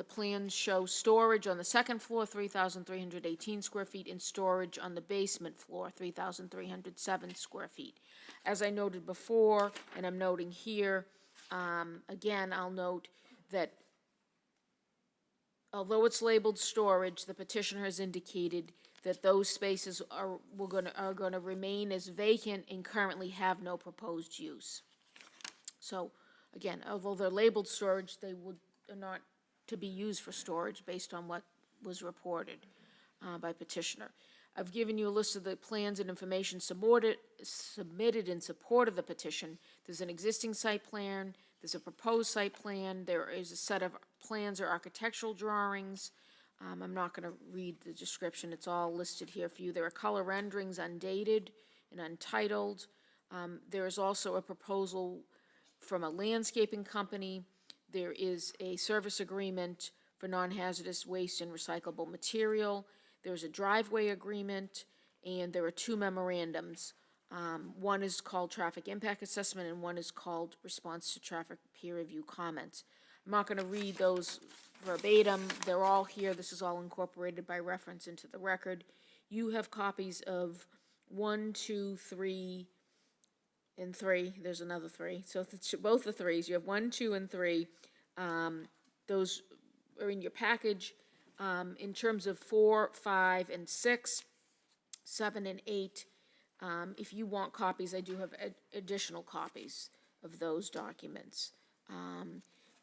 plans show storage on the second floor, 3,318 square feet, and storage on the basement floor, 3,307 square feet. As I noted before, and I'm noting here, again, I'll note that although it's labeled storage, the petitioner has indicated that those spaces are going to remain as vacant and currently have no proposed use. So, again, although they're labeled storage, they are not to be used for storage based on what was reported by petitioner. I've given you a list of the plans and information submitted in support of the petition. There's an existing site plan, there's a proposed site plan, there is a set of plans or architectural drawings. I'm not going to read the description, it's all listed here for you. There are color renderings, undated and untitled. There is also a proposal from a landscaping company. There is a service agreement for non-hazardous waste and recyclable material. There's a driveway agreement, and there are 2 memorandums. One is called Traffic Impact Assessment, and one is called Response to Traffic Peer Review Comments. I'm not going to read those verbatim. They're all here. This is all incorporated by reference into the record. You have copies of 1, 2, 3, and 3. There's another 3. So both the 3s. You have 1, 2, and 3. Those are in your package. In terms of 4, 5, and 6, 7, and 8, if you want copies, I do have additional copies of those documents.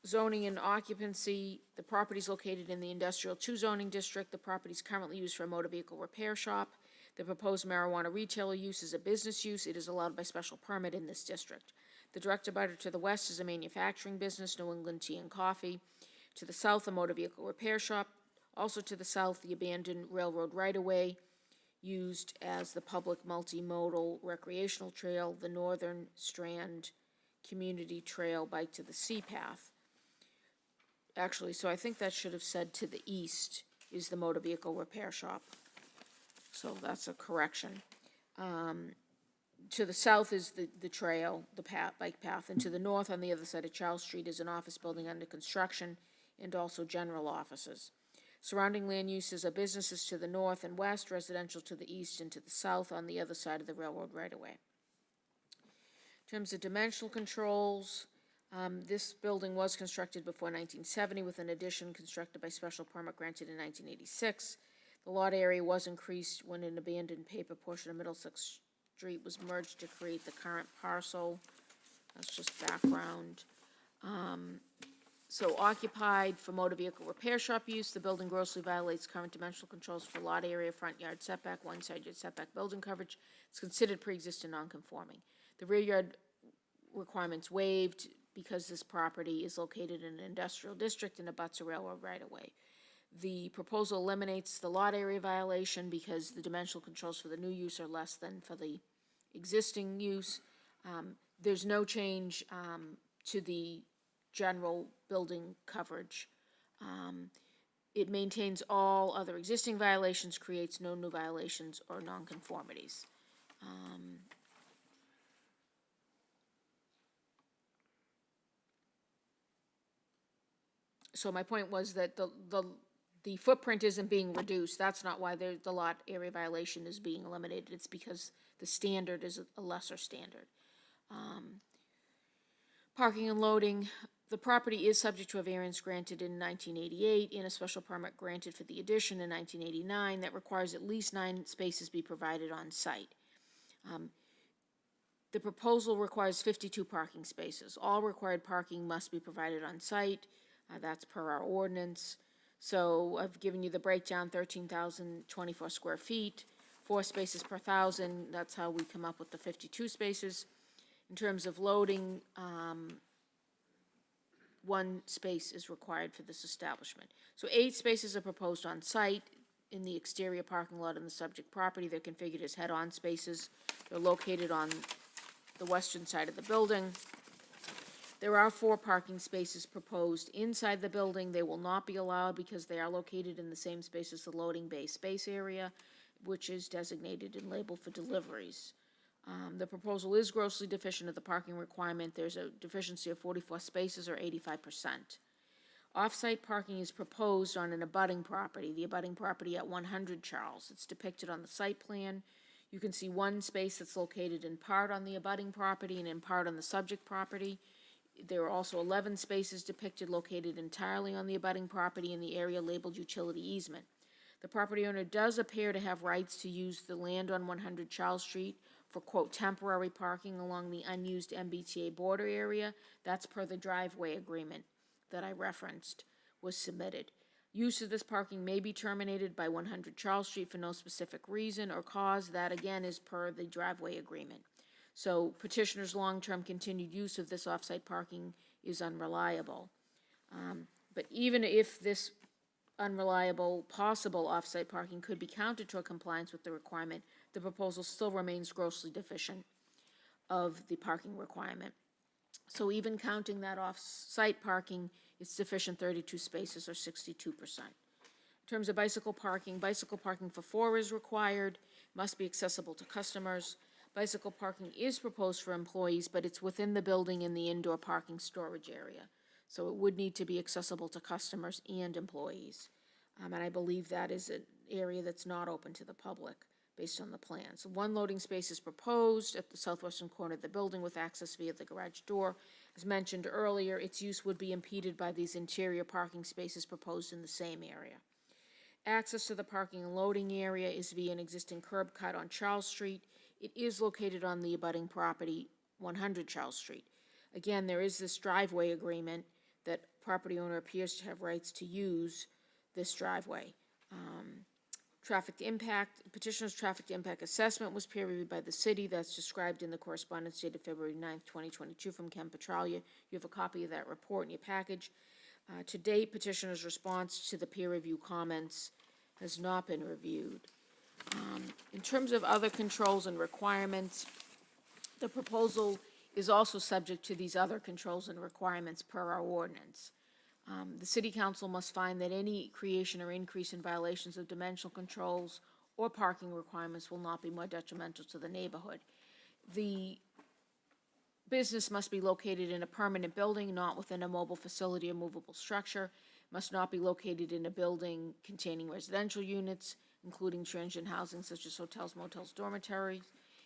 Zoning and occupancy, the property is located in the Industrial 2 zoning district. The property is currently used for a motor vehicle repair shop. The proposed marijuana retailer use is a business use. It is allowed by special permit in this district. The direct abutter to the west is a manufacturing business, New England Tea and Coffee. To the south, a motor vehicle repair shop. Also to the south, the abandoned railroad right-of-way used as the public multimodal recreational trail, the Northern Strand Community Trail Bike to the Sea Path. Actually, so I think that should have said to the east is the motor vehicle repair shop. So that's a correction. To the south is the trail, the bike path, and to the north on the other side of Charles Street is an office building under construction and also general offices. Surrounding land uses are businesses to the north and west, residential to the east and to the south on the other side of the railroad right-of-way. In terms of dimensional controls, this building was constructed before 1970 with an addition constructed by special permit granted in 1986. The lot area was increased when an abandoned paper portion of Middlesex Street was merged to create the current parcel. That's just background. So occupied for motor vehicle repair shop use, the building grossly violates current dimensional controls for lot area, front yard setback, one side yard setback, building coverage. It's considered pre-existing non-conforming. The rear yard requirement's waived because this property is located in an industrial district and abuts a railroad right-of-way. The proposal eliminates the lot area violation because the dimensional controls for the new use are less than for the existing use. There's no change to the general building coverage. It maintains all other existing violations, creates no new violations or nonconformities. So my point was that the footprint isn't being reduced. That's not why the lot area violation is being eliminated. It's because the standard is a lesser standard. Parking and loading. The property is subject to a variance granted in 1988 and a special permit granted for the addition in 1989 that requires at least 9 spaces be provided on site. The proposal requires 52 parking spaces. All required parking must be provided on site. That's per our ordinance. So I've given you the breakdown, 13,024 square feet, 4 spaces per 1,000. That's how we come up with the 52 spaces. In terms of loading, 1 space is required for this establishment. So 8 spaces are proposed on site in the exterior parking lot in the subject property. They're configured as head-on spaces. They're located on the western side of the building. There are 4 parking spaces proposed inside the building. They will not be allowed because they are located in the same space as the loading bay space area, which is designated and labeled for deliveries. The proposal is grossly deficient of the parking requirement. There's a deficiency of 44 spaces or 85%. Off-site parking is proposed on an abutting property, the abutting property at 100 Charles. It's depicted on the site plan. You can see 1 space that's located in part on the abutting property and in part on the subject property. There are also 11 spaces depicted located entirely on the abutting property in the area labeled utility easement. The property owner does appear to have rights to use the land on 100 Charles Street for, quote, temporary parking along the unused MBTA border area. That's per the driveway agreement that I referenced was submitted. Use of this parking may be terminated by 100 Charles Street for no specific reason or cause. That, again, is per the driveway agreement. So petitioner's long-term continued use of this off-site parking is unreliable. But even if this unreliable possible off-site parking could be counted toward compliance with the requirement, the proposal still remains grossly deficient of the parking requirement. So even counting that off-site parking, it's deficient 32 spaces or 62%. In terms of bicycle parking for 4 is required, must be accessible to customers. Bicycle parking is proposed for employees, but it's within the building in the indoor parking storage area. So it would need to be accessible to customers and employees. And I believe that is an area that's not open to the public based on the plans. 1 loading space is proposed at the southwestern corner of the building with access via the garage door. As mentioned earlier, its use would be impeded by these interior parking spaces proposed in the same area. Access to the parking and loading area is via an existing curb cut on Charles Street. It is located on the abutting property, 100 Charles Street. Again, there is this driveway agreement that property owner appears to have rights to use this driveway. Traffic impact, petitioner's traffic impact assessment was peer reviewed by the city. That's described in the correspondence dated February 9th, 2022 from Ken Petralia. You have a copy of that report in your package. To date, petitioner's response to the peer review comments has not been reviewed. In terms of other controls and requirements, the proposal is also subject to these other controls and requirements per our ordinance. The City Council must find that any creation or increase in violations of dimensional controls or parking requirements will not be more detrimental to the neighborhood. The business must be located in a permanent building, not within a mobile facility or movable structure. Must not be located in a building containing residential units, including transient housing such as hotels, motels, dormitories.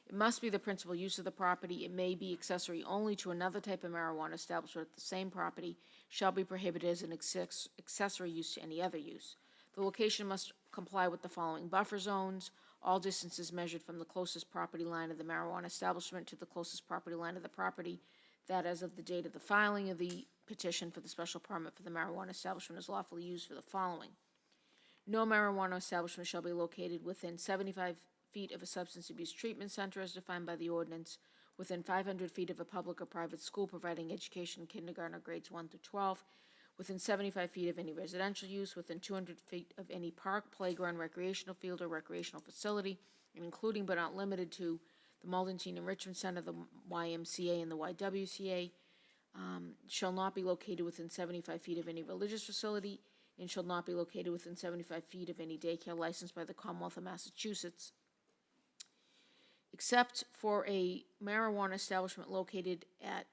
It must be the principal use of the property. It may be accessory only to another type of marijuana establishment at the same property, shall be prohibited as an accessory use to any other use. The location must comply with the following buffer zones. All distances measured from the closest property line of the marijuana establishment to the closest property line of the property that as of the date of the filing of the petition for the special permit for the marijuana establishment is lawfully used for the following. No marijuana establishment shall be located within 75 feet of a substance abuse treatment center as defined by the ordinance, within 500 feet of a public or private school providing education in kindergarten or grades 1 through 12, within 75 feet of any residential use, within 200 feet of any park, playground, recreational field, or recreational facility, and including but not limited to the Malden Teen Enrichment Center, the YMCA, and the YWCA, shall not be located within 75 feet of any religious facility, and shall not be located within 75 feet of any daycare licensed by the Commonwealth of Massachusetts, except for a marijuana establishment located at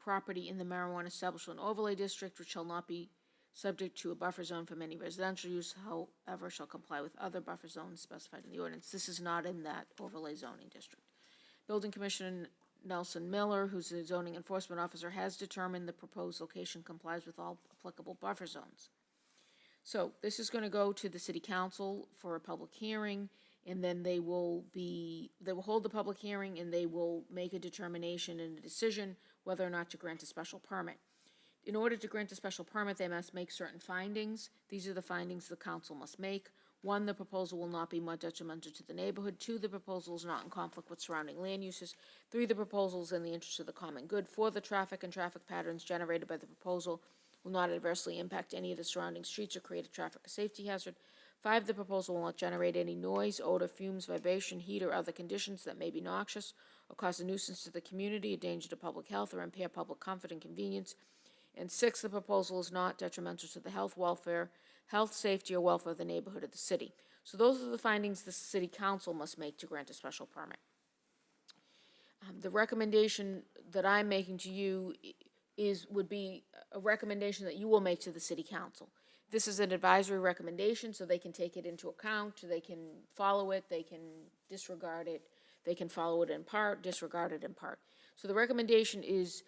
property in the marijuana establishment overlay district, which shall not be subject to a buffer zone from any residential use, however, shall comply with other buffer zones specified in the ordinance. This is not in that overlay zoning district. Building Commissioner Nelson Miller, who's the zoning enforcement officer, has determined the proposed location complies with all applicable buffer zones. So this is going to go to the city council for a public hearing, and then they will hold the public hearing, and they will make a determination and a decision whether or not to grant a special permit. In order to grant a special permit, they must make certain findings. These are the findings the council must make. 1, the proposal will not be more detrimental to the neighborhood. 2, the proposal is not in conflict with surrounding land uses. 3, the proposal is in the interest of the common good. 4, the traffic and traffic patterns generated by the proposal will not adversely impact any of the surrounding streets or create a traffic or safety hazard. 5, the proposal will not generate any noise, odor, fumes, vibration, heat, or other conditions that may be noxious or cause a nuisance to the community, a danger to public health, or impair public comfort and convenience. And 6, the proposal is not detrimental to the health, safety, or welfare of the neighborhood of the city. So those are the findings the city council must make to grant a special permit. The recommendation that I'm making to you would be a recommendation that you will make to the city council. This is an advisory recommendation, so they can take it into account, they can follow it, they can disregard it, they can follow it in part, disregard it in part. So the recommendation is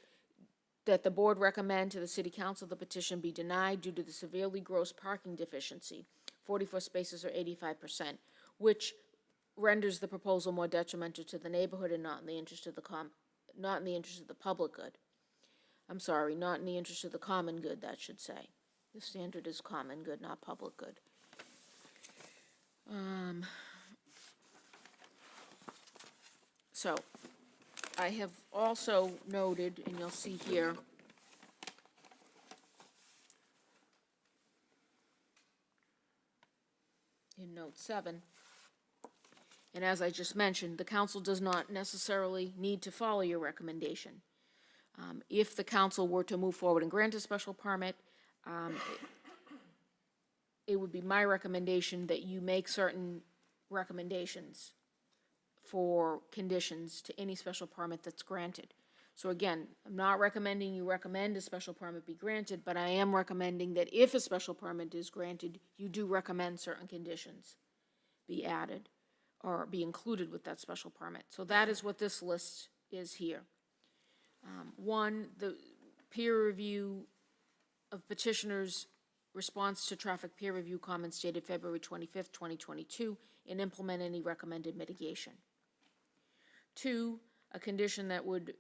that the board recommend to the city council the petition be denied due to the severely gross parking deficiency, 44 spaces or 85%, which renders the proposal more detrimental to the neighborhood and not in the interest of the public good. I'm sorry, not in the interest of the common good, that should say. The standard is common good, not public good. So, I have also noted, and you'll see here, in note 7, and as I just mentioned, the council does not necessarily need to follow your recommendation. If the council were to move forward and grant a special permit, it would be my recommendation that you make certain recommendations for conditions to any special permit that's granted. So again, I'm not recommending you recommend a special permit be granted, but I am recommending that if a special permit is granted, you do recommend certain conditions be added or be included with that special permit. So that is what this list is here. 1, the peer review of petitioner's response to traffic peer review comments dated February 25th, 2022, and implement any recommended mitigation. 2, a condition that would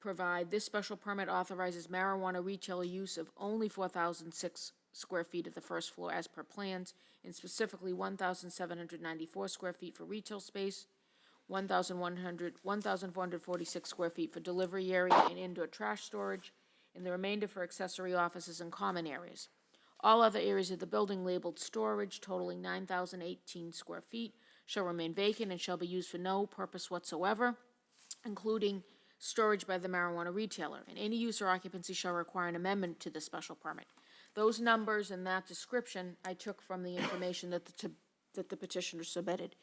provide this special permit authorizes marijuana retailer use of only 4,006 square feet of the first floor as per plans, and specifically 1,794 square feet for retail space, 1,446 square feet for delivery area and indoor trash storage, and the remainder for accessory offices and common areas. All other areas of the building labeled storage totaling 9,018 square feet shall remain vacant and shall be used for no purpose whatsoever, including storage by the marijuana retailer, and any use or occupancy shall require an amendment to the special permit. Those numbers and that description I took from the information that the petitioner submitted,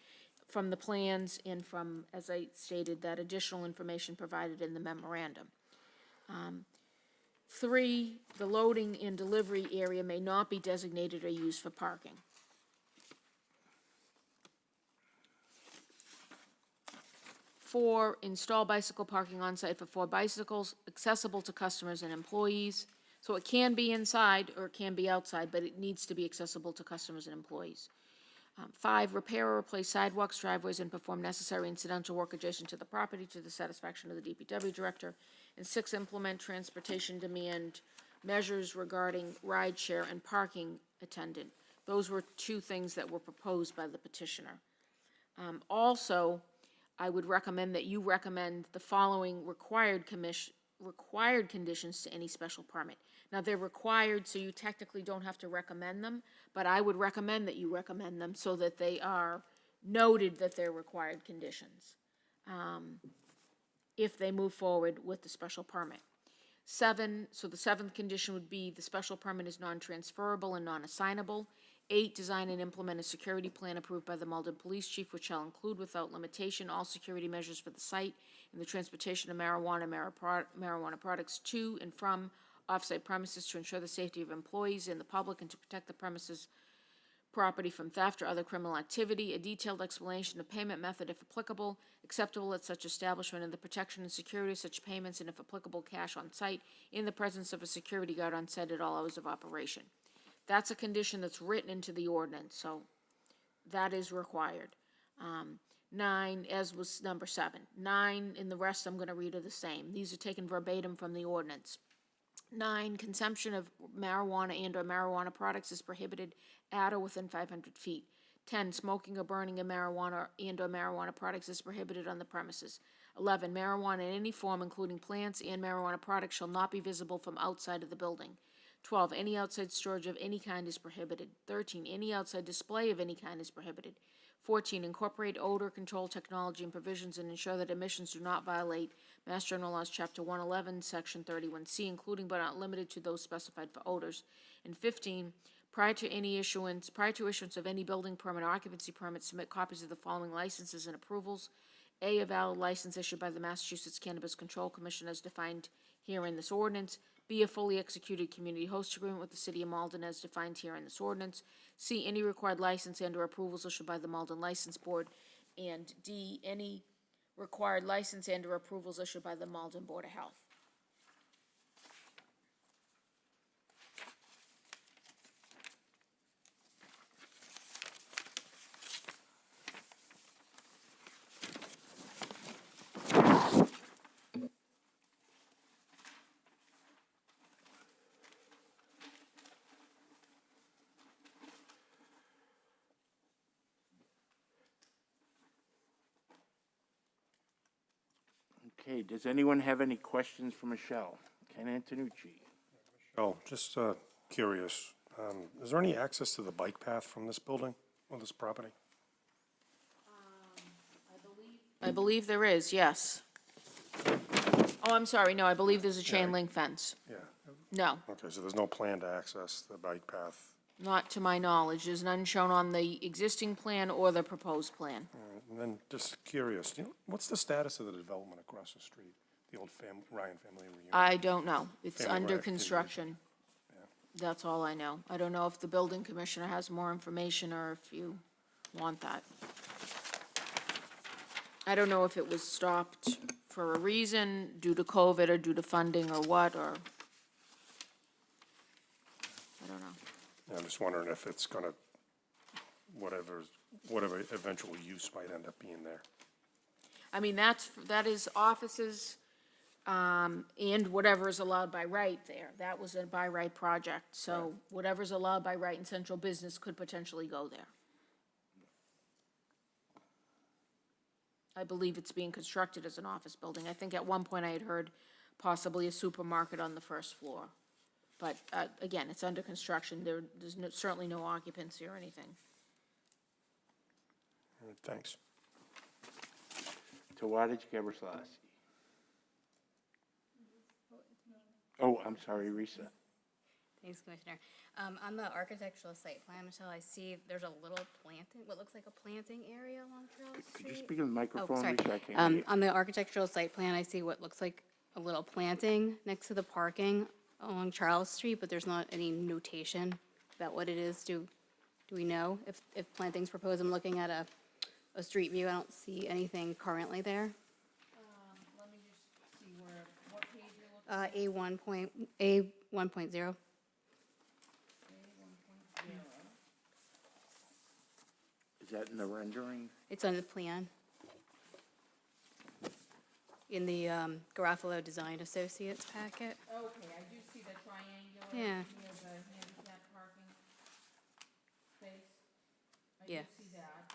from the plans and from, as I stated, that additional information provided in the memorandum. 3, the loading and delivery area may not be designated or used for parking. 4, install bicycle parking on site for 4 bicycles, accessible to customers and employees. So it can be inside or it can be outside, but it needs to be accessible to customers and employees. 5, repair or replace sidewalks, driveways, and perform necessary incidental work adjacent to the property to the satisfaction of the DPW director. And 6, implement transportation demand measures regarding rideshare and parking attendant. Those were 2 things that were proposed by the petitioner. Also, I would recommend that you recommend the following required conditions to any special permit. Now, they're required, so you technically don't have to recommend them, but I would recommend that you recommend them so that they are noted that they're required conditions, if they move forward with the special permit. 7, so the 7th condition would be the special permit is non-transferable and non-assignable. 8, design and implement a security plan approved by the Malden Police Chief, which shall include without limitation all security measures for the site and the transportation of marijuana products to and from off-site premises to ensure the safety of employees and the public and to protect the premises property from theft or other criminal activity. A detailed explanation of payment method, if applicable, acceptable at such establishment, and the protection and security of such payments, and if applicable, cash on site in the presence of a security guard on site at all hours of operation. That's a condition that's written into the ordinance, so that is required. 9, as was number 7. 9, and the rest I'm going to read are the same. These are taken verbatim from the ordinance. 9, consumption of marijuana and or marijuana products is prohibited at or within 500 feet. 10, smoking or burning of marijuana and or marijuana products is prohibited on the premises. 11, marijuana in any form, including plants and marijuana products, shall not be visible from outside of the building. 12, any outside storage of any kind is prohibited. 13, any outside display of any kind is prohibited. 14, incorporate odor control technology and provisions and ensure that emissions do not violate Mass General Laws, Chapter 111, Section 31C, including but not limited to those specified for odors. And 15, prior to issuance of any building permit or occupancy permit, submit copies of the following licenses and approvals. A, a valid license issued by the Massachusetts Cannabis Control Commission as defined here in this ordinance. B, a fully executed community host agreement with the City of Malden as defined here in this ordinance. C, any required license and or approvals issued by the Malden License Board. And D, any required license and or approvals issued by the Malden Board of Health. Okay, does anyone have any questions for Michelle? Ken Antonucci. Oh, just curious, is there any access to the bike path from this building or this property? I believe there is, yes. Oh, I'm sorry, no, I believe there's a chain link fence. Yeah. No, Okay, so there's no plan to access the bike path. not to my knowledge. There's none shown on the existing plan or the proposed plan. And then just curious, what's the status of the development across the street? The old Ryan family reunion? I don't know. It's Family under Ryan construction. That's all I know. I don't know if the building commissioner has more information or if you want that. I don't know if it was stopped for a reason, due to COVID or due to funding or what, or, I don't know. Yeah, I'm just wondering if it's gonna, whatever eventual use might end up being there. I mean, that is offices, and whatever is allowed by right there. That was a by right project, so whatever's allowed by right in central business could potentially go there. I believe it's being constructed as an office building. I think at one point I had heard possibly a supermarket on the first floor. But, again, it's under construction. There's certainly no occupancy or anything. All right, thanks. Tawadej Gebrselassie. Oh, I'm sorry, Risa. Thanks, Commissioner. On the architectural site plan, Michelle, I see there's a little planting, what looks like a planting area along Charles Street. Could you speak in the microphone, sorry. Risa? I can't hear you. On the architectural site plan, I see what looks like a little planting next to the parking along Charles Street, but there's not any notation about what it is. Do we know if planting's proposed? I'm looking at a street view. I don't see anything currently there. Let me just see what page you're looking A1.0. Is that in the rendering? It's on the plan. in the Garofalo Design Associates packet. Okay, I do see the triangular Yeah. near the handicap parking space. I Yeah. do see that.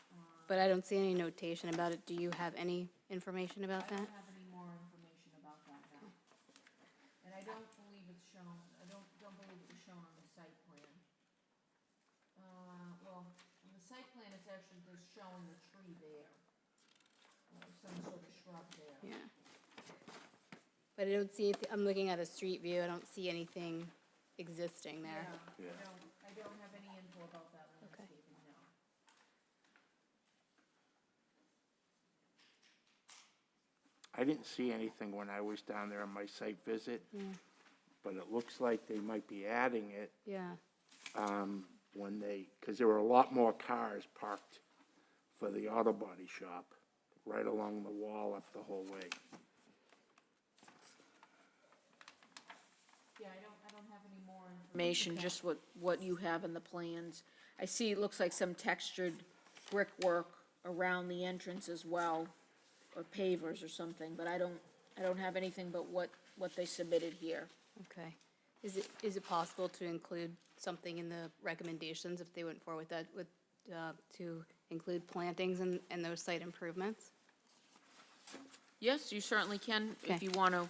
But I don't see any notation about it. Do you have any information about I that? don't have any more information about that now. And I don't believe it's shown, I don't believe it was shown on the site plan. Well, on the site plan, it's actually just showing the tree there. Some sort of shrub there. Yeah. But I don't see, I'm looking at a street view. I don't see anything existing there. Yeah, I don't have any info about that landscaping, no. I didn't see anything when I was down there on my site visit, but it looks like they might be adding it Yeah. when they, because there were a lot more cars parked for the auto body shop right along the wall up the whole way. Yeah, I don't have any more information, just what you have in the plans. I see it looks like some textured brickwork around the entrance as well, or pavers or something, but I don't have anything but what they submitted here. Okay. Is it possible to include something in the recommendations if they went forward with that, to include plantings and those site improvements? Yes, you certainly can, if Okay. you want to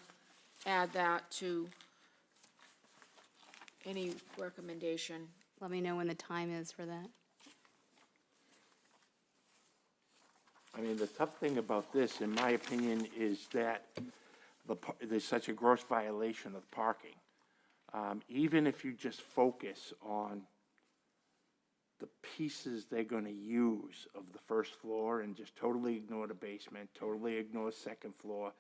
add that to any recommendation. Let me know when the time is for that. I mean, the tough thing about this, in my opinion, is that there's such a gross violation of parking. Even if you just focus on the pieces they're gonna use of the first floor and just totally ignore the basement, totally ignore second floor,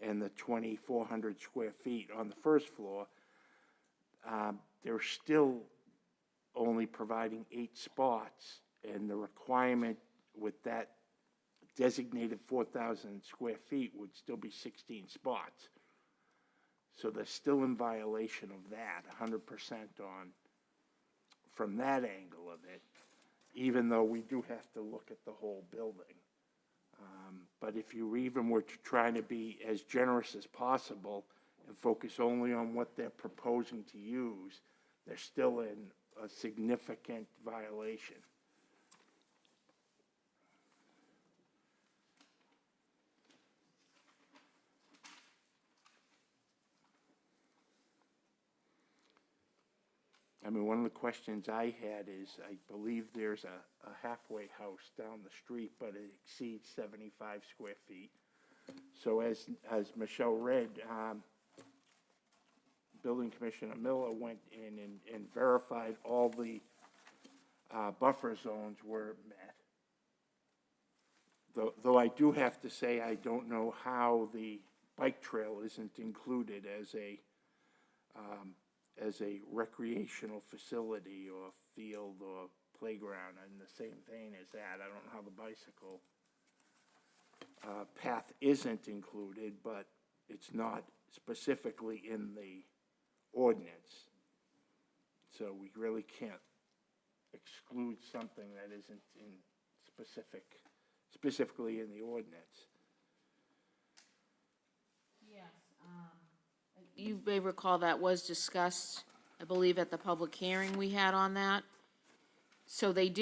and the 2,400 square feet on the first floor, they're still only providing 8 spots, and the requirement with that designated 4,000 square feet would still be 16 spots. So they're still in violation of that, 100% from that angle of it, even though we do have to look at the whole building. But if you even were trying to be as generous as possible and focus only on what they're proposing to use, they're still in a significant violation. I mean, one of the questions I had is, I believe there's a halfway house down the street, but it exceeds 75 square feet. So as Michelle read, Building Commissioner Miller went in and verified all the buffer zones were met. Though I do have to say, I don't know how the bike trail isn't included as a recreational facility or field or playground in the same vein as that. I don't know how the bicycle path isn't included, but it's not specifically in the ordinance. So we really can't exclude something that isn't specifically in the ordinance. Yes, you may recall that was discussed, I believe, at the public hearing we had on that. So the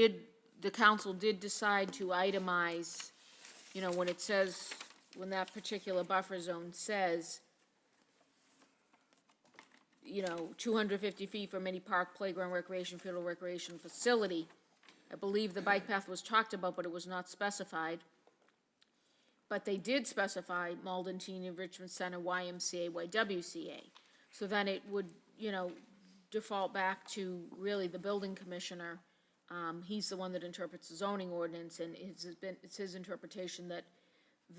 council did decide to itemize, when it says, when that particular buffer zone says, 250 feet from any park, playground, recreation field, or recreation facility. I believe the bike path was talked about, but it was not specified. But they did specify Malden Teen Enrichment Center, YMCA, YWCA. So then it would, default back to really the building commissioner. He's the one that interprets the zoning ordinance, and it's his interpretation that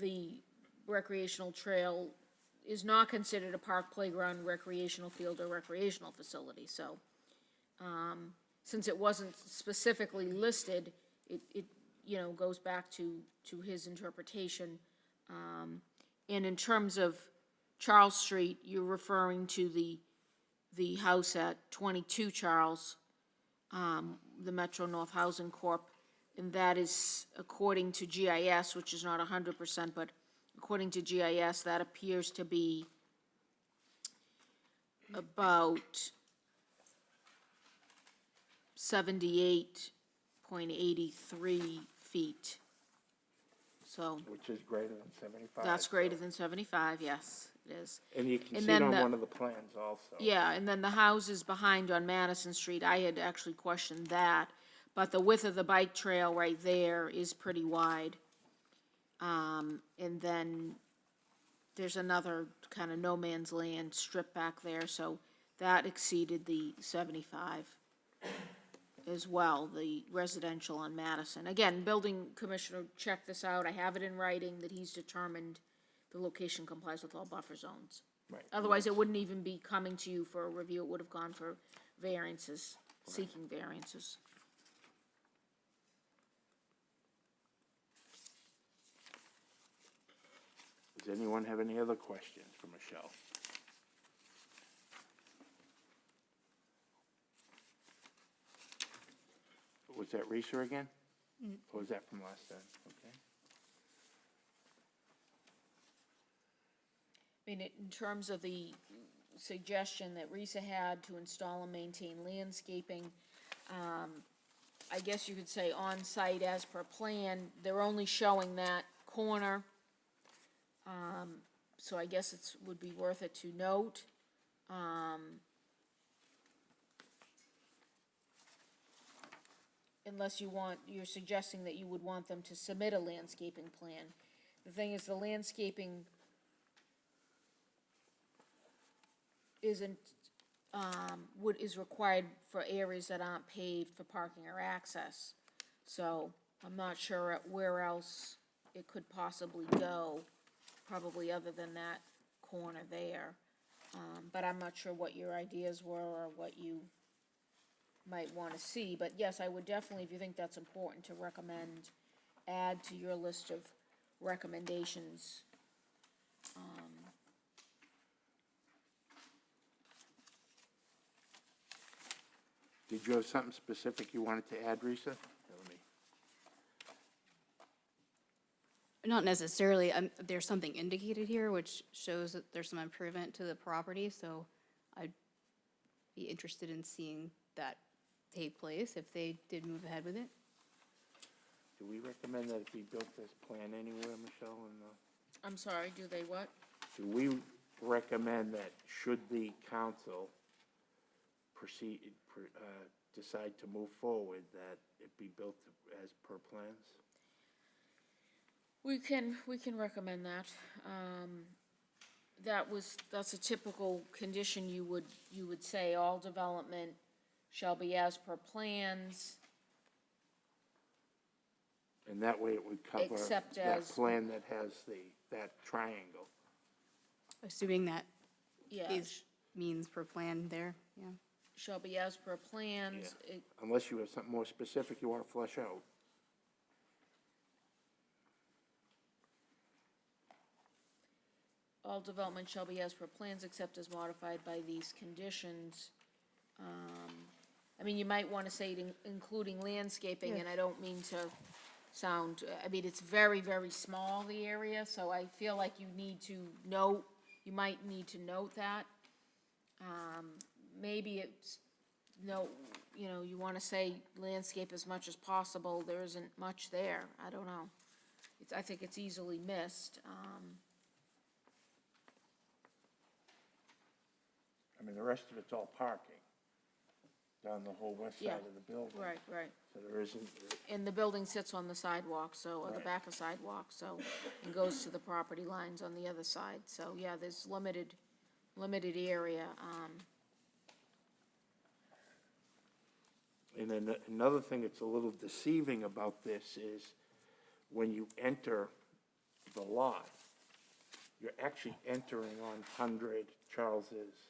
the recreational trail is not considered a park, playground, recreational field, or recreational facility. So, since it wasn't specifically listed, it goes back to his interpretation. And in terms of Charles Street, you're referring to the house at 22 Charles, the Metro North Housing Corp., and that is according to GIS, which is not 100%, but according to GIS, that appears to be about 78.83 feet. So Which is greater than 75. that's greater than 75, yes, it is. And you can And see it then on the- one of the plans also. Yeah, and then the houses behind on Madison Street, I had actually questioned that, but the width of the bike trail right there is pretty wide. And then there's another kind of no man's land strip back there, so that exceeded the 75 as well, the residential on Madison. Again, building commissioner, check this out, I have it in writing that he's determined the location complies with all buffer zones. Right. Otherwise, it wouldn't even be coming to you for a review, it would have gone for variances, seeking variances. Does anyone have any other questions for Michelle? Was that Reeser again? Or was that from last time? Okay. I mean, in terms of the suggestion that Risa had to install and maintain landscaping, I guess you could say on-site as per plan, they're only showing that corner. So I guess it's, would be worth it to note. Unless you want, you're suggesting that you would want them to submit a landscaping plan. The thing is, the landscaping isn't, is required for areas that aren't paved for parking or access. So I'm not sure where else it could possibly go, probably other than that corner there. But I'm not sure what your ideas were or what you might want to see. But yes, I would definitely, if you think that's important to recommend, add to your list of recommendations. Did you have something specific you wanted to add, Risa? Let me- Not necessarily, there's something indicated here which shows that there's some improvement to the property, so I'd be interested in seeing that take place if they did move ahead with it. Do we recommend that it be built as planned anywhere, Michelle? I'm sorry, do they what? Do we recommend that should the council proceed, decide to move forward, that it be built as per plans? We can recommend that. That's a typical condition you would say, all development shall be as per plans, And that way it would cover Except that as- plan that has that triangle. Assuming that yeah, means per plan there, yeah. shall be as per plans. Unless you have something more specific you want to flesh out. All development shall be as per plans except as modified by these conditions. I mean, you might want to say including landscaping, and I don't mean to sound, I mean, it's very, very small, the area, so I feel like you need to note, you might need to note that. Maybe it's, you want to say landscape as much as possible, there isn't much there, I don't know. I think it's easily missed. I mean, the rest of it's all parking down the whole west side Yeah. of the building. Right. So there isn't, And the building sits on the sidewalk, so, or the Right. back of sidewalk, so, and goes to the property lines on the other side, so, yeah, there's limited area, and then another thing that's a little deceiving about this is when you enter the lot, you're actually entering on 100 Charles's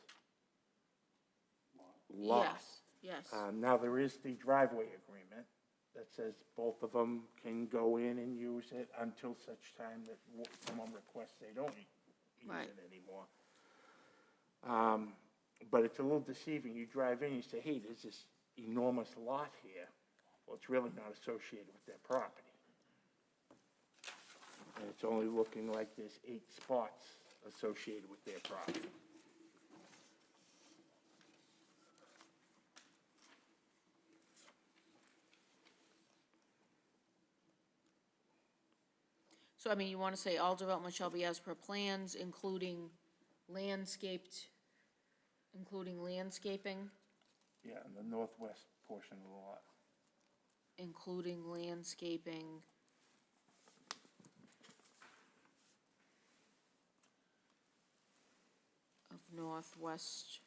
lot. yes. Now, there is the driveway agreement that says both of them can go in and use it until such time that someone requests they don't use Right. it anymore. But it's a little deceiving. You drive in, you say, hey, there's this enormous lot here. Well, it's really not associated with their property. And it's only looking like there's 8 spots associated with their property. So, I mean, you want to say all development shall be as per plans, including landscaping? Yeah, in the northwest portion of the lot. Including landscaping of northwest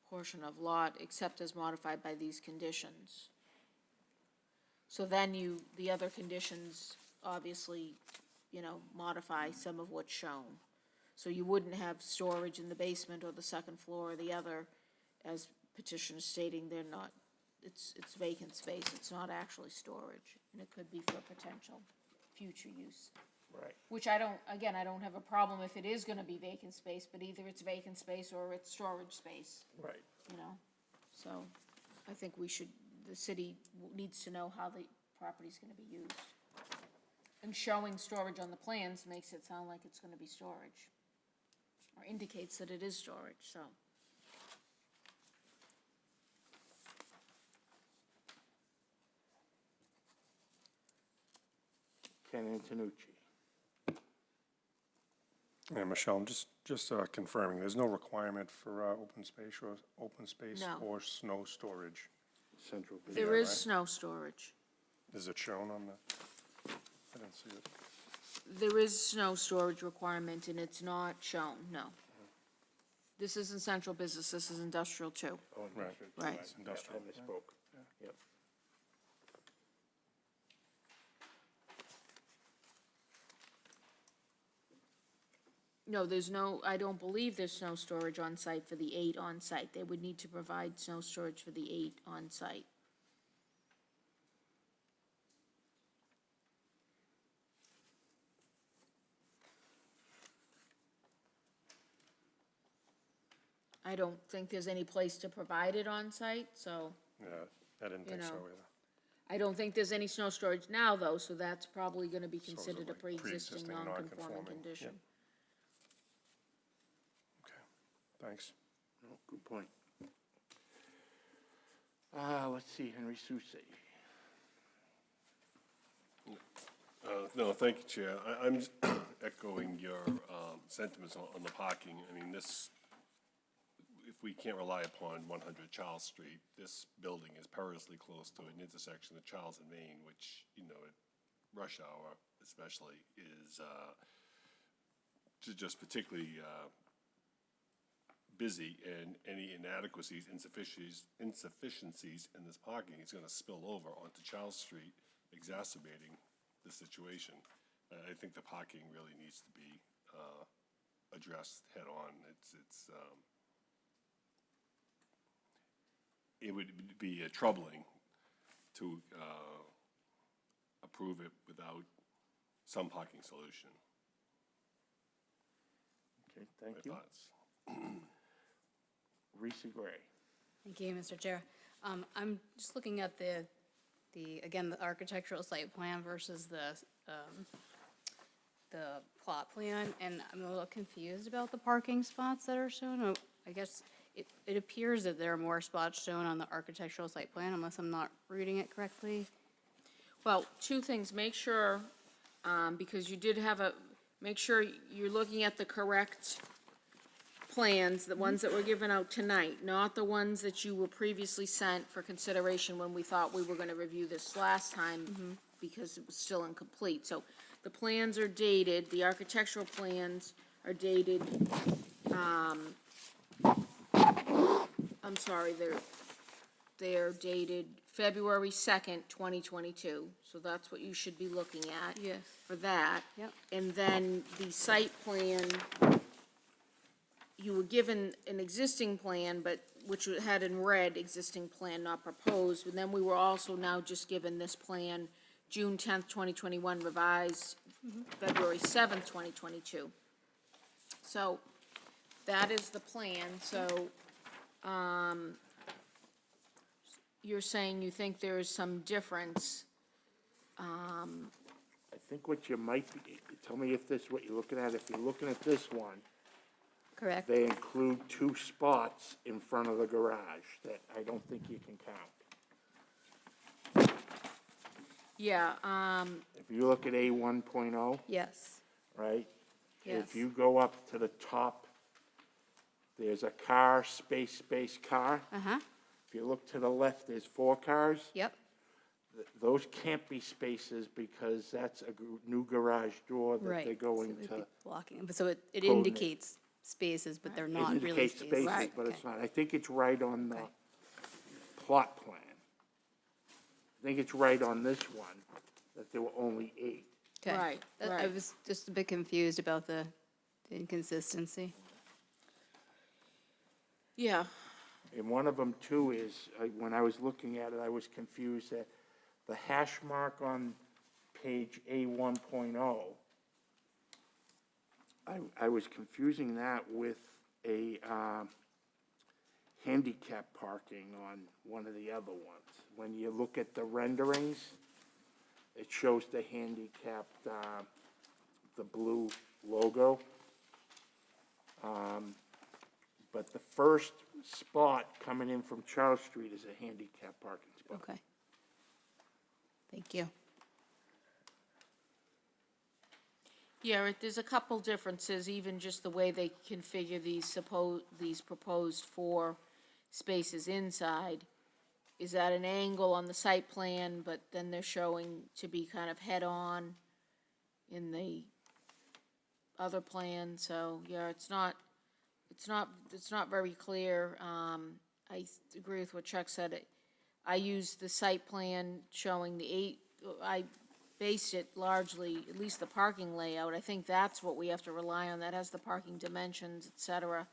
portion of lot, except as modified by these conditions. So then the other conditions, obviously, modify some of what's shown. So you wouldn't have storage in the basement or the second floor or the other, as petition is stating, they're not, it's vacant space, it's not actually storage, and it could be for potential future use. Right. Which I don't have a problem if it is gonna be vacant space, but either it's vacant space or it's storage space, Right. So I think the city needs to know how the property's gonna be used. And showing storage on the plans makes it sound like it's gonna be storage, or indicates that it is storage, so. Ken Antonucci. And Michelle, I'm just confirming, there's no requirement for open space No. or snow storage. Central. There is snow storage. Is it shown on the, I didn't see it. There is snow storage requirement, and it's not shown, no. This isn't central business, this is industrial too. Oh, Right. industrial. Right. Industrial. I misspoke. Yep. No, I don't believe there's snow storage on site for the 8 on site. They would need to provide snow storage for the 8 on site. I don't think there's any place to provide it on site, so Yeah, I didn't think so know. either. I don't think there's any snow storage now, though, so that's probably gonna be So is it considered a like pre-existing pre-existing non-conforming non-conforming? condition. Okay, thanks. Oh, good point. Let's see, Henry Soucy. No, thank you, Chair. I'm just echoing your sentiments on the parking. I mean, if we can't rely upon 100 Charles Street, this building is perilously close to an intersection of Charles and Main, which, at rush hour especially, is just particularly busy, and any inadequacies, insufficiencies in this parking is going to spill over onto Charles Street, exacerbating the situation. I think the parking really needs to be addressed head-on. It would be troubling to approve it without some parking solution. Okay, thank My you. thoughts. Risa Gray. Thank you, Mr. Chair. I'm just looking at the architectural site plan versus the plot plan, and I'm a little confused about the parking spots that are shown. I guess it appears that there are more spots shown on the architectural site plan, unless I'm not reading it correctly. Well, two things, make sure, because you did make sure you're looking at the correct plans, the ones that were given out tonight, not the ones that you were previously sent for consideration when we thought we were gonna review this last time, because it was still incomplete. So the plans are dated, the architectural plans are dated, I'm sorry, they're dated February 2nd, 2022, so that's what you should be looking at. Yes. For that. Yep. And then the site plan, you were given an existing plan, but, which had in red, existing plan not proposed, and then we were also now just given this plan, June 10th, 2021, revised February 7th, 2022. So, that is the plan, so, you're saying you think there is some difference I think what you might be, tell me if this is what you're looking at. If you're looking at this one, Correct? they include 2 spots in front of the garage that I don't think you can count. Yeah, If you look at A 1.0, Yes. right? Yes. If you go up to the top, there's a car, space, car. Uh-huh, If you look to the left, there's 4 cars. yep, Those can't be spaces because that's a new garage door that right. they're So going it would to. be blocking, but so it coordinate. indicates spaces, but they're It not really indicates spaces. spaces, Right. but it's Okay. not. I think it's right on the plot plan. I think it's right on this one, that there were only 8. Okay. Right, I right. was just a bit confused about the inconsistency. yeah, And one of them too is, when I was looking at it, I was confused that the hash mark on page A 1.0, I was confusing that with a handicap parking on one of the other ones. When you look at the renderings, it shows the handicapped, the blue logo. But the first spot coming in from Charles Street is a handicap parking spot. Okay. Thank you. yeah, there's a couple differences, even just the way they configure these proposed 4 spaces inside is at an angle on the site plan, but then they're showing to be kind of head-on in the other plan, so, yeah, it's not very clear. I agree with what Chuck said. I used the site plan showing the 8, I based it largely, at least the parking layout. I think that's what we have to rely on. That has the parking dimensions, et cetera.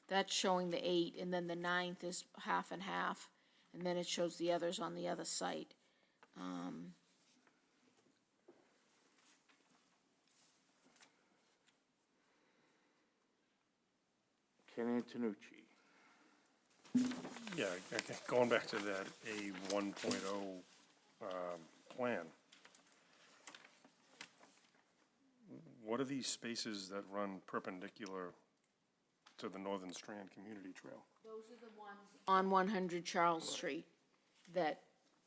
That's showing the 8, and then the 9th is half and half, and then it shows the others on the other site. Ken Antonucci. Yeah, okay, going back to that A 1.0 plan. What are these spaces that run perpendicular to the Northern Strand Community Trail? Those are the ones on 100 Charles Street that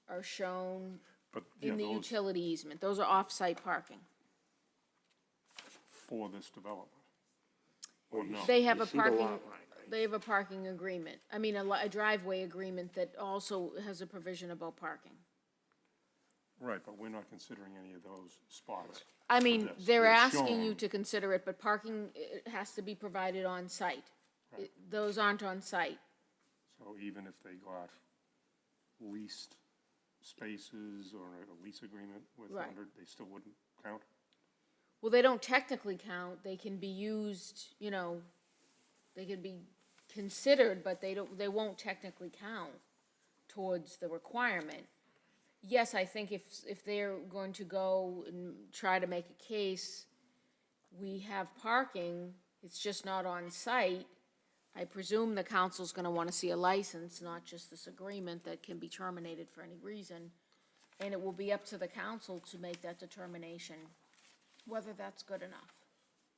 are shown But, yeah, in the those utility easement. Those are off-site parking. for this development? Or no? They have You a see the parking, lot line, right? they have a parking agreement. I mean, a driveway agreement that also has a provision about parking. Right, but we're not considering any of those spots. I for mean, this. they're They're asking you shown. to consider it, but parking has to be provided on site. Those aren't on site. So even if they got leased spaces or a lease agreement with Right. 100, they still wouldn't count? Well, they don't technically count. They can be used, you know, they can be considered, but they won't technically count towards the requirement. Yes, I think if they're going to go and try to make a case, we have parking, it's just not on site. I presume the council's gonna wanna see a license, not just this agreement that can be terminated for any reason. And it will be up to the council to make that determination, whether that's good enough.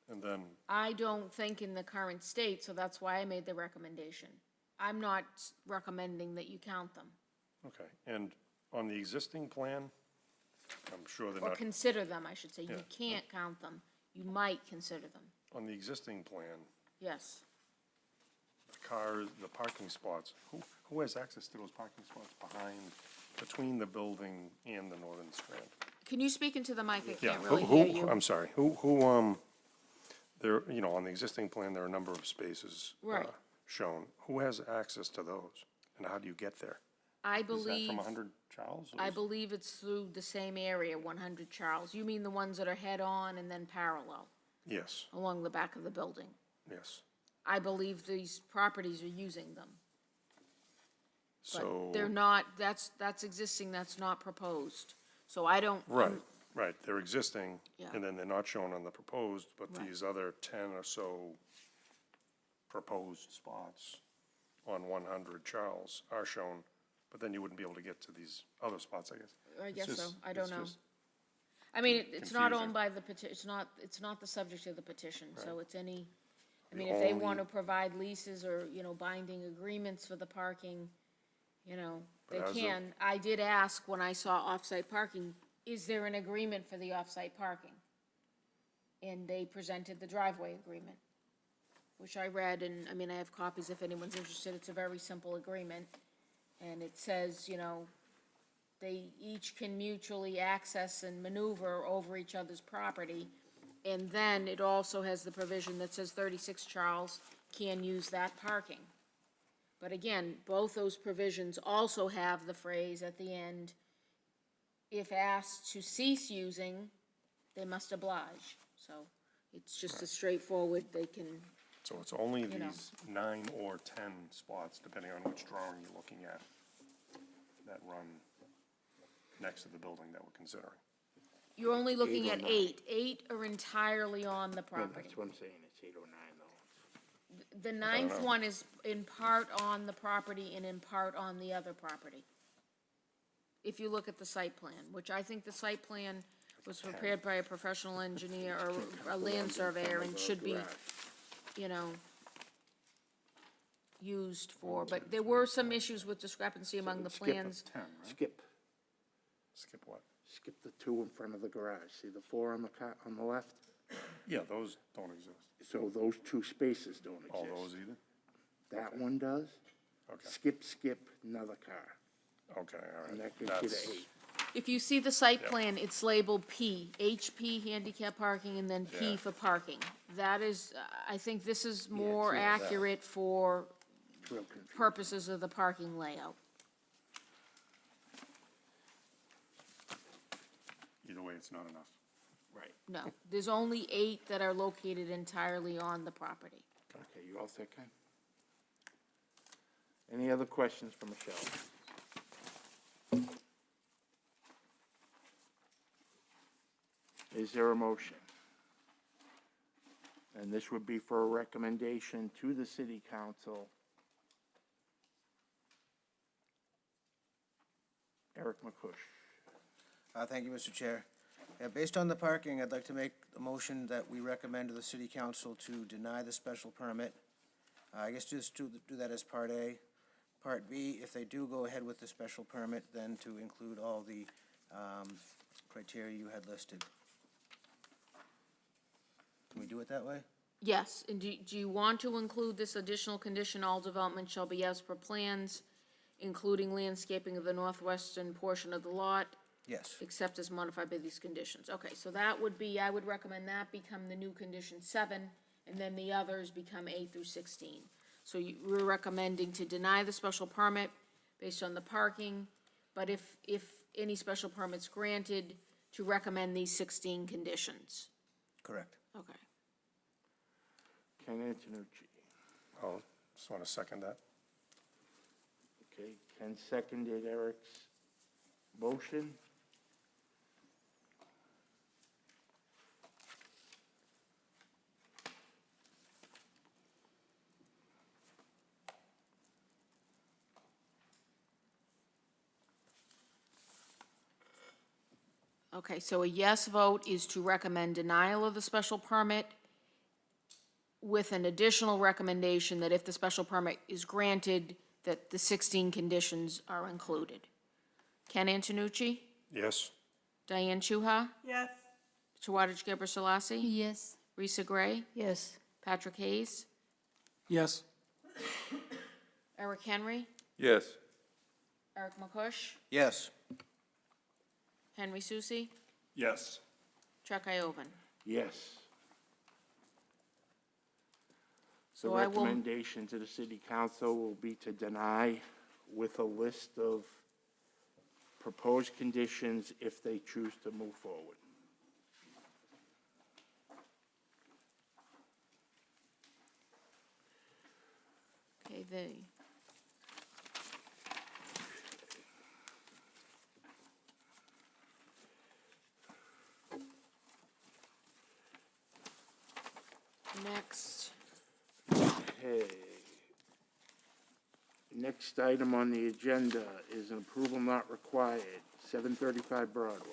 And then, I don't think in the current state, so that's why I made the recommendation. I'm not recommending that you count them, okay, and on the existing plan, I'm sure they're or not, consider them, I should say. You Yeah. can't count them. You might consider them, on the existing plan, yes. the parking spots, who has access to those parking spots between the building and the Northern Strand? Can you speak into the mic? I Yeah, can't really hear you. I'm sorry, there, you know, on the existing plan, there are a number of spaces Right. shown. Who has access to those, and how do you get there? I Is that believe, from 100 Charles? or I is- believe it's through the same area, 100 Charles. You mean the ones that are head-on and then parallel Yes, along the back of the building? yes. I believe these properties are using them. So. But they're not, that's existing, that's not proposed. So I don't. Right, they're existing, Yeah. and then they're not shown on the proposed, but Right. these other 10 or so proposed spots on 100 Charles are shown, but then you wouldn't be able to get to these other spots, I guess. I It's guess so. just- I don't it's know. just I mean, it's not confusing. owned by the it's not the subject of the petition, so it's any, I mean, if they want to provide leases or, binding agreements for the parking, they But as of- can. I did ask when I saw off-site parking, is there an agreement for the off-site parking? And they presented the driveway agreement, which I read, and, I mean, I have copies if anyone's interested. It's a very simple agreement, and it says, they each can mutually access and maneuver over each other's property. And then it also has the provision that says 36 Charles can use that parking. But again, both those provisions also have the phrase at the end, if asked to cease using, they must oblige. So it's just as straightforward, they can, So it's only know. these 9 or 10 spots, depending on which drawing you're looking at, that run next to the building that we're considering. you're only looking 8 or at 9. 8. 8 are entirely on the No, property. that's what I'm saying, it's 8 or 9 though. The ninth one is in part on the property and in part on the other property. If you look at the site plan, which I think the site plan was prepared by a professional engineer or a land surveyor and should be, used for, but there were some issues with discrepancy among the plans. Skip, Skip what? skip the 2 in front of the garage, see the 4 on the left? Yeah, those don't exist. So those 2 spaces don't exist. All those either? That one does. Okay, Skip, another car, okay, all right. and that gets you That's- to 8. If you see the site plan, it's labeled P, HP handicap parking, and then P Yeah. for parking. That is, I think this is more it's that. accurate for It's real confusing. purposes of the parking layout. Either way, it's not enough. Right, No, there's only 8 that are located entirely on the property. okay, you all set, Ken? Any other questions for Michelle? Is there a motion? And this would be for a recommendation to the city council. Eric McCush. Thank you, Mr. Chair. Based on the parking, I'd like to make a motion that we recommend to the city council to deny the special permit. I guess just do that as part A. Part B, if they do go ahead with the special permit, then to include all the criteria you had listed. Can we do it that way? Yes, and do you want to include this additional condition, all development shall be as per plans, including landscaping of the northwestern portion of the lot, Yes. except as modified by these conditions? Okay, so that would be, I would recommend that become the new condition 7, and then the others become 8 through 16. So we're recommending to deny the special permit based on the parking, but if any special permit's granted, to recommend these 16 conditions. Correct. Okay. Ken Antonucci. I'll just want to second that. Okay, Ken seconded Eric's motion. Okay, so a yes vote is to recommend denial of the special permit with an additional recommendation that if the special permit is granted, that the 16 conditions are included. Ken Antonucci? Yes? Diane Chuha? Yes. Tawadej Geber Selassie? Yes. Risa Gray? Yes. Patrick Hayes? Yes. Eric Henry? Yes. Eric McCush? Yes. Henry Susi? Yes. Chuck Iovan? Yes. The So I will- recommendation to the city council will be to deny with a list of proposed conditions if they choose to move forward. Okay, next, Okay. Next item on the agenda is an approval not required, 735 Broadway.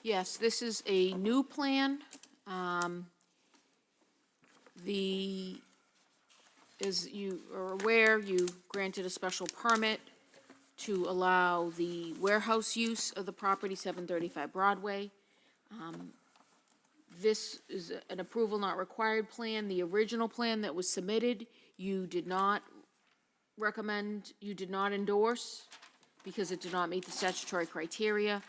Yes, this is a new plan. As you are aware, you granted a special permit to allow the warehouse use of the property, 735 Broadway. This is an approval not required plan. The original plan that was submitted, you did not recommend, you did not endorse because it did not meet the statutory criteria.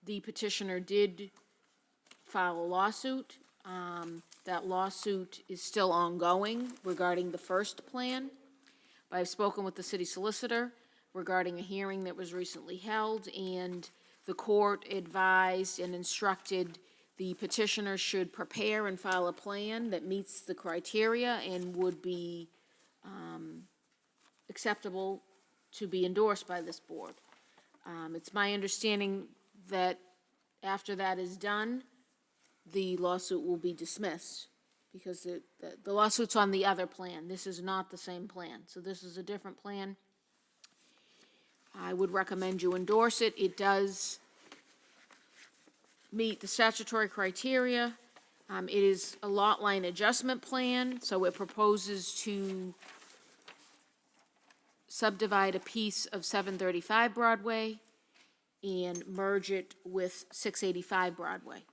The petitioner did file a lawsuit. That lawsuit is still ongoing regarding the first plan. I've spoken with the city solicitor regarding a hearing that was recently held, and the court advised and instructed the petitioner should prepare and file a plan that meets the criteria and would be acceptable to be endorsed by this board. It's my understanding that after that is done, the lawsuit will be dismissed because the lawsuit's on the other plan. This is not the same plan, so this is a different plan. I would recommend you endorse it. It does meet the statutory criteria. It is a lot line adjustment plan, so it proposes to subdivide a piece of 735 Broadway and merge it with 685 Broadway.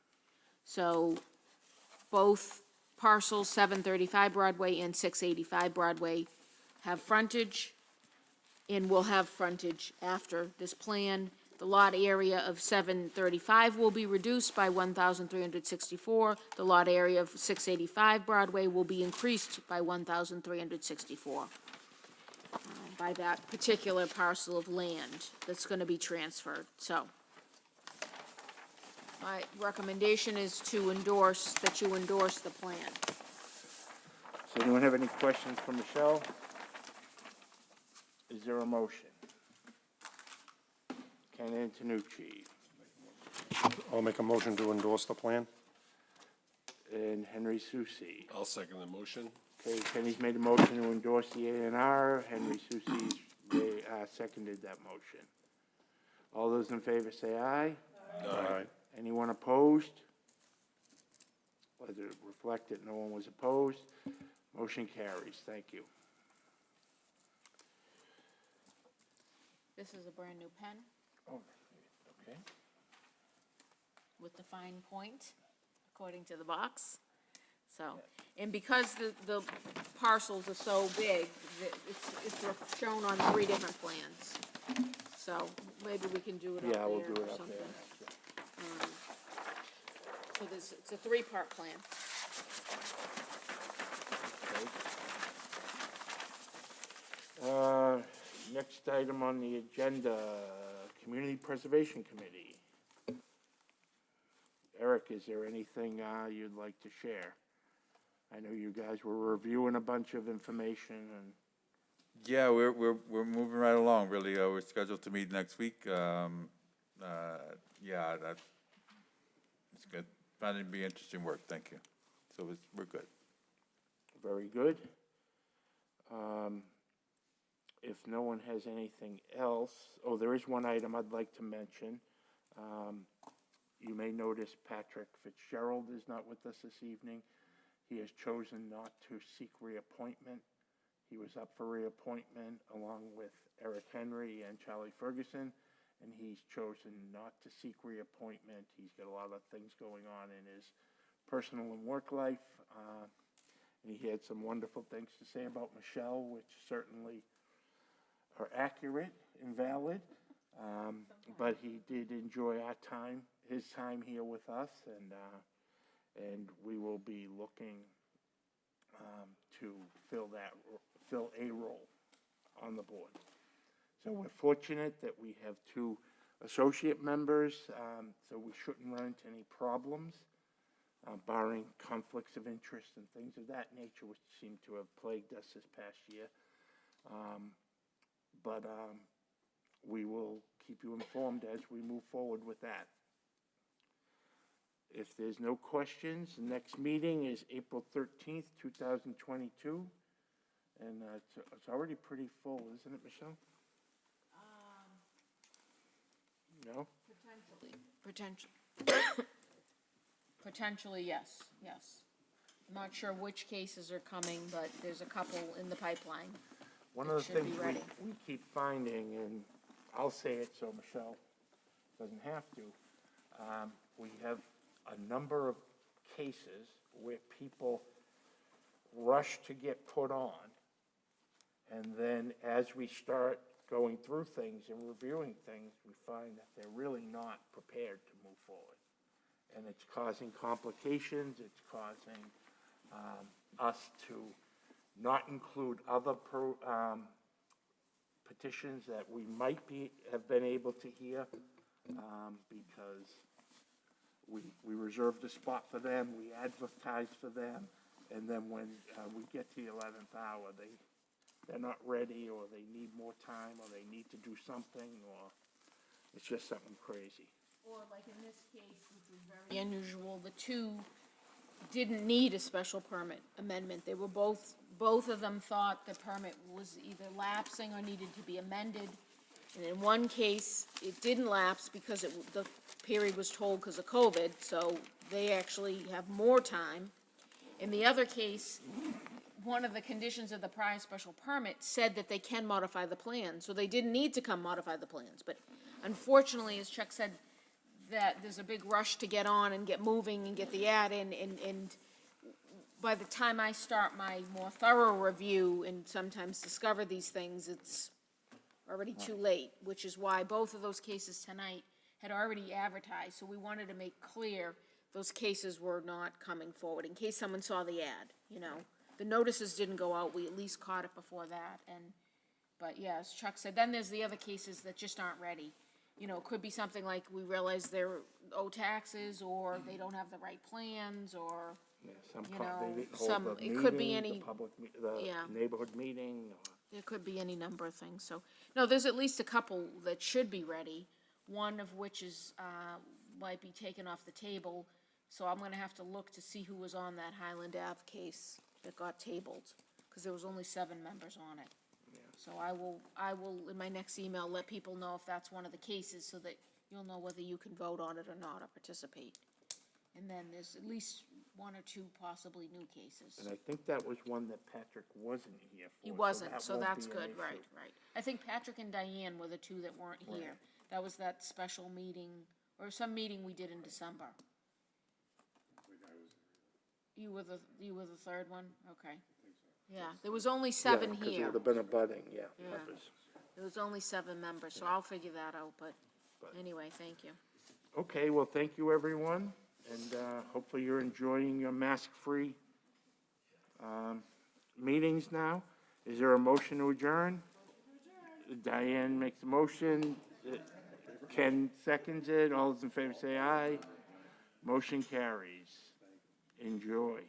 So both parcels, 735 Broadway and 685 Broadway, have frontage and will have frontage after this plan. The lot area of 735 will be reduced by 1,364. The lot area of 685 Broadway will be increased by 1,364 by that particular parcel of land that's going to be transferred. So my recommendation is to endorse, that you endorse the plan. Does anyone have any questions for Michelle? Is there a motion? Ken Antonucci I'll make a motion to endorse the plan. and Henry Susi. I'll second the motion. Okay, Kenny's made a motion to endorse the A&R. Henry Susi seconded that motion. All those in favor say aye. Aye. Anyone opposed? Let it reflect that no one was opposed. Motion carries. Thank you. This is a brand-new pen Oh, okay. with the fine point, according to the box. So, and because the parcels are so big, it's shown on 3 different plans. So maybe we can do it up there Yeah, we'll do it or up something. there. So it's a 3-part plan. Next item on the agenda, Community Preservation Committee. Eric, is there anything you'd like to share? I know you guys were reviewing a bunch of information and. Yeah, we're moving right along, really. We're scheduled to meet next week. Yeah, that's good. Found it to be interesting work, thank you. So we're good. Very good. If no one has anything else, there is one item I'd like to mention. You may notice Patrick Fitzgerald is not with us this evening. He has chosen not to seek reappointment. He was up for reappointment along with Eric Henry and Charlie Ferguson, and he's chosen not to seek reappointment. He's got a lot of things going on in his personal and work life. And he had some wonderful things to say about Michelle, which certainly are accurate and valid. But he did enjoy his time here with us, and we will be looking to fill a role on the board. So we're fortunate that we have 2 associate members, so we shouldn't run into any problems, barring conflicts of interest and things of that nature, which seem to have plagued us this past year. But we will keep you informed as we move forward with that. If there's no questions, the next meeting is April 13th, 2022. And it's already pretty full, isn't it, Michelle? No? Potentially. Potentially, yes, yes. I'm not sure which cases are coming, but there's a couple in the pipeline. One It of the should be things ready. we keep finding, and I'll say it so Michelle doesn't have to, we have a number of cases where people rush to get put on, and then as we start going through things and reviewing things, we find that they're really not prepared to move forward. And it's causing complications, it's causing us to not include other petitions that we might have been able to hear, because we reserved a spot for them, we advertised for them, and then when we get to the 11th hour, they're not ready, or they need more time, or they need to do something, or it's just something crazy. Or like in this case, which was very unusual, the two didn't need a special permit amendment. They were both of them thought the permit was either lapsing or needed to be amended. And in one case, it didn't lapse because the period was told because of COVID, so they actually have more time. In the other case, one of the conditions of the prior special permit said that they can modify the plan, so they didn't need to come modify the plans. But unfortunately, as Chuck said, that there's a big rush to get on and get moving and get the ad in, and by the time I start my more thorough review and sometimes discover these things, it's already too late, which is why both of those cases tonight had already advertised, so we wanted to make clear those cases were not coming forward, in case someone saw the ad, you know. The notices didn't go out, we at least caught it before that, but yeah, as Chuck said, then there's the other cases that just aren't ready. You know, it could be something like we realize they're owe taxes, or they don't have the right plans, or, Yeah, you know, they didn't some, hold the it could be meeting, any, the public, yeah. neighborhood meeting, or. There could be any number of things, so, no, there's at least a couple that should be ready, one of which is, might be taken off the table, so I'm gonna have to look to see who was on that Highland Ave case that got tabled, because there was only 7 members on it. So I will, in my next email, let people know if that's one of the cases, so that you'll know whether you can vote on it or not, or participate. And then there's at least 1 or 2 possibly new cases. And I think that was one that Patrick wasn't here for. He wasn't, that so won't that's be an good, issue. right. I think Patrick and Diane were the 2 that weren't here. That was that special meeting, or some meeting we did in December. You were the third one? Okay. Yeah, there was only 7 Yeah, 'cause it here. would have been a budding, yeah. Yeah. members. There was only 7 members, so I'll figure that out, but anyway, thank you. Okay, well, thank you, everyone, and hopefully you're enjoying your mask-free meetings now. Is there a motion to adjourn? Diane makes a motion. Ken seconds it. All those in favor say aye. Motion carries. Enjoy.